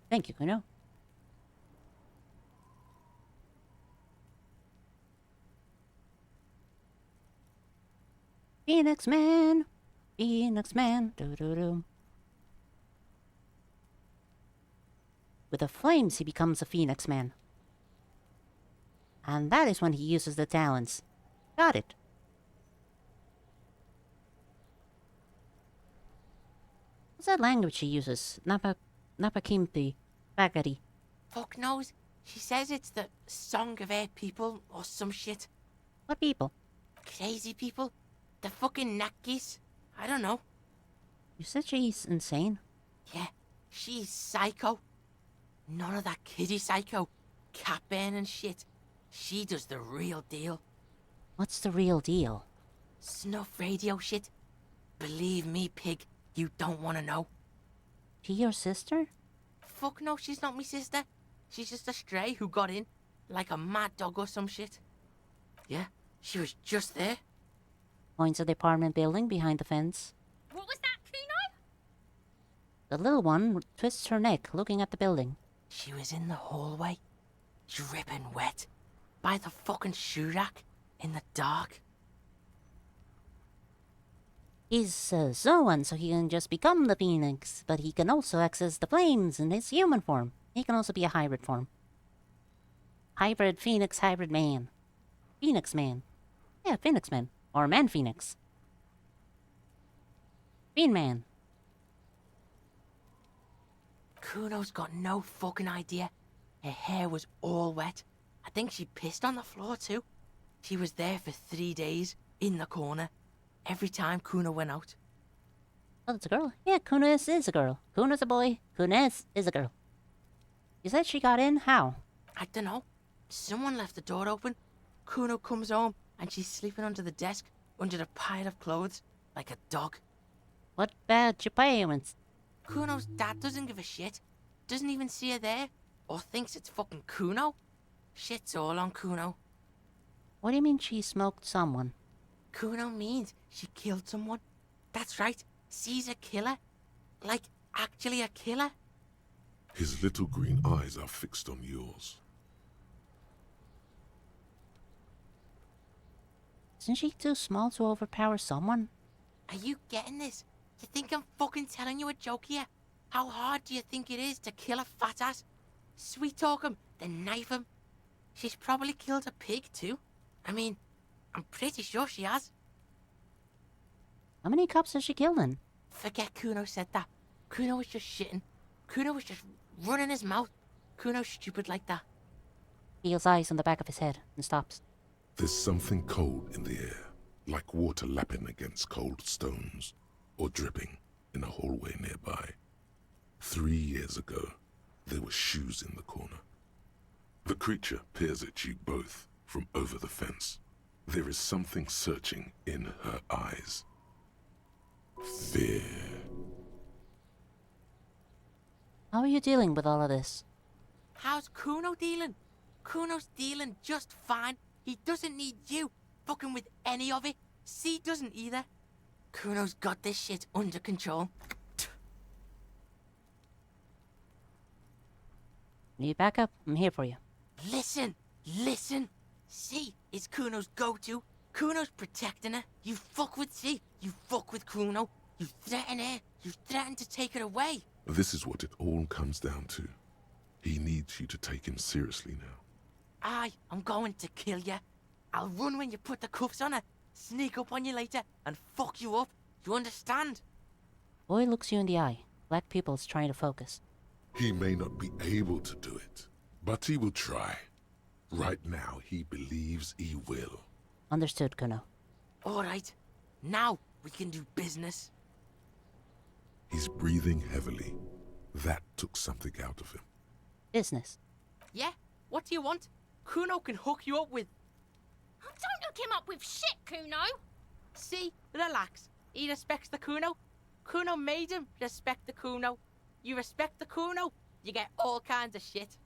Thank you, Kuno. Phoenix Man! Phoenix Man! Do-do-do. With the flames, he becomes a Phoenix Man. And that is when he uses the talents. Got it. What's that language she uses? Napakimpi. Bagari. Fuck knows. She says it's the Song of Air people or some shit. What people? Crazy people. The fucking Nakis. I don't know. You said she's insane? Yeah, she's psycho. None of that kiddie psycho. Cat burn and shit. She does the real deal. What's the real deal? Snuff radio shit. Believe me, pig, you don't want to know. She your sister? Fuck no, she's not me sister. She's just a stray who got in, like a mad dog or some shit. Yeah, she was just there. Points at the apartment building behind the fence. What was that, Kuno? The little one twists her neck, looking at the building. She was in the hallway, dripping wet, by the fucking shoe rack, in the dark. He's Zoan, so he can just become the Phoenix, but he can also access the flames in his human form. He can also be a hybrid form. Hybrid Phoenix, hybrid man. Phoenix man. Yeah, Phoenix man. Or man Phoenix. Fiend man. Kuno's got no fucking idea. Her hair was all wet. I think she pissed on the floor too. She was there for 3 days, in the corner, every time Kuno went out. Oh, that's a girl? Yeah, Kunis is a girl. Kuno's a boy. Kunis is a girl. You said she got in? How? I don't know. Someone left the door open. Kuno comes home and she's sleeping under the desk, under the pile of clothes, like a dog. What bad your parents? Kuno's dad doesn't give a shit. Doesn't even see her there, or thinks it's fucking Kuno. Shit's all on Kuno. What do you mean she smoked someone? Kuno means she killed someone. That's right. She's a killer. Like, actually a killer. His little green eyes are fixed on yours. Isn't she too small to overpower someone? Are you getting this? You think I'm fucking telling you a joke here? How hard do you think it is to kill a fat ass? Sweet talk him, then knife him. She's probably killed a pig too. I mean, I'm pretty sure she has. How many cops has she killed then? Forget Kuno said that. Kuno was just shitting. Kuno was just running his mouth. Kuno's stupid like that. Feels eyes on the back of his head and stops. There's something cold in the air, like water lapping against cold stones, or dripping in a hallway nearby. 3 years ago, there were shoes in the corner. The creature peers at you both from over the fence. There is something searching in her eyes. Fear. How are you dealing with all of this? How's Kuno dealing? Kuno's dealing just fine. He doesn't need you fucking with any of it. C doesn't either. Kuno's got this shit under control. Need backup? I'm here for you. Listen. C is Kuno's go-to. Kuno's protecting her. You fuck with C, you fuck with Kuno. You threaten her. You threaten to take her away. This is what it all comes down to. He needs you to take him seriously now. I'm going to kill you. I'll run when you put the cuffs on her, sneak up on you later, and fuck you up. You understand? Boy looks you in the eye. Black pupils trying to focus. He may not be able to do it, but he will try. Right now, he believes he will. Understood, Kuno. All right. Now we can do business. He's breathing heavily. That took something out of him. Business. Yeah? What do you want? Kuno can hook you up with... Don't hook him up with shit, Kuno. See? Relax. He respects the Kuno. Kuno made him respect the Kuno. You respect the Kuno, you get all kinds of shit.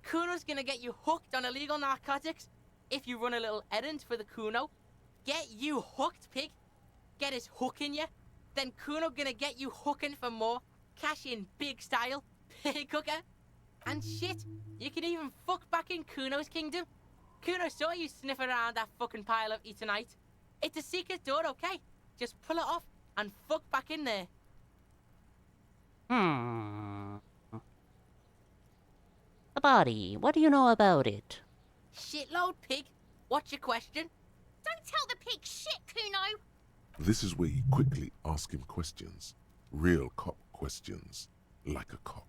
Kuno's gonna get you hooked on illegal narcotics if you run a little errand for the Kuno. Get you hooked, pig. Get his hook in you. Then Kuno gonna get you hooking for more. Cash in big style. Pig hooker. And shit, you can even fuck back in Kuno's kingdom. Kuno saw you sniff around that fucking pile of Etonite. It's a secret door, okay? Just pull it off and fuck back in there. The body. What do you know about it? Shitload, pig. What's your question? Don't tell the pig shit, Kuno. This is where you quickly ask him questions. Real cop questions. Like a cop.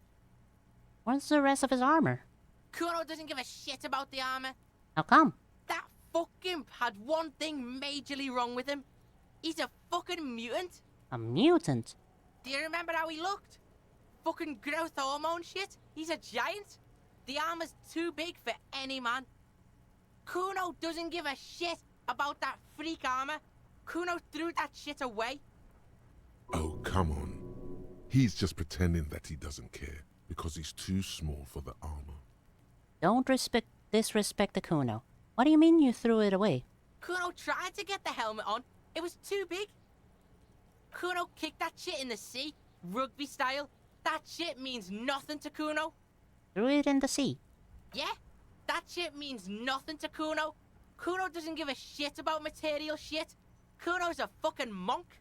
Where's the rest of his armor? Kuno doesn't give a shit about the armor. How come? That fucking had one thing majorly wrong with him. He's a fucking mutant. A mutant? Do you remember how he looked? Fucking growth hormone shit. He's a giant. The armor's too big for any man. Kuno doesn't give a shit about that freak armor. Kuno threw that shit away. Oh, come on. He's just pretending that he doesn't care because he's too small for the armor. Don't disrespect the Kuno. What do you mean you threw it away? Kuno tried to get the helmet on. It was too big. Kuno kicked that shit in the sea, rugby style. That shit means nothing to Kuno. Threw it in the sea. Yeah, that shit means nothing to Kuno. Kuno doesn't give a shit about material shit. Kuno's a fucking monk.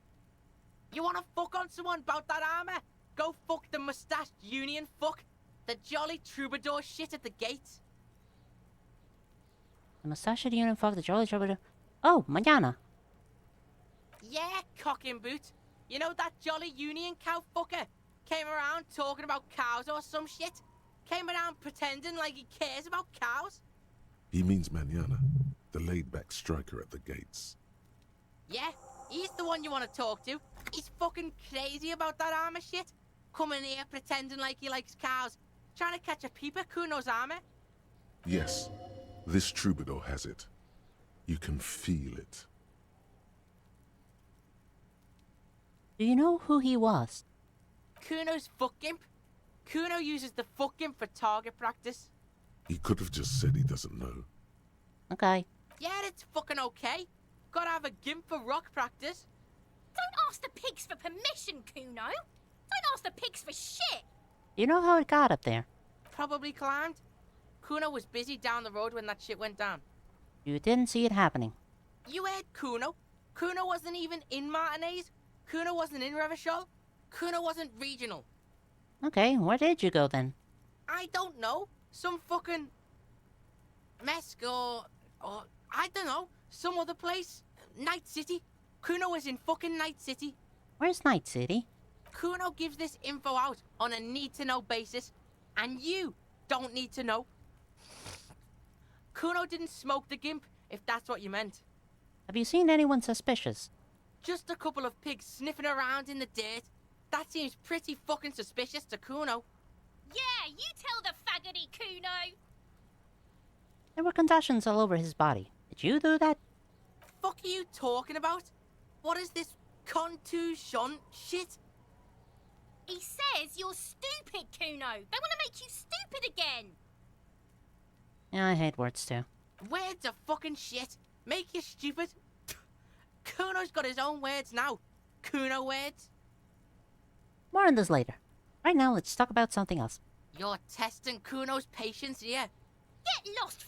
You wanna fuck on someone about that armor? Go fuck the mustached union fuck. The jolly troubadour shit at the gates. The mustached union fuck the jolly troubadour. Oh, mañana. Yeah, cock and boot. You know that jolly union cow fucker? Came around talking about cows or some shit? Came around pretending like he cares about cows? He means Manana, the laid-back striker at the gates. Yeah, he's the one you want to talk to. He's fucking crazy about that armor shit. Coming here pretending like he likes cows. Trying to catch a peep at Kuno's armor. Yes, this troubadour has it. You can feel it. Do you know who he was? Kuno's fuck gimp. Kuno uses the fuck gimp for target practice. He could have just said he doesn't know. Okay. Yeah, it's fucking okay. Gotta have a gimp for rock practice. Don't ask the pigs for permission, Kuno. Don't ask the pigs for shit. Do you know how it got up there? Probably climbed. Kuno was busy down the road when that shit went down. You didn't see it happening. You heard Kuno. Kuno wasn't even in Martinez. Kuno wasn't in Revachol. Kuno wasn't regional. Okay, where did you go then? I don't know. Some fucking... Mesk or I don't know. Some other place. Night City. Kuno was in fucking Night City. Where's Night City? Kuno gives this info out on a need-to-know basis. And you don't need to know. Kuno didn't smoke the gimp, if that's what you meant. Have you seen anyone suspicious? Just a couple of pigs sniffing around in the dirt. That seems pretty fucking suspicious to Kuno. Yeah, you tell the faggoty, Kuno. There were concussions all over his body. Did you do that? Fuck are you talking about? What is this contusion shit? He says you're stupid, Kuno. They want to make you stupid again. Yeah, I hate words too. Words are fucking shit. Make you stupid. Kuno's got his own words now. Kuno words. More on this later. Right now, let's talk about something else. You're testing Kuno's patience here. Get lost,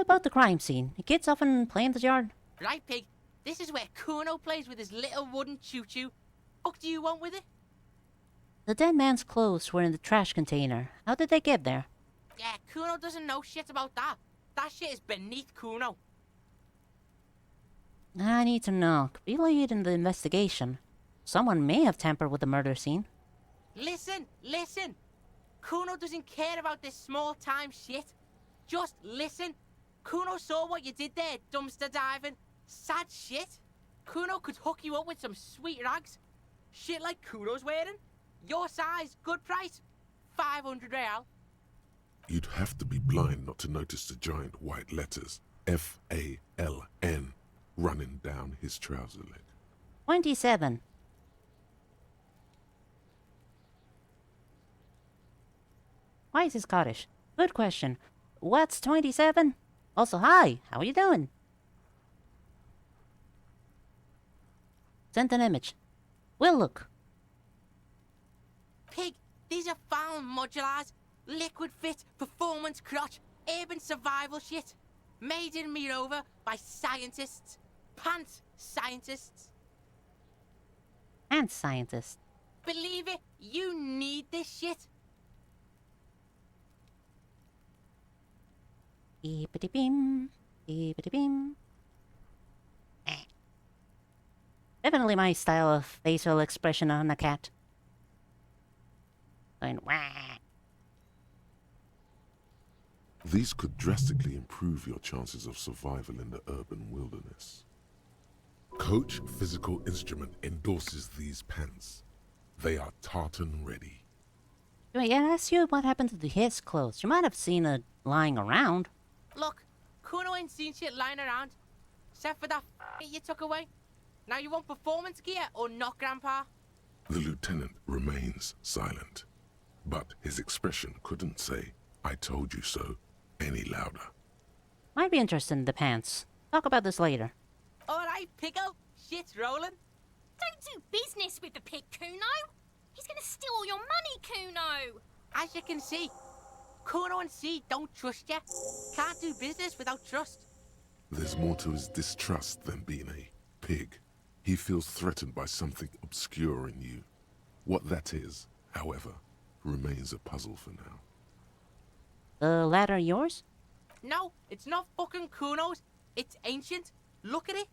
About the crime scene. The kids often play in the yard. Right, pig. This is where Kuno plays with his little wooden choo-choo. What do you want with it? The dead man's clothes were in the trash container. How did they get there? Yeah, Kuno doesn't know shit about that. That shit is beneath Kuno. I need to know. Could be lead in the investigation. Someone may have tampered with the murder scene. Listen. Kuno doesn't care about this small-time shit. Just listen. Kuno saw what you did there, dumpster diving. Sad shit. Kuno could hook you up with some sweet rags. Shit like Kuno's wearing. Your size, good price. 500 real. You'd have to be blind not to notice the giant white letters F-A-L-N running down his trouser leg. 27. Why is he Scottish? Good question. What's 27? Also, hi, how are you doing? Sent an image. We'll look. Pig, these are found modulars. Liquid fit, performance crotch, urban survival shit. Made in Mirova by scientists. Pants scientists. And scientists. Believe it, you need this shit. Beepity beam. Beepity beam. Definitely my style of facial expression on a cat. Going wah. These could drastically improve your chances of survival in the urban wilderness. Coach Physical Instrument endorses these pants. They are tartan ready. Wait, I asked you what happened to his clothes. You might have seen it lying around. Look, Kuno ain't seen shit lying around. Except for that you took away. Now you want performance gear or not, Grandpa? The lieutenant remains silent, but his expression couldn't say, "I told you so," any louder. Might be interested in the pants. Talk about this later. Alright, Pico. Shit's rolling. Don't do business with the pig, Kuno. He's gonna steal all your money, Kuno. As you can see, Kuno and C don't trust you. Can't do business without trust. There's more to his distrust than being a pig. He feels threatened by something obscure in you. What that is, however, remains a puzzle for now. The ladder yours? No, it's not fucking Kuno's. It's ancient. Look at it.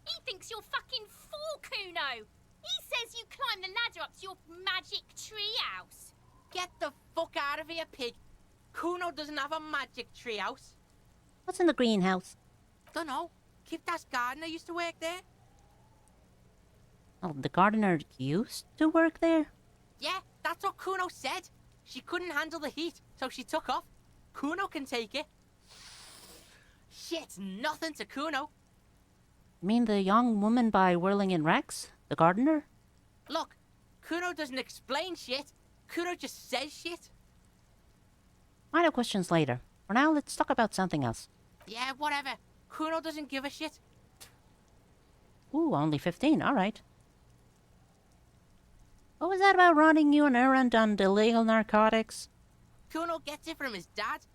He thinks you're fucking fool, Kuno. He says you climb the ladder up to your magic treehouse. Get the fuck out of here, pig. Kuno doesn't have a magic treehouse. What's in the greenhouse? Dunno. Kipta's gardener used to work there. Oh, the gardener used to work there? Yeah, that's what Kuno said. She couldn't handle the heat, so she took off. Kuno can take it. Shit's nothing to Kuno. You mean the young woman by Whirling in Rex? The gardener? Look, Kuno doesn't explain shit. Kuno just says shit. Might have questions later. For now, let's talk about something else. Yeah, whatever. Kuno doesn't give a shit. Ooh, only 15, alright. What was that about running you an errand on illegal narcotics? Kuno gets it from his dad.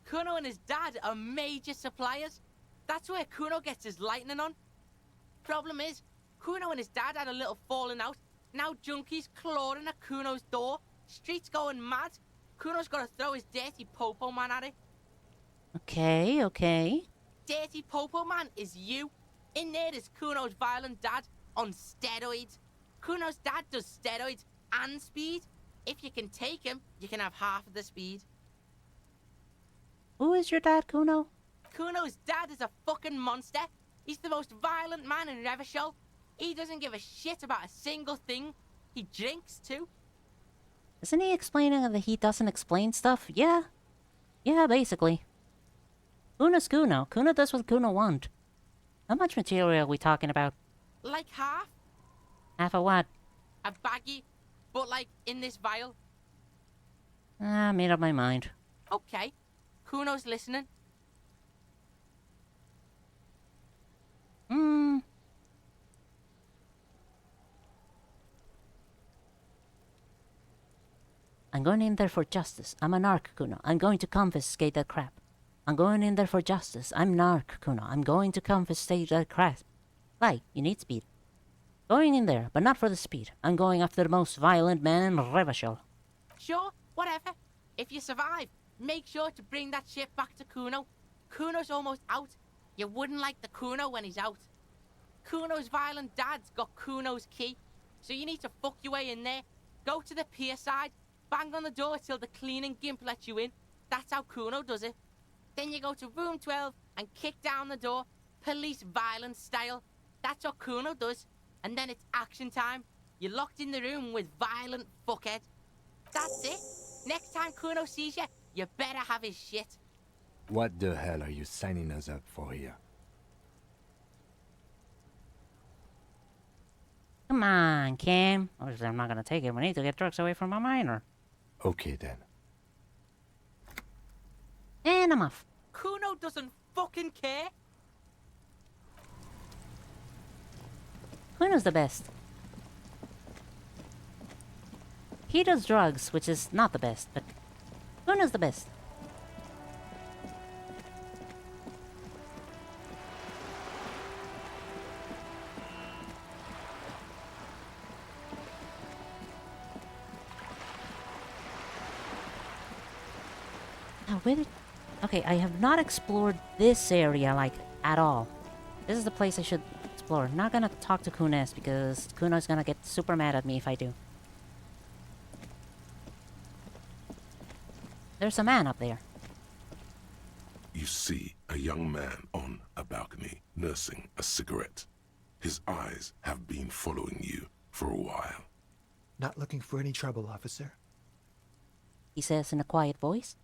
Kuno and his dad are major suppliers. That's where Kuno gets his lightning on. Problem is, Kuno and his dad had a little falling out. Now junkies clawing at Kuno's door. Streets going mad. Kuno's got to throw his dirty popo man at it. Okay. Dirty popo man is you. In there is Kuno's violent dad on steroids. Kuno's dad does steroids and speed. If you can take him, you can have half of the speed. Who is your dad, Kuno? Kuno's dad is a fucking monster. He's the most violent man in Revachol. He doesn't give a shit about a single thing. He drinks too. Isn't he explaining that he doesn't explain stuff? Yeah. Yeah, basically. Kuno's Kuno. Kuno does what Kuno wants. How much material are we talking about? Like half. Half of what? A baggie, but like in this vial. I made up my mind. Okay. Kuno's listening. I'm going in there for justice. I'm a narc, Kuno. I'm going to confiscate that crap. I'm going in there for justice. I'm narc, Kuno. I'm going to confiscate that crap. Why? You need speed. Going in there, but not for the speed. I'm going after the most violent man in Revachol. Sure, whatever. If you survive, make sure to bring that shit back to Kuno. Kuno's almost out. You wouldn't like the Kuno when he's out. Kuno's violent dad's got Kuno's key. So you need to fuck your way in there. Go to the pier side. Bang on the door till the cleaning gimp lets you in. That's how Kuno does it. Then you go to room 12 and kick down the door. Police violence style. That's what Kuno does. And then it's action time. You're locked in the room with violent fuckhead. That's it. Next time Kuno sees you, you better have his shit. What the hell are you signing us up for here? Come on, Kim. Obviously, I'm not gonna take it. We need to get drugs away from a minor. Okay then. And I'm off. Kuno doesn't fucking care. Kuno's the best. He does drugs, which is not the best, but Kuno's the best. Now, okay, I have not explored this area, like, at all. This is the place I should explore. I'm not gonna talk to Kunes, because Kuno's gonna get super mad at me if I do. There's a man up there. You see a young man on a balcony nursing a cigarette. His eyes have been following you for a while. Not looking for any trouble, officer. He says in a quiet voice.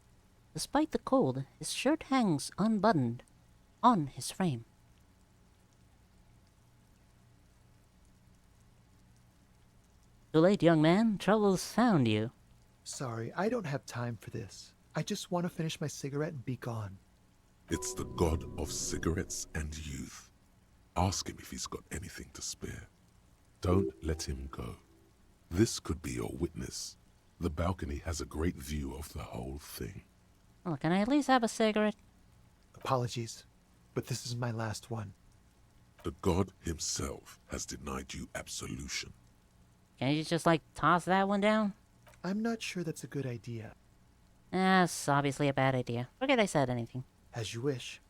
Despite the cold, his shirt hangs unbuttoned on his frame. Too late, young man. Trouble's found you. Sorry, I don't have time for this. I just want to finish my cigarette and be gone. It's the god of cigarettes and youth. Ask him if he's got anything to spare. Don't let him go. This could be your witness. The balcony has a great view of the whole thing. Well, can I at least have a cigarette? Apologies, but this is my last one. The god himself has denied you absolution. Can you just, like, toss that one down? I'm not sure that's a good idea. That's obviously a bad idea. Forget I said anything. As you wish.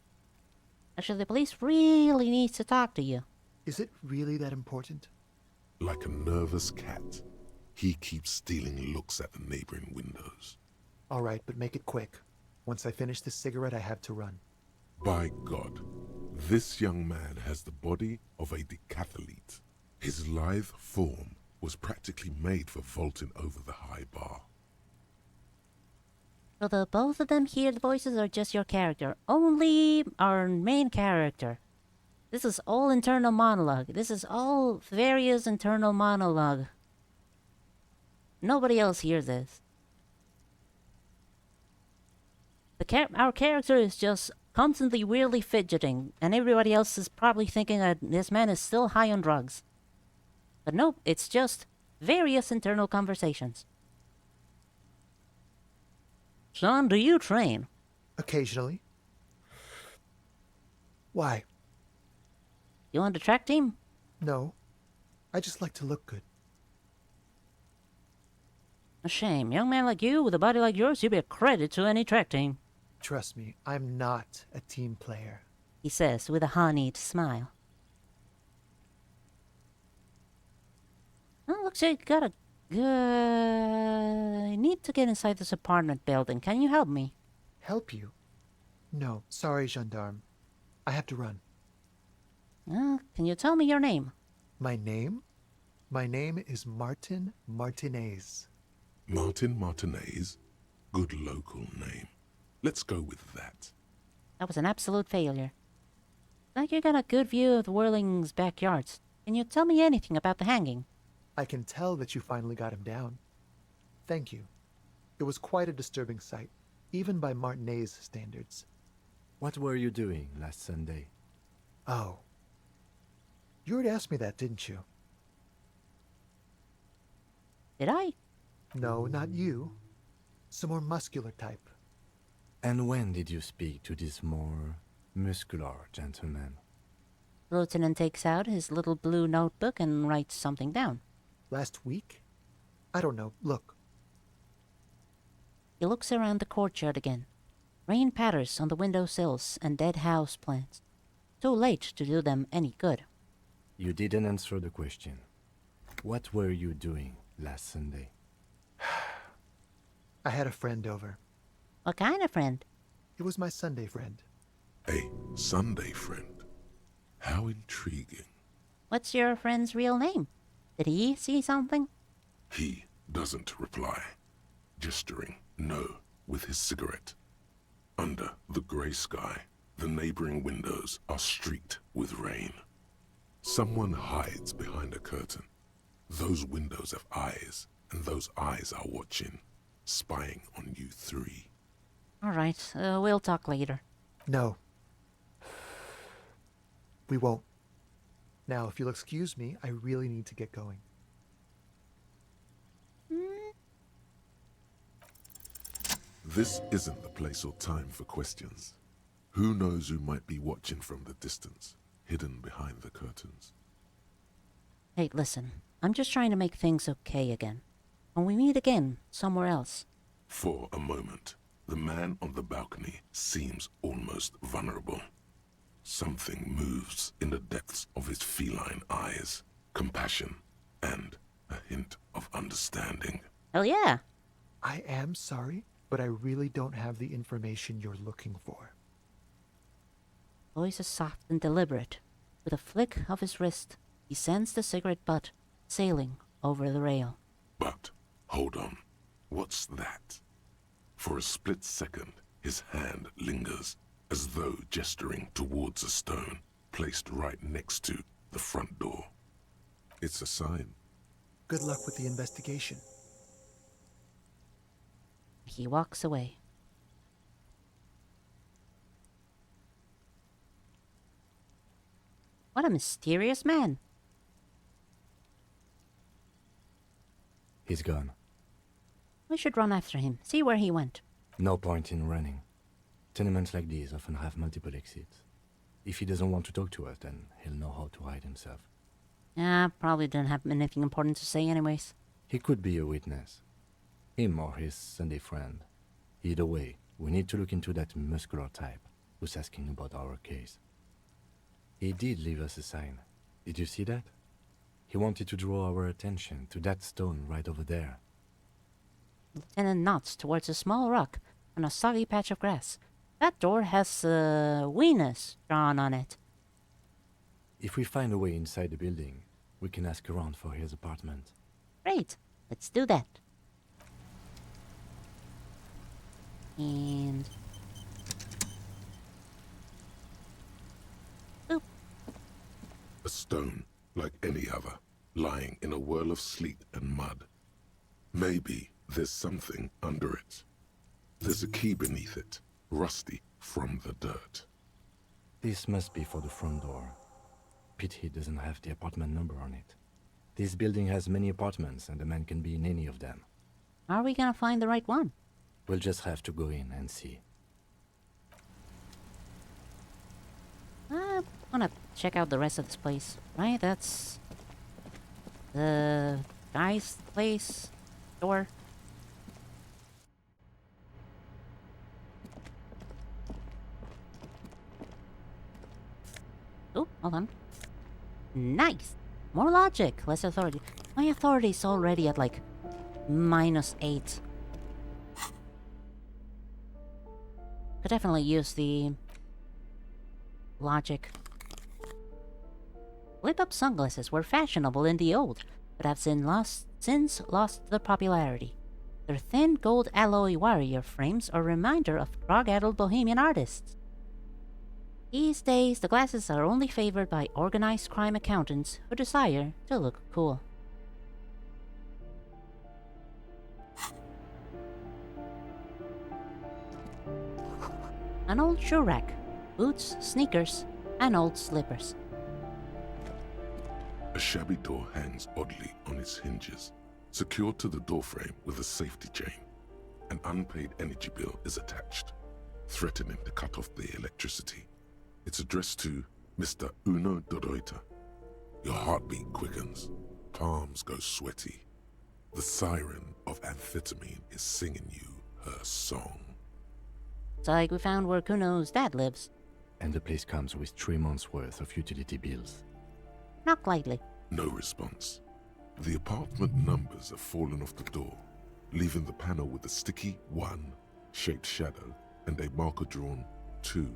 Actually, the police really needs to talk to you. Is it really that important? Like a nervous cat, he keeps stealing looks at the neighboring windows. All right, but make it quick. Once I finish this cigarette, I have to run. By God, this young man has the body of a decathlete. His lithe form was practically made for vaulting over the high bar. So the both of them hear the voices or just your character? Only our main character. This is all internal monologue. This is all various internal monologue. Nobody else hears this. Our character is just constantly weirdly fidgeting, and everybody else is probably thinking that this man is still high on drugs. But nope, it's just various internal conversations. Son, do you train? Occasionally. Why? You on the track team? No. I just like to look good. A shame. Young man like you, with a body like yours, you'd be a credit to any track team. Trust me, I'm not a team player. He says with a honeyed smile. Well, looks like you got a I need to get inside this apartment building. Can you help me? Help you? No, sorry, gendarme. I have to run. Can you tell me your name? My name? My name is Martin Martinez. Martin Martinez? Good local name. Let's go with that. That was an absolute failure. Like you got a good view of the Whirling's backyards. Can you tell me anything about the hanging? I can tell that you finally got him down. Thank you. It was quite a disturbing sight, even by Martinez standards. What were you doing last Sunday? Oh. You already asked me that, didn't you? Did I? No, not you. Some more muscular type. And when did you speak to this more muscular gentleman? Lieutenant takes out his little blue notebook and writes something down. Last week? I don't know. Look. He looks around the courtyard again. Rain patters on the windowsills and dead house plants. Too late to do them any good. You didn't answer the question. What were you doing last Sunday? I had a friend over. What kind of friend? It was my Sunday friend. A Sunday friend? How intriguing. What's your friend's real name? Did he see something? He doesn't reply, gesturing no with his cigarette. Under the grey sky, the neighboring windows are streaked with rain. Someone hides behind a curtain. Those windows have eyes, and those eyes are watching, spying on you three. All right, we'll talk later. No. We won't. Now, if you'll excuse me, I really need to get going. This isn't the place or time for questions. Who knows who might be watching from the distance, hidden behind the curtains? Hey, listen. I'm just trying to make things okay again. When we meet again, somewhere else. For a moment, the man on the balcony seems almost vulnerable. Something moves in the depths of his feline eyes. Compassion and a hint of understanding. Hell yeah. I am sorry, but I really don't have the information you're looking for. Voice is soft and deliberate. With a flick of his wrist, he sends the cigarette butt sailing over the rail. But, hold on. What's that? For a split second, His hand lingers, as though gesturing towards a stone placed right next to the front door. It's a sign. Good luck with the investigation. He walks away. What a mysterious man. He's gone. We should run after him, see where he went. No point in running. Tenements like these often have multiple exits. If he doesn't want to talk to us, then he'll know how to hide himself. Yeah, probably didn't have anything important to say anyways. He could be a witness. Him or his Sunday friend. Either way, we need to look into that muscular type who's asking about our case. He did leave us a sign. Did you see that? He wanted to draw our attention to that stone right over there. Lieutenant nods towards a small rock on a soggy patch of grass. That door has a weenus drawn on it. If we find a way inside the building, we can ask around for his apartment. Great, let's do that. And... boop. A stone, like any other, lying in a whirl of sleet and mud. Maybe there's something under it. There's a key beneath it, rusty from the dirt. This must be for the front door. Pity doesn't have the apartment number on it. This building has many apartments and the man can be in any of them. How are we gonna find the right one? We'll just have to go in and see. I wanna check out the rest of this place. Right, that's... the guy's place? Door? Oh, hold on. Nice! More logic, less authority. My authority is already at like -8. Could definitely use the logic. Lit-up sunglasses were fashionable in the old, but have since lost their popularity. Their thin gold alloy warrior frames are a reminder of drug-addled bohemian artists. These days, the glasses are only favored by organized crime accountants who desire to look cool. An old shoe rack, boots, sneakers, and old slippers. A shabby door hangs oddly on its hinges, secured to the doorframe with a safety chain. An unpaid energy bill is attached, threatening to cut off the electricity. It's addressed to Mr. Uno Doroita. Your heartbeat quickens, palms go sweaty. The siren of amphetamine is singing you her song. It's like we found where Kuno's dad lives. And the place comes with 3 months' worth of utility bills. Not likely. No response. The apartment numbers have fallen off the door, leaving the panel with a sticky 1 shaped shadow and a marker drawn 2.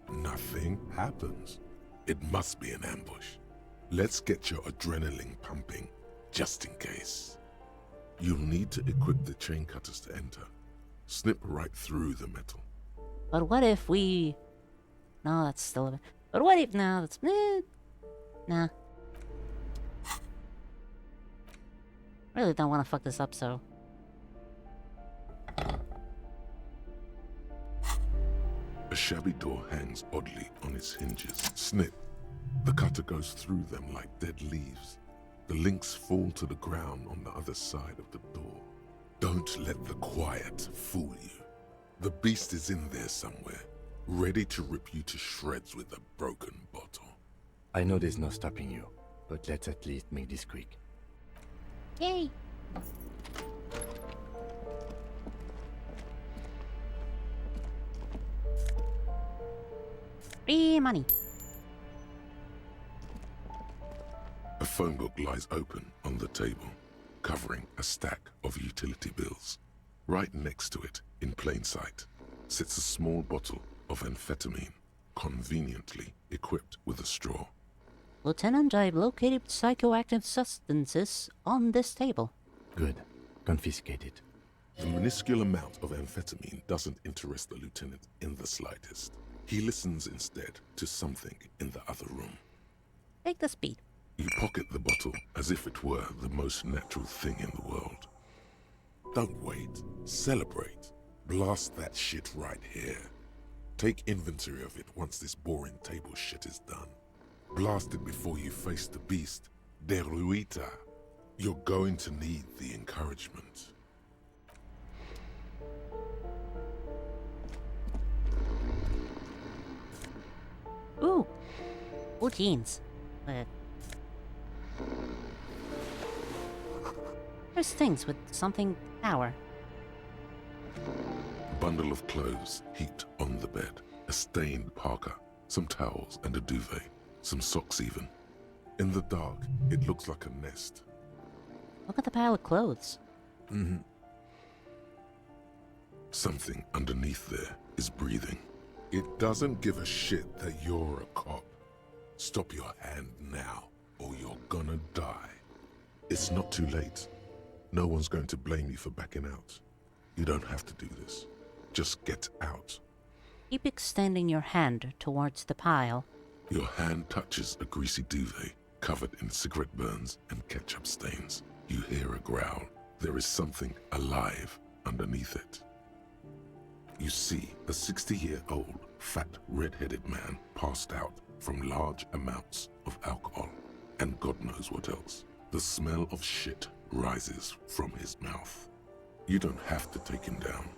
Nothing happens. It must be an ambush. Let's get your adrenaline pumping, just in case. You'll need to equip the chain cutters to enter. Snip right through the metal. But what if we... No, that's still a bit... But what if... No, that's... Nah. Really don't want to fuck this up, so... A shabby door hangs oddly on its hinges. Snip. The cutter goes through them like dead leaves. The links fall to the ground on the other side of the door. Don't let the quiet fool you. The beast is in there somewhere, ready to rip you to shreds with a broken bottle. I know there's no stopping you, but let's at least make this quick. Yay! Free money. A phone book lies open on the table, covering a stack of utility bills. Right next to it, in plain sight, sits a small bottle of amphetamine, conveniently equipped with a straw. Lieutenant, I've located psychoactive substances on this table. Good. Confiscate it. The minuscule amount of amphetamine doesn't interest the lieutenant in the slightest. He listens instead to something in the other room. Take the speed. You pocket the bottle as if it were the most natural thing in the world. Don't wait. Celebrate. Blast that shit right here. Take inventory of it once this boring table shit is done. Blast it before you face the beast, Deruita. You're going to need the encouragement. Ooh. Ooh, jeans. There's things with something power. A bundle of clothes heaped on the bed. A stained parka, some towels and a duvet. Some socks even. In the dark, it looks like a nest. Look at the pile of clothes. Mm-hmm. Something underneath there is breathing. It doesn't give a shit that you're a cop. Stop your hand now, or you're gonna die. It's not too late. No one's going to blame you for backing out. You don't have to do this. Just get out. Keep extending your hand towards the pile. Your hand touches a greasy duvet, covered in cigarette burns and ketchup stains. You hear a growl. There is something alive underneath it. You see a 60-year-old, fat, red-headed man passed out from large amounts of alcohol, and God knows what else. The smell of shit rises from his mouth. You don't have to take him down.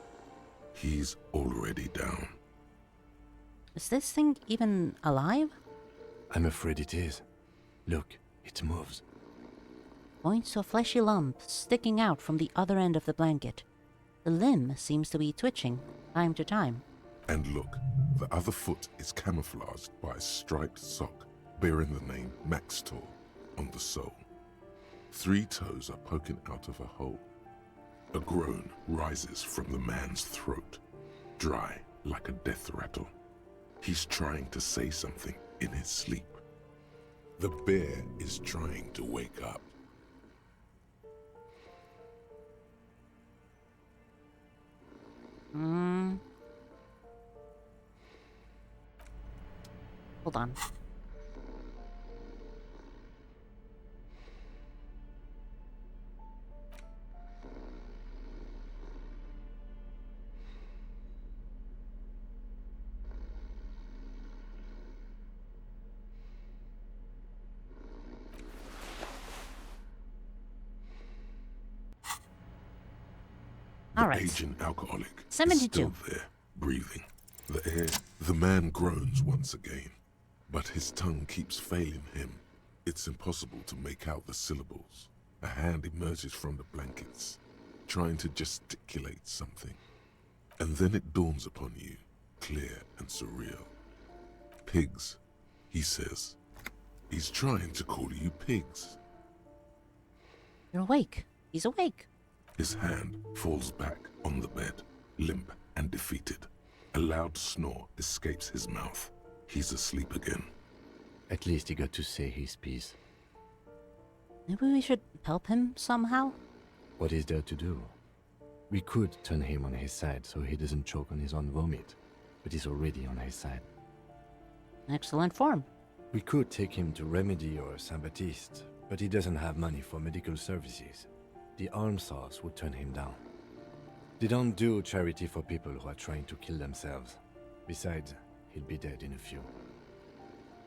He's already down. Is this thing even alive? I'm afraid it is. Look, it moves. Points to a fleshy lump sticking out from the other end of the blanket. The limb seems to be twitching, time to time. And look, the other foot is camouflaged by a striped sock bearing the name Maxtor on the sole. 3 toes are poking out of a hole. A groan rises from the man's throat, dry like a death rattle. He's trying to say something in his sleep. The bear is trying to wake up. Hold on. The aging alcoholic 72. is still there, breathing. The man groans once again, but his tongue keeps failing him. It's impossible to make out the syllables. A hand emerges from the blankets, trying to gesticulate something. And then it dawns upon you, clear and surreal. Pigs, he says. He's trying to call you pigs. You're awake. He's awake. His hand falls back on the bed, limp and defeated. A loud snore escapes his mouth. He's asleep again. At least he got to say his piece. Maybe we should help him somehow? What is there to do? We could turn him on his side so he doesn't choke on his own vomit, but he's already on his side. Excellent form. We could take him to Remedy or Saint-Baptiste, but he doesn't have money for medical services. The Almshouse would turn him down. They don't do charity for people who are trying to kill themselves. Besides, he'll be dead in a few.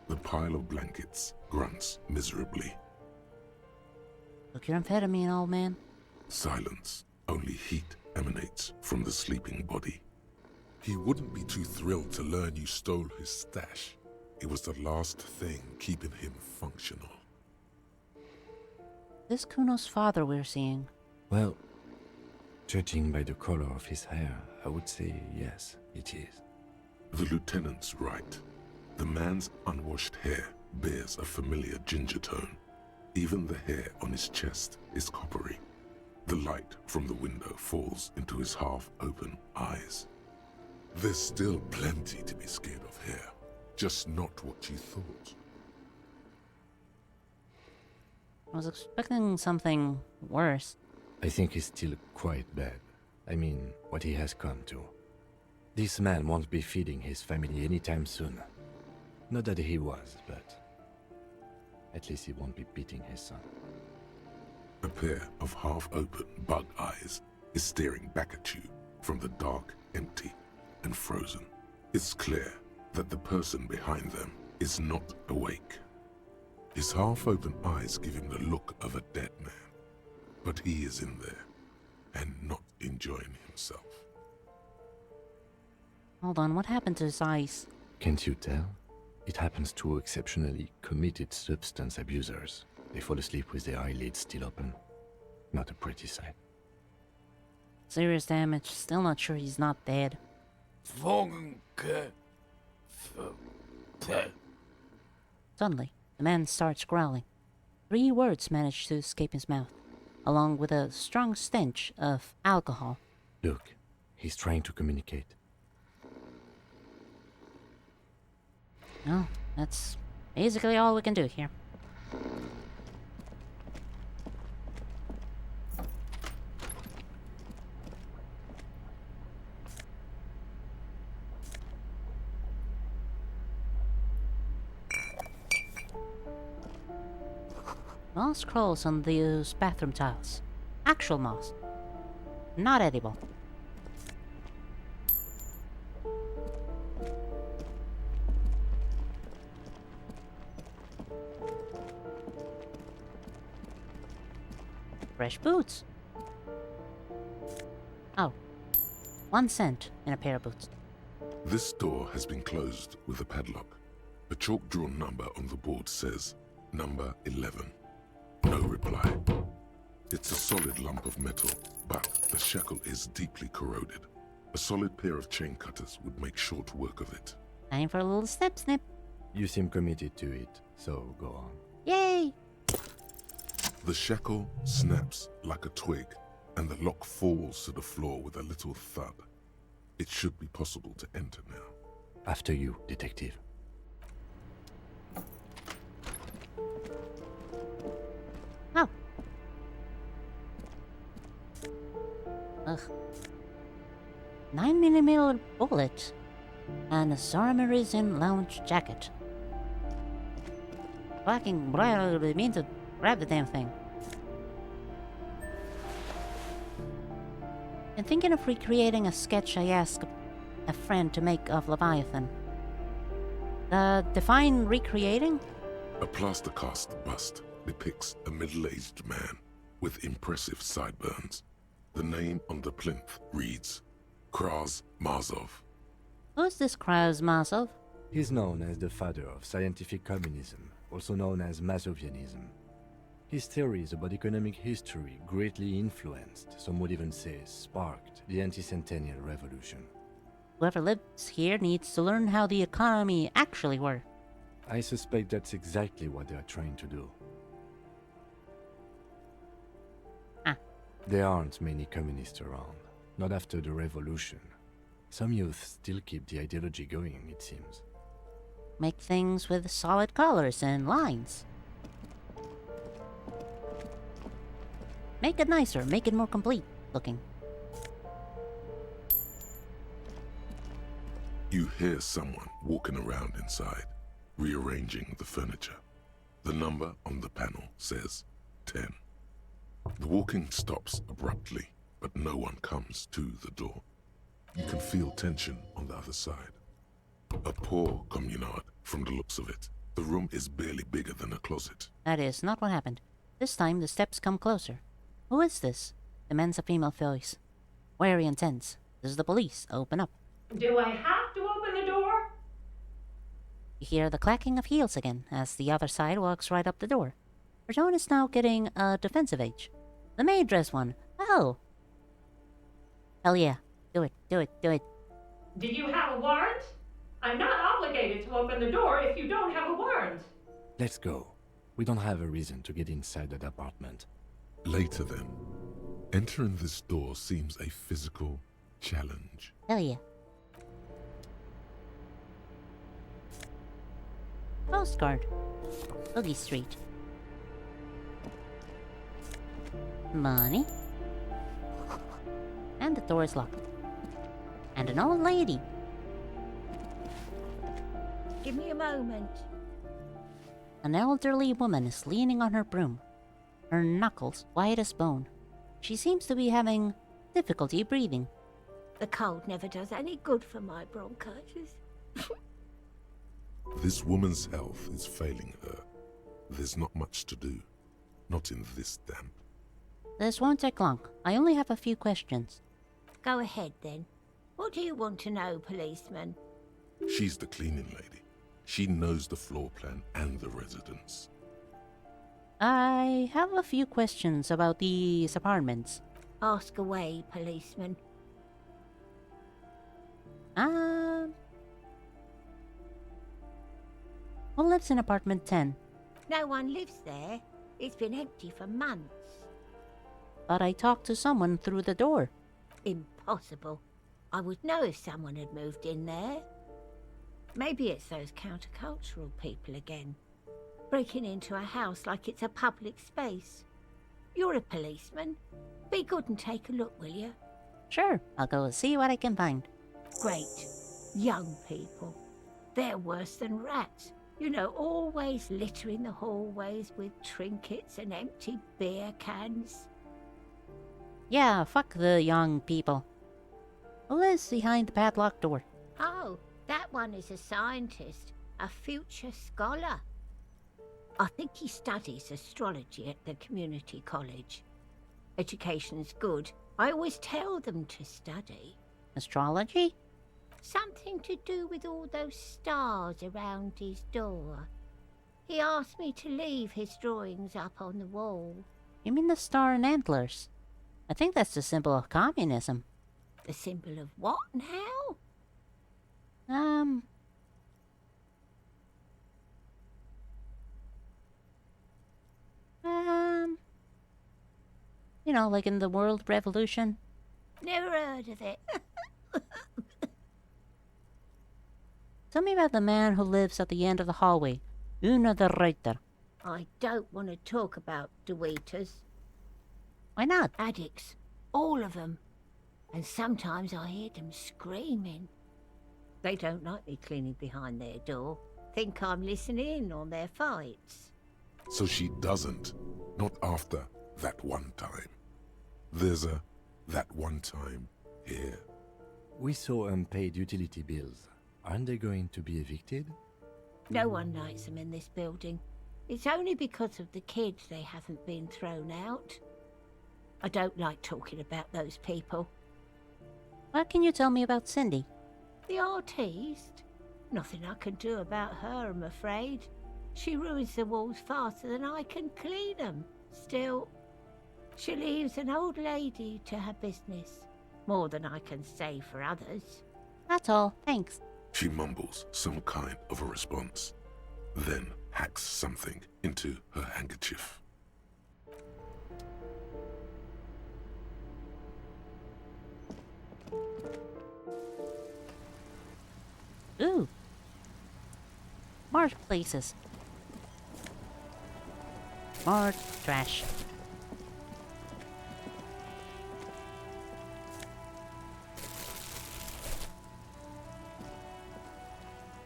The pile of blankets grunts miserably. Look your amphetamine, old man. Silence. Only heat emanates from the sleeping body. He wouldn't be too thrilled to learn you stole his stash. It was the last thing keeping him functional. This Kuno's father we're seeing. Well, judging by the color of his hair, I would say yes, it is. The lieutenant's right. The man's unwashed hair bears a familiar ginger tone. Even the hair on his chest is coppery. The light from the window falls into his half-open eyes. There's still plenty to be scared of here. Just not what you thought. I was expecting something worse. I think he's still quite bad. I mean, what he has come to. This man won't be feeding his family anytime soon. Not that he was, but at least he won't be beating his son. A pair of half-open bug eyes is staring back at you from the dark, empty, and frozen. It's clear that the person behind them is not awake. His half-open eyes give him the look of a dead man, but he is in there and not enjoying himself. Hold on, what happened to his eyes? Can't you tell? It happens to exceptionally committed substance abusers. They fall asleep with their eyelids still open. Not a pretty sight. Serious damage, still not sure he's not dead. Suddenly, the man starts growling. 3 words manage to escape his mouth, along with a strong stench of alcohol. Look, he's trying to communicate. Well, that's basically all we can do here. Moss crawls on those bathroom tiles. Actual moss. Not edible. Fresh boots. Oh. 1 cent in a pair of boots. This door has been closed with a padlock. A chalk-drawn number on the board says, number 11. No reply. It's a solid lump of metal, but the shackle is deeply corroded. A solid pair of chain cutters would make short work of it. Time for a little snip. You seem committed to it, so go on. Yay! The shackle snaps like a twig, and the lock falls to the floor with a little thud. It should be possible to enter now. After you, detective. Oh. Ugh. 9mm bullet and a Sarmarizin lounge jacket. Fucking mean to grab the damn thing. I'm thinking of recreating a sketch I asked a friend to make of Leviathan. Define recreating? A plaster cast bust depicts a middle-aged man with impressive sideburns. The name on the plinth reads Kraz Mazov. Who's this Kraz Mazov? He's known as the father of scientific communism, also known as Masovianism. His theories about economic history greatly influenced, some would even say sparked, the anti-centennial revolution. Whoever lives here needs to learn how the economy actually works. I suspect that's exactly what they are trying to do. There aren't many communists around, not after the revolution. Some youth still keep the ideology going, it seems. Make things with solid colors and lines. Make it nicer, make it more complete looking. You hear someone walking around inside, rearranging the furniture. The number on the panel says 10. The walking stops abruptly, but no one comes to the door. You can feel tension on the other side. A poor communard, from the looks of it. The room is barely bigger than a closet. That is not what happened. This time the steps come closer. Who is this? Demands a female voice. Wary and tense. This is the police. Open up. Do I have to open the door? You hear the clacking of heels again as the other side walks right up the door. Her tone is now getting a defensive edge. The maid dress one. Oh. Hell yeah. Do it. Do it. Do it. Do you have a warrant? I'm not obligated to open the door if you don't have a warrant. Let's go. We don't have a reason to get inside that apartment. Later then, entering this door seems a physical challenge. Hell yeah. Postcard. Boogie Street. Money. And the door is locked. And an old lady. Give me a moment. An elderly woman is leaning on her broom, her knuckles white as bone. She seems to be having difficulty breathing. The cold never does any good for my bronchitis. This woman's health is failing her. There's not much to do. Not in this damp. This won't take long. I only have a few questions. Go ahead, then. What do you want to know, policeman? She's the cleaning lady. She knows the floor plan and the residence. I have a few questions about these apartments. Ask away, policeman. Who lives in apartment 10? No one lives there. It's been empty for months. But I talked to someone through the door. Impossible. I would know if someone had moved in there. Maybe it's those countercultural people again, breaking into a house like it's a public space. You're a policeman. Be good and take a look, will you? Sure, I'll go see what I can find. Great. Young people. They're worse than rats. You know, always littering the hallways with trinkets and empty beer cans. Yeah, fuck the young people. Who lives behind the padlocked door? Oh, that one is a scientist, a future scholar. I think he studies astrology at the community college. Education's good. I always tell them to study. Astrology? Something to do with all those stars around his door. He asked me to leave his drawings up on the wall. You mean the star and antlers? I think that's the symbol of communism. The symbol of what now? You know, like in the World Revolution. Never heard of it. Tell me about the man who lives at the end of the hallway. Una the Reiter. I don't want to talk about the waiters. Why not? Addicts. All of them. And sometimes I hear them screaming. They don't like me cleaning behind their door. Think I'm listening in on their fights. So she doesn't. Not after that one time. There's a that one time here. We saw unpaid utility bills. Aren't they going to be evicted? No one likes them in this building. It's only because of the kids they haven't been thrown out. I don't like talking about those people. What can you tell me about Cindy? The artiste? Nothing I can do about her, I'm afraid. She ruins the walls faster than I can clean them. Still, she leaves an old lady to her business. More than I can say for others. That's all, thanks. She mumbles some kind of a response, then hacks something into her handkerchief. Ooh. More places. More trash.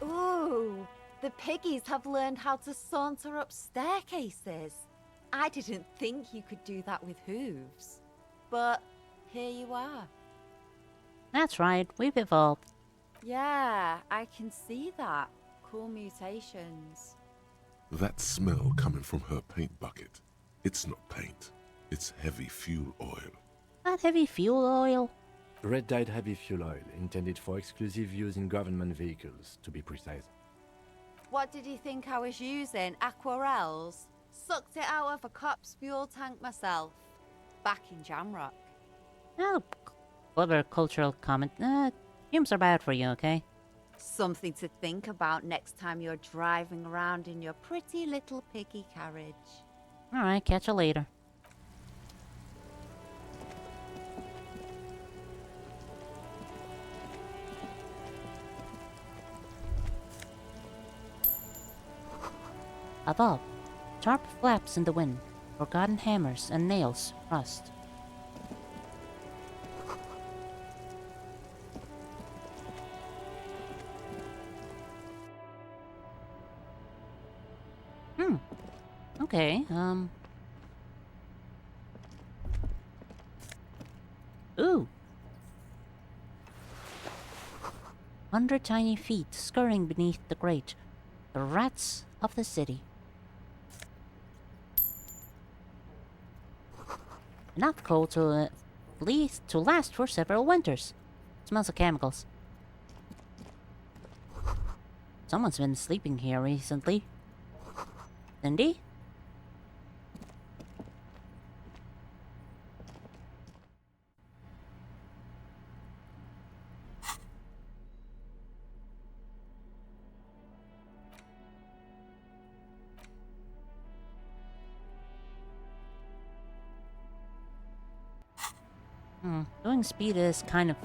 Ooh, the piggies have learned how to saunter up staircases. I didn't think you could do that with hooves. But here you are. That's right, we've evolved. Yeah, I can see that. Cool mutations. That smell coming from her paint bucket. It's not paint. It's heavy fuel oil. Not heavy fuel oil? Red-dyed heavy fuel oil, intended for exclusive use in government vehicles, to be precise. What did you think I was using? Aquarels? Sucked it out of a cop's fuel tank myself. Back in Jamrock. Oh, clever cultural comment. Fumes are bad for you, okay? Something to think about next time you're driving around in your pretty little piggy carriage. Alright, catch you later. Above, sharp flaps in the wind, forgotten hammers and nails rust. Okay, Ooh! 100 tiny feet scurrying beneath the grate. The rats of the city. Enough coal to last for several winters. Smells of chemicals. Someone's been sleeping here recently. Cindy? Doing speed is kind of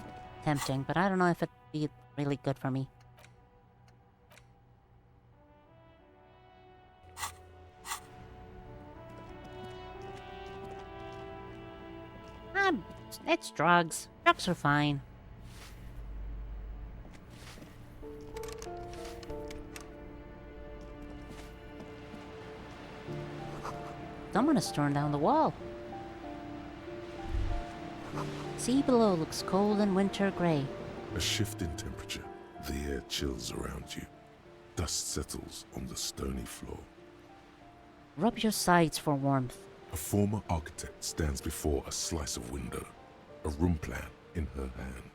tempting, but I don't know if it'd be really good for me. It's drugs. Drugs are fine. Someone has torn down the wall. Sea below looks cold and winter grey. A shift in temperature. The air chills around you. Dust settles on the stony floor. Rub your sides for warmth. A former architect stands before a slice of window, a room plan in her hand.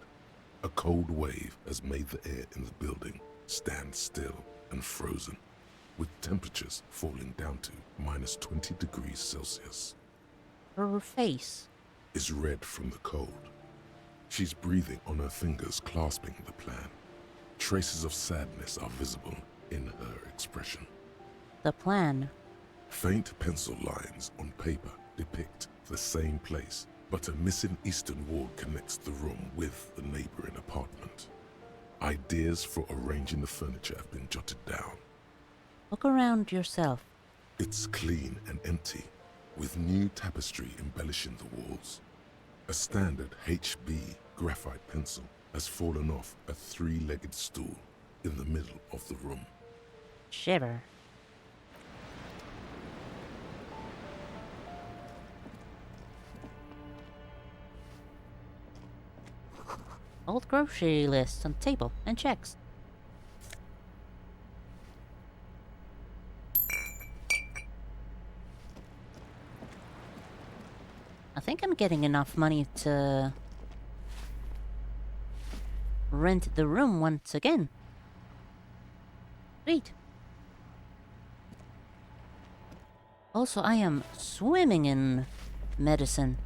A cold wave has made the air in the building stand still and frozen, with temperatures falling down to minus 20 degrees Celsius. Her face is red from the cold. She's breathing on her fingers, clasping the plan. Traces of sadness are visible in her expression. The plan. Faint pencil lines on paper depict the same place, but a missing eastern wall connects the room with the neighboring apartment. Ideas for arranging the furniture have been jotted down. Look around yourself. It's clean and empty, with new tapestry embellishing the walls. A standard HB graphite pencil has fallen off a three-legged stool in the middle of the room. Shiver. Old grocery list on table and checks. I think I'm getting enough money to rent the room once again. Sweet. Also, I am swimming in medicine.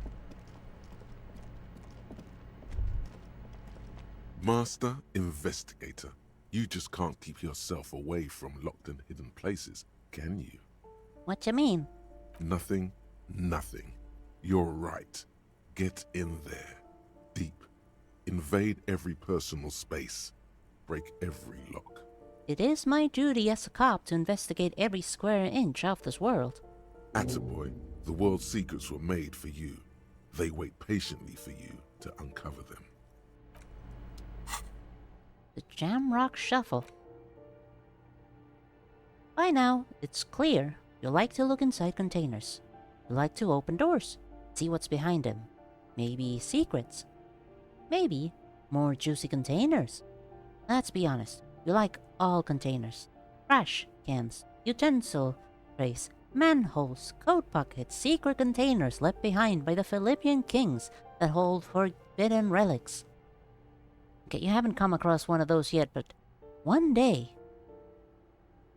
Master Investigator, you just can't keep yourself away from locked and hidden places, can you? What you mean? Nothing. You're right. Get in there. Deep. Invade every personal space. Break every lock. It is my duty as a cop to investigate every square inch of this world. Attaboy, the world's secrets were made for you. They wait patiently for you to uncover them. The Jamrock Shuffle. By now, it's clear you like to look inside containers. You like to open doors, see what's behind them. Maybe secrets. Maybe more juicy containers. Let's be honest, you like all containers. Trash cans, utensil trays, manholes, coat pockets, secret containers left behind by the Philippian kings that hold forbidden relics. Okay, you haven't come across one of those yet, but one day.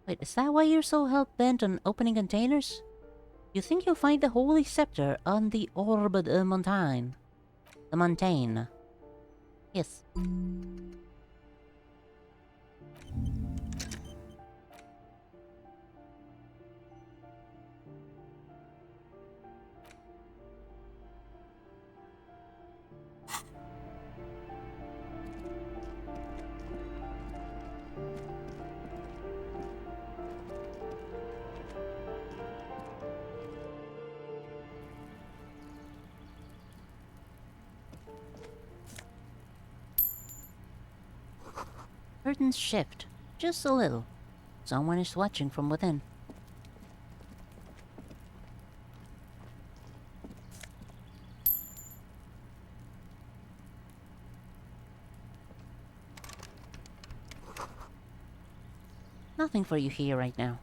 Wait, is that why you're so hell-bent on opening containers? You think you'll find the Holy Scepter on the Orbe de Montagne? The Montaigne. Yes. Curtains shift, just a little. Someone is watching from within. Nothing for you here right now.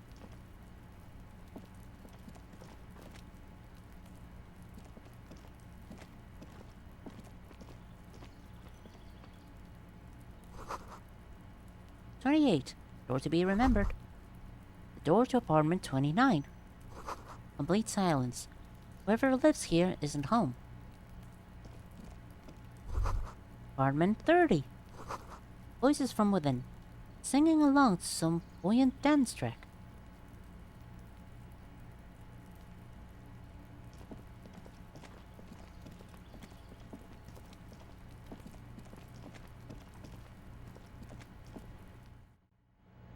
"28. Door to be remembered. The door to apartment 29. Complete silence. Whoever lives here isn't home. Apartment 30. Voices from within, singing along to some buoyant dance track.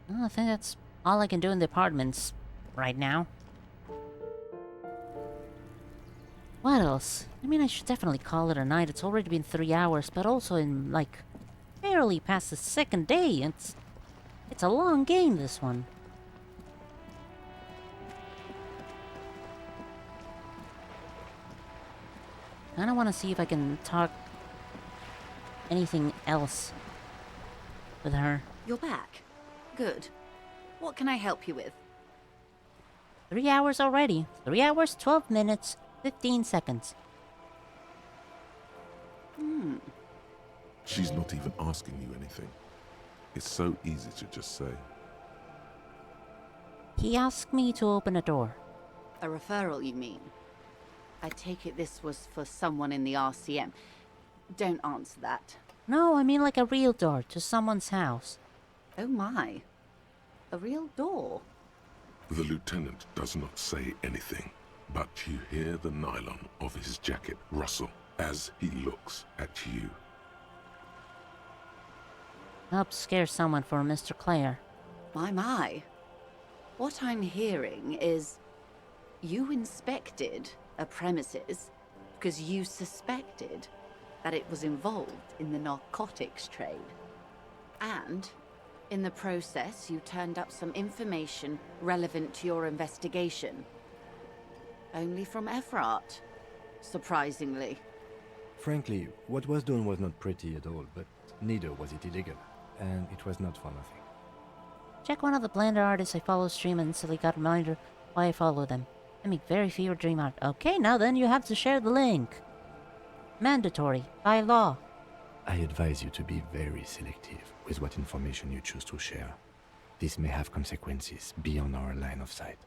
Well, I think that's all I can do in the apartments right now. What else? I mean, I should definitely call it a night. It's already been 3 hours, but also in, like, barely past the second day. It's a long game, this one. I don't want to see if I can talk anything else with her. You're back. Good. What can I help you with? 3 hours already. 3 hours, 12 minutes, 15 seconds. She's not even asking you anything. It's so easy to just say. He asked me to open a door. A referral, you mean? I take it this was for someone in the RCM. Don't answer that. No, I mean like a real door to someone's house. Oh my. A real door? The lieutenant does not say anything, but you hear the nylon of his jacket rustle as he looks at you. Help scare someone for Mr. Clare. My. What I'm hearing is you inspected a premises because you suspected that it was involved in the narcotics trade. And in the process, you turned up some information relevant to your investigation. Only from Everard, surprisingly. Frankly, what was done was not pretty at all, but neither was it illegal, and it was not for nothing. Check one of the Blender artists I follow stream and instantly got a reminder why I follow them. I make very few dream art. Okay, now then you have to share the link. Mandatory, by law. I advise you to be very selective with what information you choose to share. This may have consequences beyond our line of sight.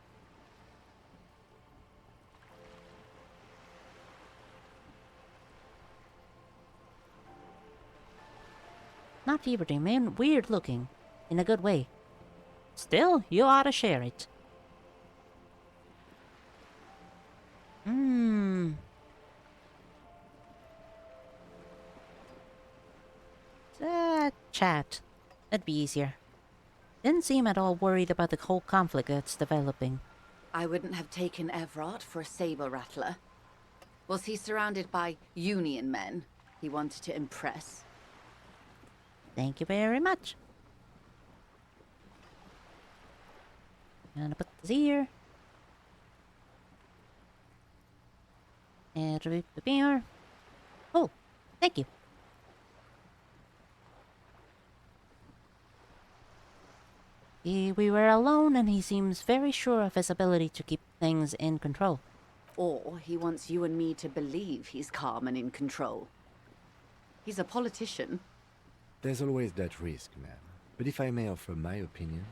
Not fever dream, man. Weird looking. In a good way. Still, you ought to share it. Chat. That'd be easier. Didn't seem at all worried about the whole conflict that's developing. I wouldn't have taken Everard for a saber rattler. Was he surrounded by Union men he wanted to impress? Thank you very much. Gonna put this here. And remove the beer. Oh, thank you. We were alone and he seems very sure of his ability to keep things in control. Or he wants you and me to believe he's calm and in control. He's a politician. There's always that risk, man. But if I may offer my opinion,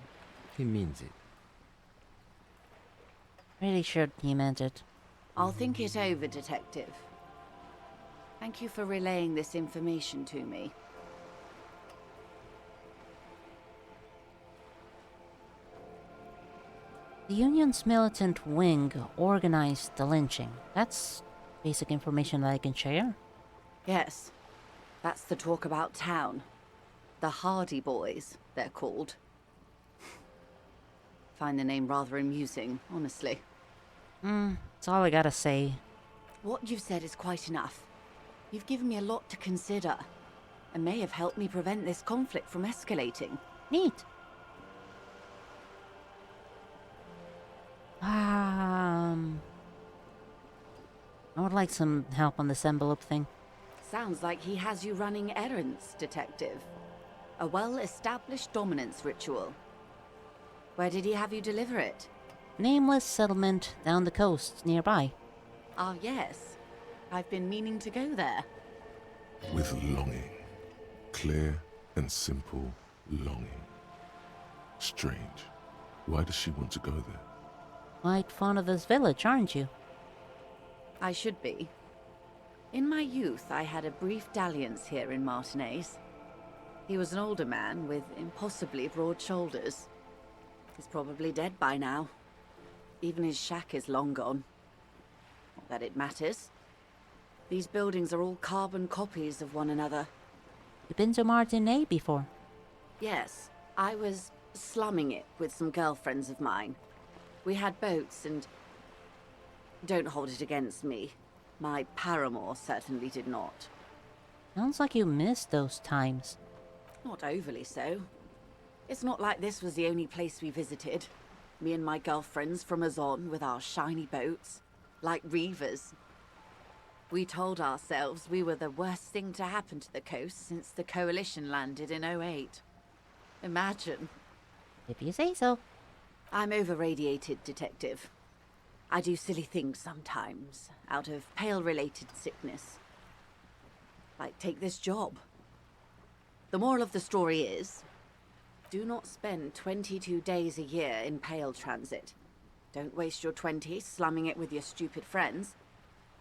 he means it. Really sure he meant it. I'll think it over, Detective. Thank you for relaying this information to me. The Union's militant wing organized the lynching. That's basic information that I can share. Yes. That's the talk about town. The Hardy Boys, they're called. Find the name rather amusing, honestly. That's all I gotta say. What you've said is quite enough. You've given me a lot to consider, and may have helped me prevent this conflict from escalating. Neat. I would like some help on this envelope thing. Sounds like he has you running errands, Detective. A well-established dominance ritual. Where did he have you deliver it? Nameless settlement down the coast nearby. Ah, yes. I've been meaning to go there. With longing. Clear and simple longing. Strange. Why does she want to go there? Quite fond of this village, aren't you? I should be. In my youth, I had a brief dalliance here in Martinez. He was an older man with impossibly broad shoulders. He's probably dead by now. Even his shack is long gone. Not that it matters. These buildings are all carbon copies of one another. You been to Martinez before? Yes, I was slumming it with some girlfriends of mine. We had boats and... Don't hold it against me. My paramour certainly did not. Sounds like you missed those times. Not overly so. It's not like this was the only place we visited. Me and my girlfriends from Azon with our shiny boats. Like reavers. We told ourselves we were the worst thing to happen to the coast since the Coalition landed in '08. Imagine. If you say so. I'm over-radiated, Detective. I do silly things sometimes, out of pale-related sickness. Like take this job. The moral of the story is, do not spend 22 days a year in Pale Transit. Don't waste your 20s slumming it with your stupid friends.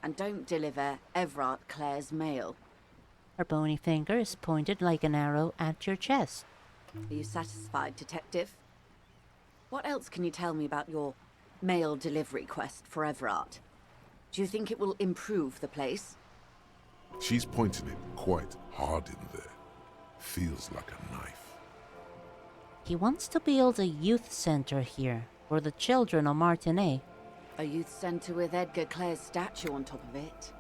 And don't deliver Everard Clare's mail. Her bony finger is pointed like an arrow at your chest. Are you satisfied, Detective? What else can you tell me about your mail delivery quest for Everard? Do you think it will improve the place? She's pointing it quite hard in there. Feels like a knife. He wants to build a youth center here for the children of Martinez. A youth center with Edgar Clare's statue on top of it.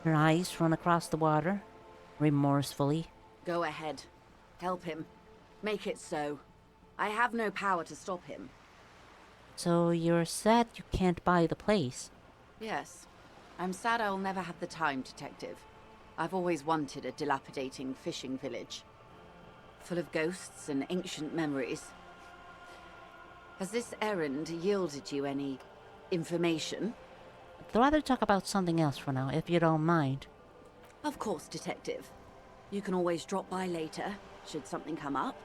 Her eyes run across the water, remorsefully. Go ahead. Help him. Make it so. I have no power to stop him. So you're sad you can't buy the place? Yes. I'm sad I'll never have the time, Detective. I've always wanted a dilapidating fishing village. Full of ghosts and ancient memories. Has this errand yielded you any information? I'd rather talk about something else for now, if you don't mind. Of course, Detective. You can always drop by later, should something come up.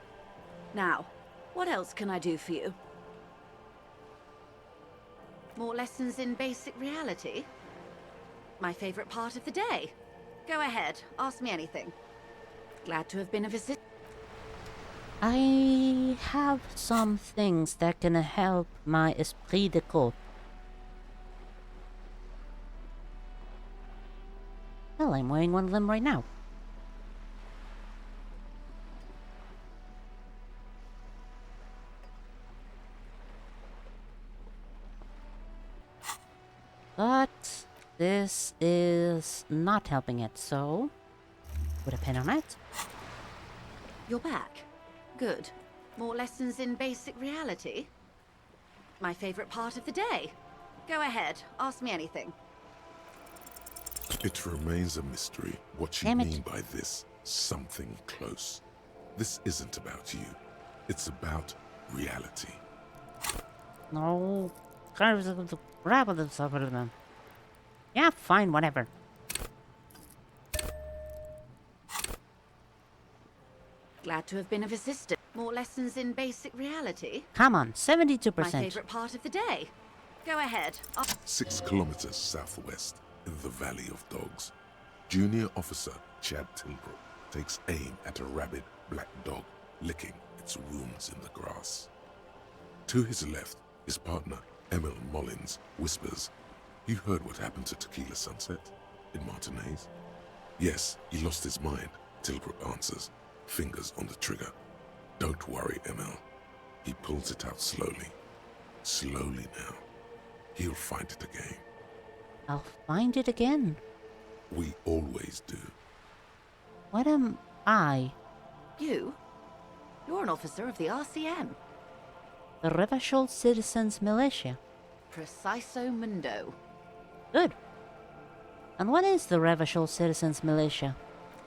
Now, what else can I do for you? More lessons in basic reality? My favorite part of the day. Go ahead, ask me anything. Glad to have been of assistance. I have some things that can help my esprit de corps. Well, I'm wearing one of them right now. But this is not helping it, so put a pin on it. You're back. Good. More lessons in basic reality? My favorite part of the day. Go ahead, ask me anything. It remains a mystery what you mean by this something close. This isn't about you. It's about reality. No. Yeah, fine, whatever. Glad to have been of assistance. More lessons in basic reality? Come on, 72%. My favorite part of the day. Go ahead. 6 kilometers southwest, in the Valley of Dogs, Junior Officer Chad Tilbrook takes aim at a rabid black dog licking its wounds in the grass. To his left, his partner, Emil Mullins, whispers, "You heard what happened to Tequila Sunset in Martinez?" "Yes, he lost his mind," Tilbrook answers, fingers on the trigger. "Don't worry, Emil." He pulls it out slowly. Slowly now. He'll find it again. I'll find it again. We always do. What am I? You? You're an officer of the RCM. The Revachol Citizens Militia. Preciso mundo. Good. And what is the Revachol Citizens Militia?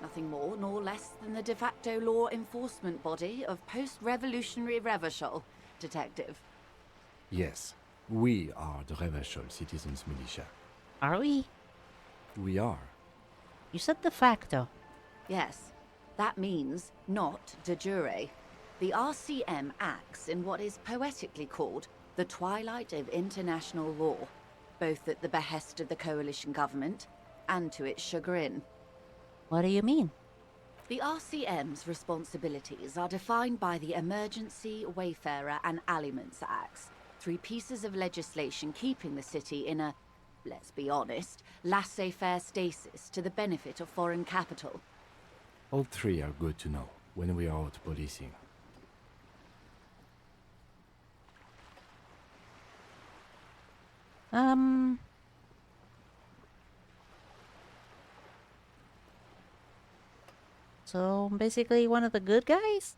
Nothing more nor less than the de facto law enforcement body of post-revolutionary Revachol, Detective? Yes, we are the Revachol Citizens Militia. Are we? We are. You said de facto. Yes. That means not de jure. The RCM acts in what is poetically called the twilight of international law, both at the behest of the coalition government and to its chagrin. What do you mean? The RCM's responsibilities are defined by the Emergency, Wayfarer and Aliments Acts, 3 pieces of legislation keeping the city in a, let's be honest, laissez-faire stasis to the benefit of foreign capital. All 3 are good to know when we are out policing. So basically one of the good guys?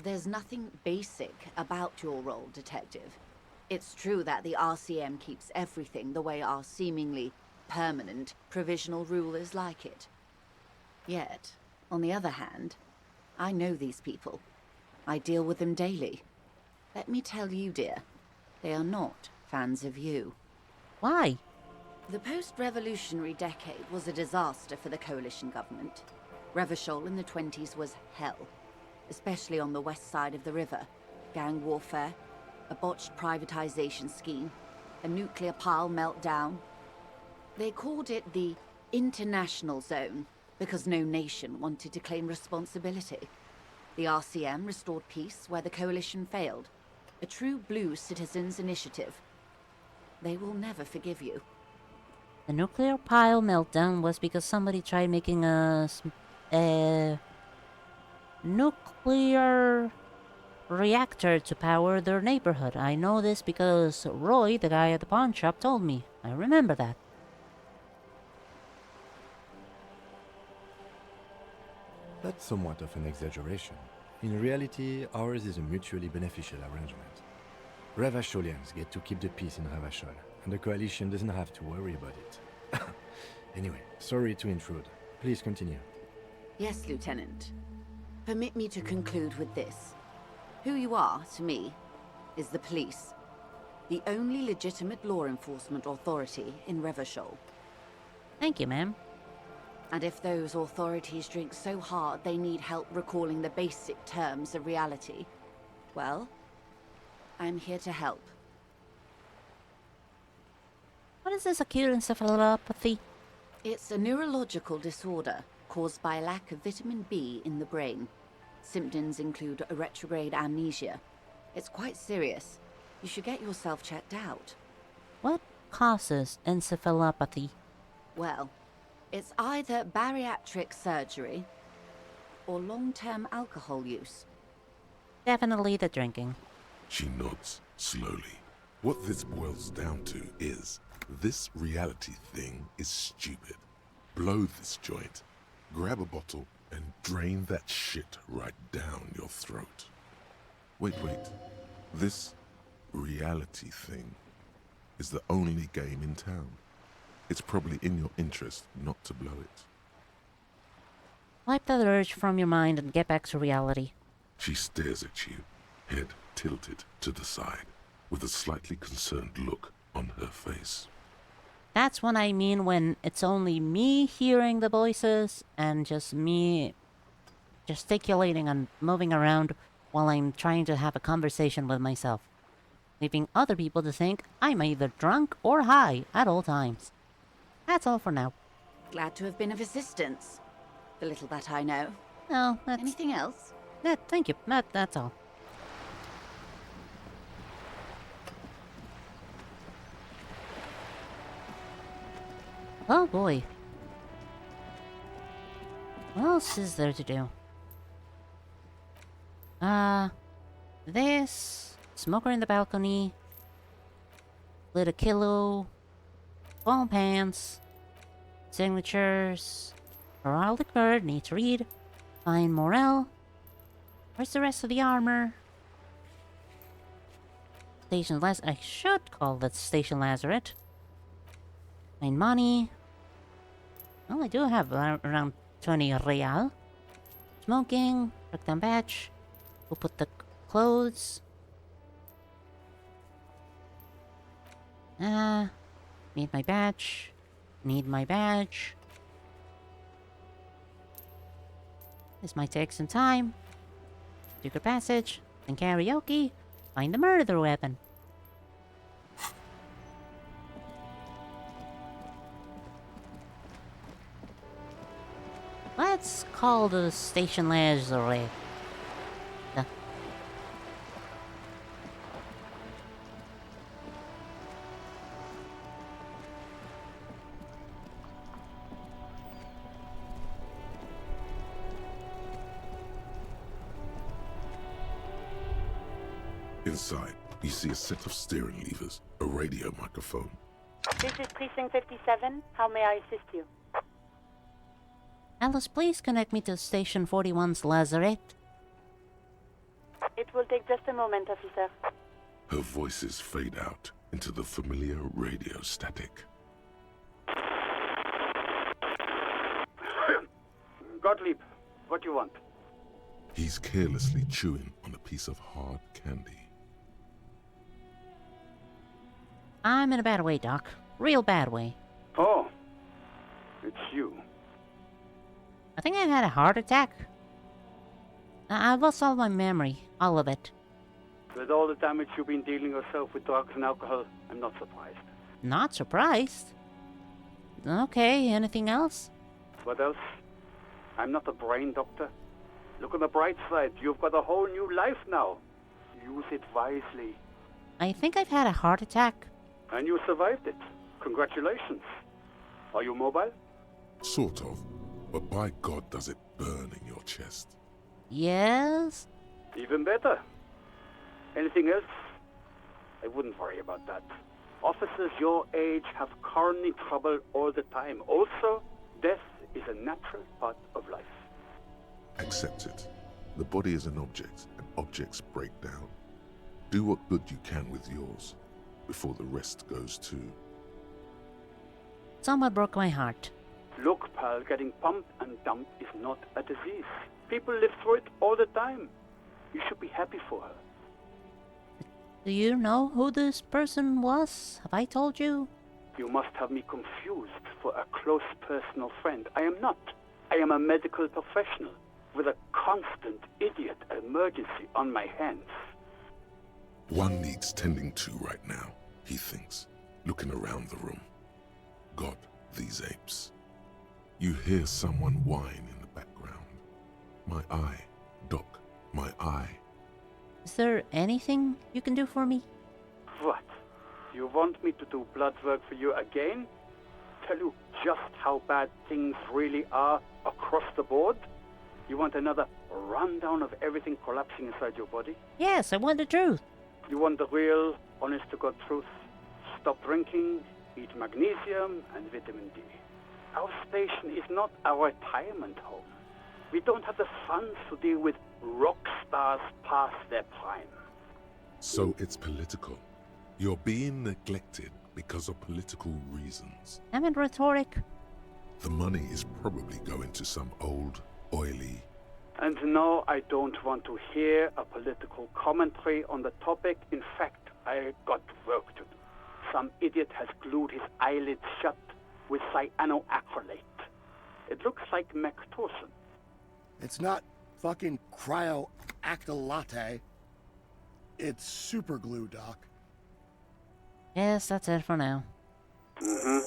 There's nothing basic about your role, Detective. It's true that the RCM keeps everything the way our seemingly permanent provisional rulers like it. Yet, on the other hand, I know these people. I deal with them daily. Let me tell you, dear, they are not fans of you. Why? The post-revolutionary decade was a disaster for the coalition government. Revachol in the 20s was hell, especially on the west side of the river. Gang warfare, a botched privatization scheme, a nuclear pile meltdown. They called it the international zone because no nation wanted to claim responsibility. The RCM restored peace where the coalition failed. A true blue citizens' initiative. They will never forgive you. The nuclear pile meltdown was because somebody tried making a nuclear reactor to power their neighborhood. I know this because Roy, the guy at the pawn shop, told me. I remember that. That's somewhat of an exaggeration. In reality, ours is a mutually beneficial arrangement. Revacholians get to keep the peace in Revachol, and the coalition doesn't have to worry about it. Anyway, sorry to intrude. Please continue. Yes, Lieutenant. Permit me to conclude with this. Who you are, to me, is the police. The only legitimate law enforcement authority in Revachol. Thank you, ma'am. And if those authorities drink so hard they need help recalling the basic terms of reality, well, I'm here to help. What is this acute encephalopathy? It's a neurological disorder caused by a lack of vitamin B in the brain. Symptoms include a retrograde amnesia. It's quite serious. You should get yourself checked out. What causes encephalopathy? Well, it's either bariatric surgery or long-term alcohol use. Definitely the drinking. She nods slowly. What this boils down to is, this reality thing is stupid. Blow this joint, grab a bottle, and drain that shit right down your throat. Wait. This reality thing is the only game in town. It's probably in your interest not to blow it. Wipe that urge from your mind and get back to reality. She stares at you, head tilted to the side, with a slightly concerned look on her face. That's what I mean when it's only me hearing the voices and just me gesticulating and moving around while I'm trying to have a conversation with myself, leaving other people to think I'm either drunk or high at all times. That's all for now. Glad to have been of assistance. The little that I know. No, that's... Anything else? Thank you. That's all. Oh boy. What else is there to do? This... Smoker in the balcony. Lit a kilo. Ball pants. Signatures. Heraldic bird, need to read. Find Morel. Where's the rest of the armor? Station I should call that Station Lazarette. Find money. Well, I do have around 20 real. Smoking. Break down batch. We'll put the clothes. Need my badge. Need my badge. This might take some time. Secret passage, then karaoke, find the murder weapon. Let's call the station laser. Inside, you see a set of steering levers, a radio microphone. This is Precinct 57. How may I assist you? Alice, please connect me to Station 41's lazarette. It will take just a moment, officer. Her voices fade out into the familiar radio static. Gottlieb, what do you want? He's carelessly chewing on a piece of hard candy. I'm in a bad way, Doc. Real bad way. Oh, it's you. I think I've had a heart attack. I've lost all my memory. All of it. With all the damage you've been dealing yourself with drugs and alcohol, I'm not surprised. Not surprised? Okay, anything else? What else? I'm not a brain doctor. Look on the bright side. You've got a whole new life now. Use it wisely. I think I've had a heart attack. And you survived it. Congratulations. Are you mobile? Sort of. But by God, does it burn in your chest. Yes? Even better. Anything else? I wouldn't worry about that. Officers your age have coronary trouble all the time. Also, death is a natural part of life. Accept it. The body is an object, and objects break down. Do what good you can with yours, before the rest goes too. Someone broke my heart. Look, pal, getting pumped and dumped is not a disease. People live through it all the time. You should be happy for her. Do you know who this person was? Have I told you? You must have me confused for a close personal friend. I am not. I am a medical professional with a constant idiot emergency on my hands. One needs tending to right now, he thinks, looking around the room. God, these apes. You hear someone whine in the background. My eye, Doc, my eye. Is there anything you can do for me? What? You want me to do blood work for you again? Tell you just how bad things really are across the board? You want another rundown of everything collapsing inside your body? Yes, I want the truth. You want the real, honest-to-God truth? Stop drinking, eat magnesium and vitamin D. Our station is not a retirement home. We don't have the funds to deal with rock stars past their prime. So it's political. You're being neglected because of political reasons. I'm in rhetoric. The money is probably going to some old, oily... And no, I don't want to hear a political commentary on the topic. In fact, I got work to do. Some idiot has glued his eyelids shut with cyanoacrylate. It looks like Mactorson. It's not fucking cryoactylate. It's super glue, Doc. Yes, that's it for now. Mm-hmm.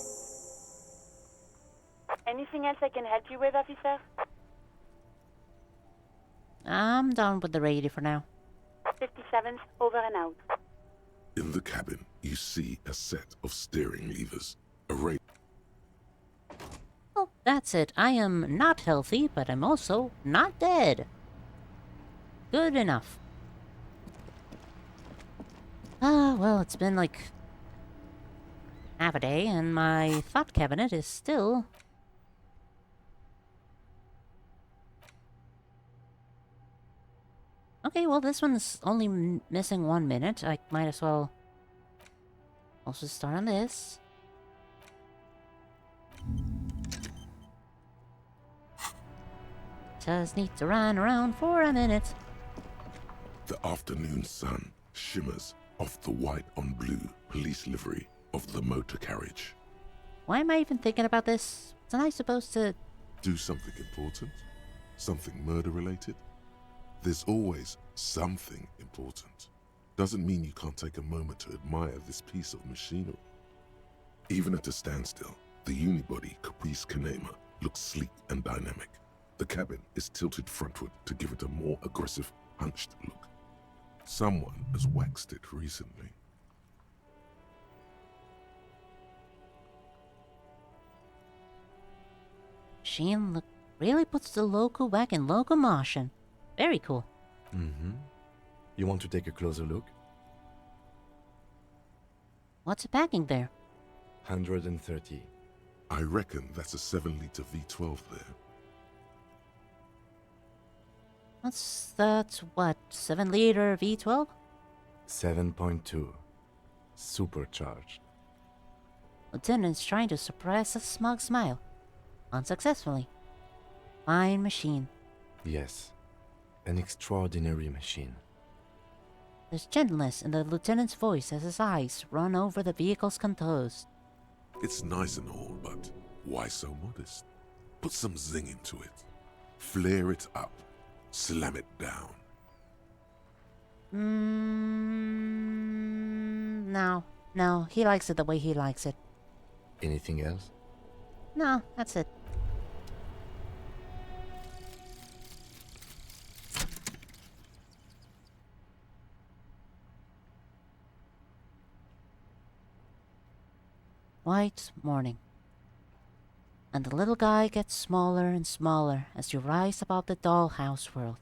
Anything else I can help you with, officer? I'm done with the radio for now. 57's over and out. In the cabin, you see a set of steering levers. A radio. Oh, that's it. I am not healthy, but I'm also not dead. Good enough. Ah, well, it's been like half a day, and my thought cabinet is still... Okay, well, this one's only missing 1 minute. I might as well also start on this. Just need to run around for a minute. The afternoon sun shimmers off the white on blue police livery of the motor carriage. Why am I even thinking about this? Wasn't I supposed to... Do something important? Something murder-related? There's always something important. Doesn't mean you can't take a moment to admire this piece of machinery. Even at a standstill, the unibody Caprice Kanema looks sleek and dynamic. The cabin is tilted frontward to give it a more aggressive, hunched look. Someone has waxed it recently. Machine really puts the loco back in locomotion. Very cool. Mm-hmm. You want to take a closer look? What's it packing there? 130. I reckon that's a 7-liter V12 there. That's what, 7-liter V12? 7.2. Supercharged. Lieutenant's trying to suppress a smug smile. Unsuccessfully. Fine machine. Yes. An extraordinary machine. There's gentleness in the lieutenant's voice as his eyes run over the vehicle's contours. It's nice and all, but why so modest? Put some zing into it. Flare it up. Slam it down. No, he likes it the way he likes it. Anything else? No, that's it. White morning. And the little guy gets smaller and smaller as you rise above the dollhouse world.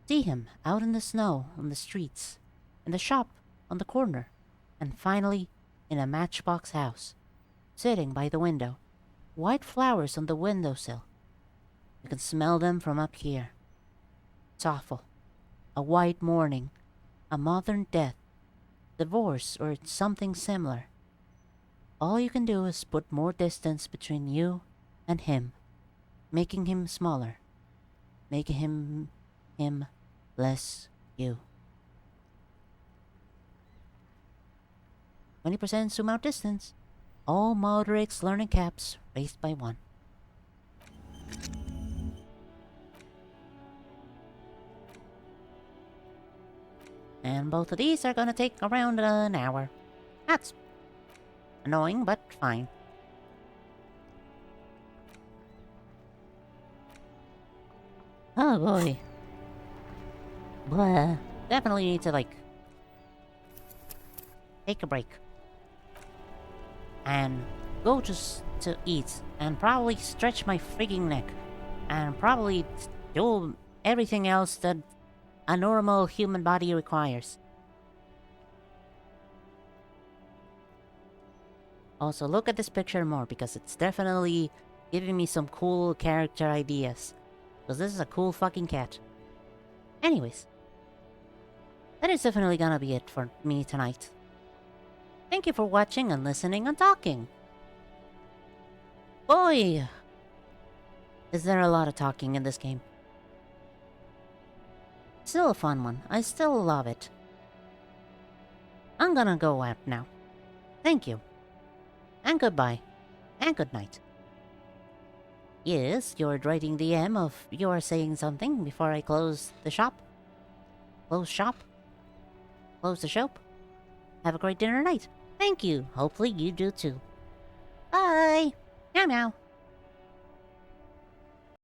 See him out in the snow on the streets, in the shop on the corner, and finally in a matchbox house, sitting by the window. White flowers on the windowsill. You can smell them from up here. It's awful. A white morning, a modern death, divorce, or something similar. All you can do is put more distance between you and him, making him smaller, making him less you. 20% zoom out distance. All Modric's learning caps raised by 1. And both of these are gonna take around an hour. That's annoying, but fine. Oh boy. Blah. Definitely need to, take a break. And go just to eat. And probably stretch my freaking neck. And probably do everything else that a normal human body requires. Also, look at this picture more because it's definitely giving me some cool character ideas. Because this is a cool fucking cat. Anyways, that is definitely gonna be it for me tonight. Thank you for watching and listening and talking. Boy, is there a lot of talking in this game. Still a fun one. I still love it. I'm gonna go out now. Thank you. And goodbye. And good night. Yes, you're writing the M of you're saying something before I close the shop. Close shop? Close the shop? Have a great dinner night. Thank you. Hopefully you do too. Bye. Meow meow.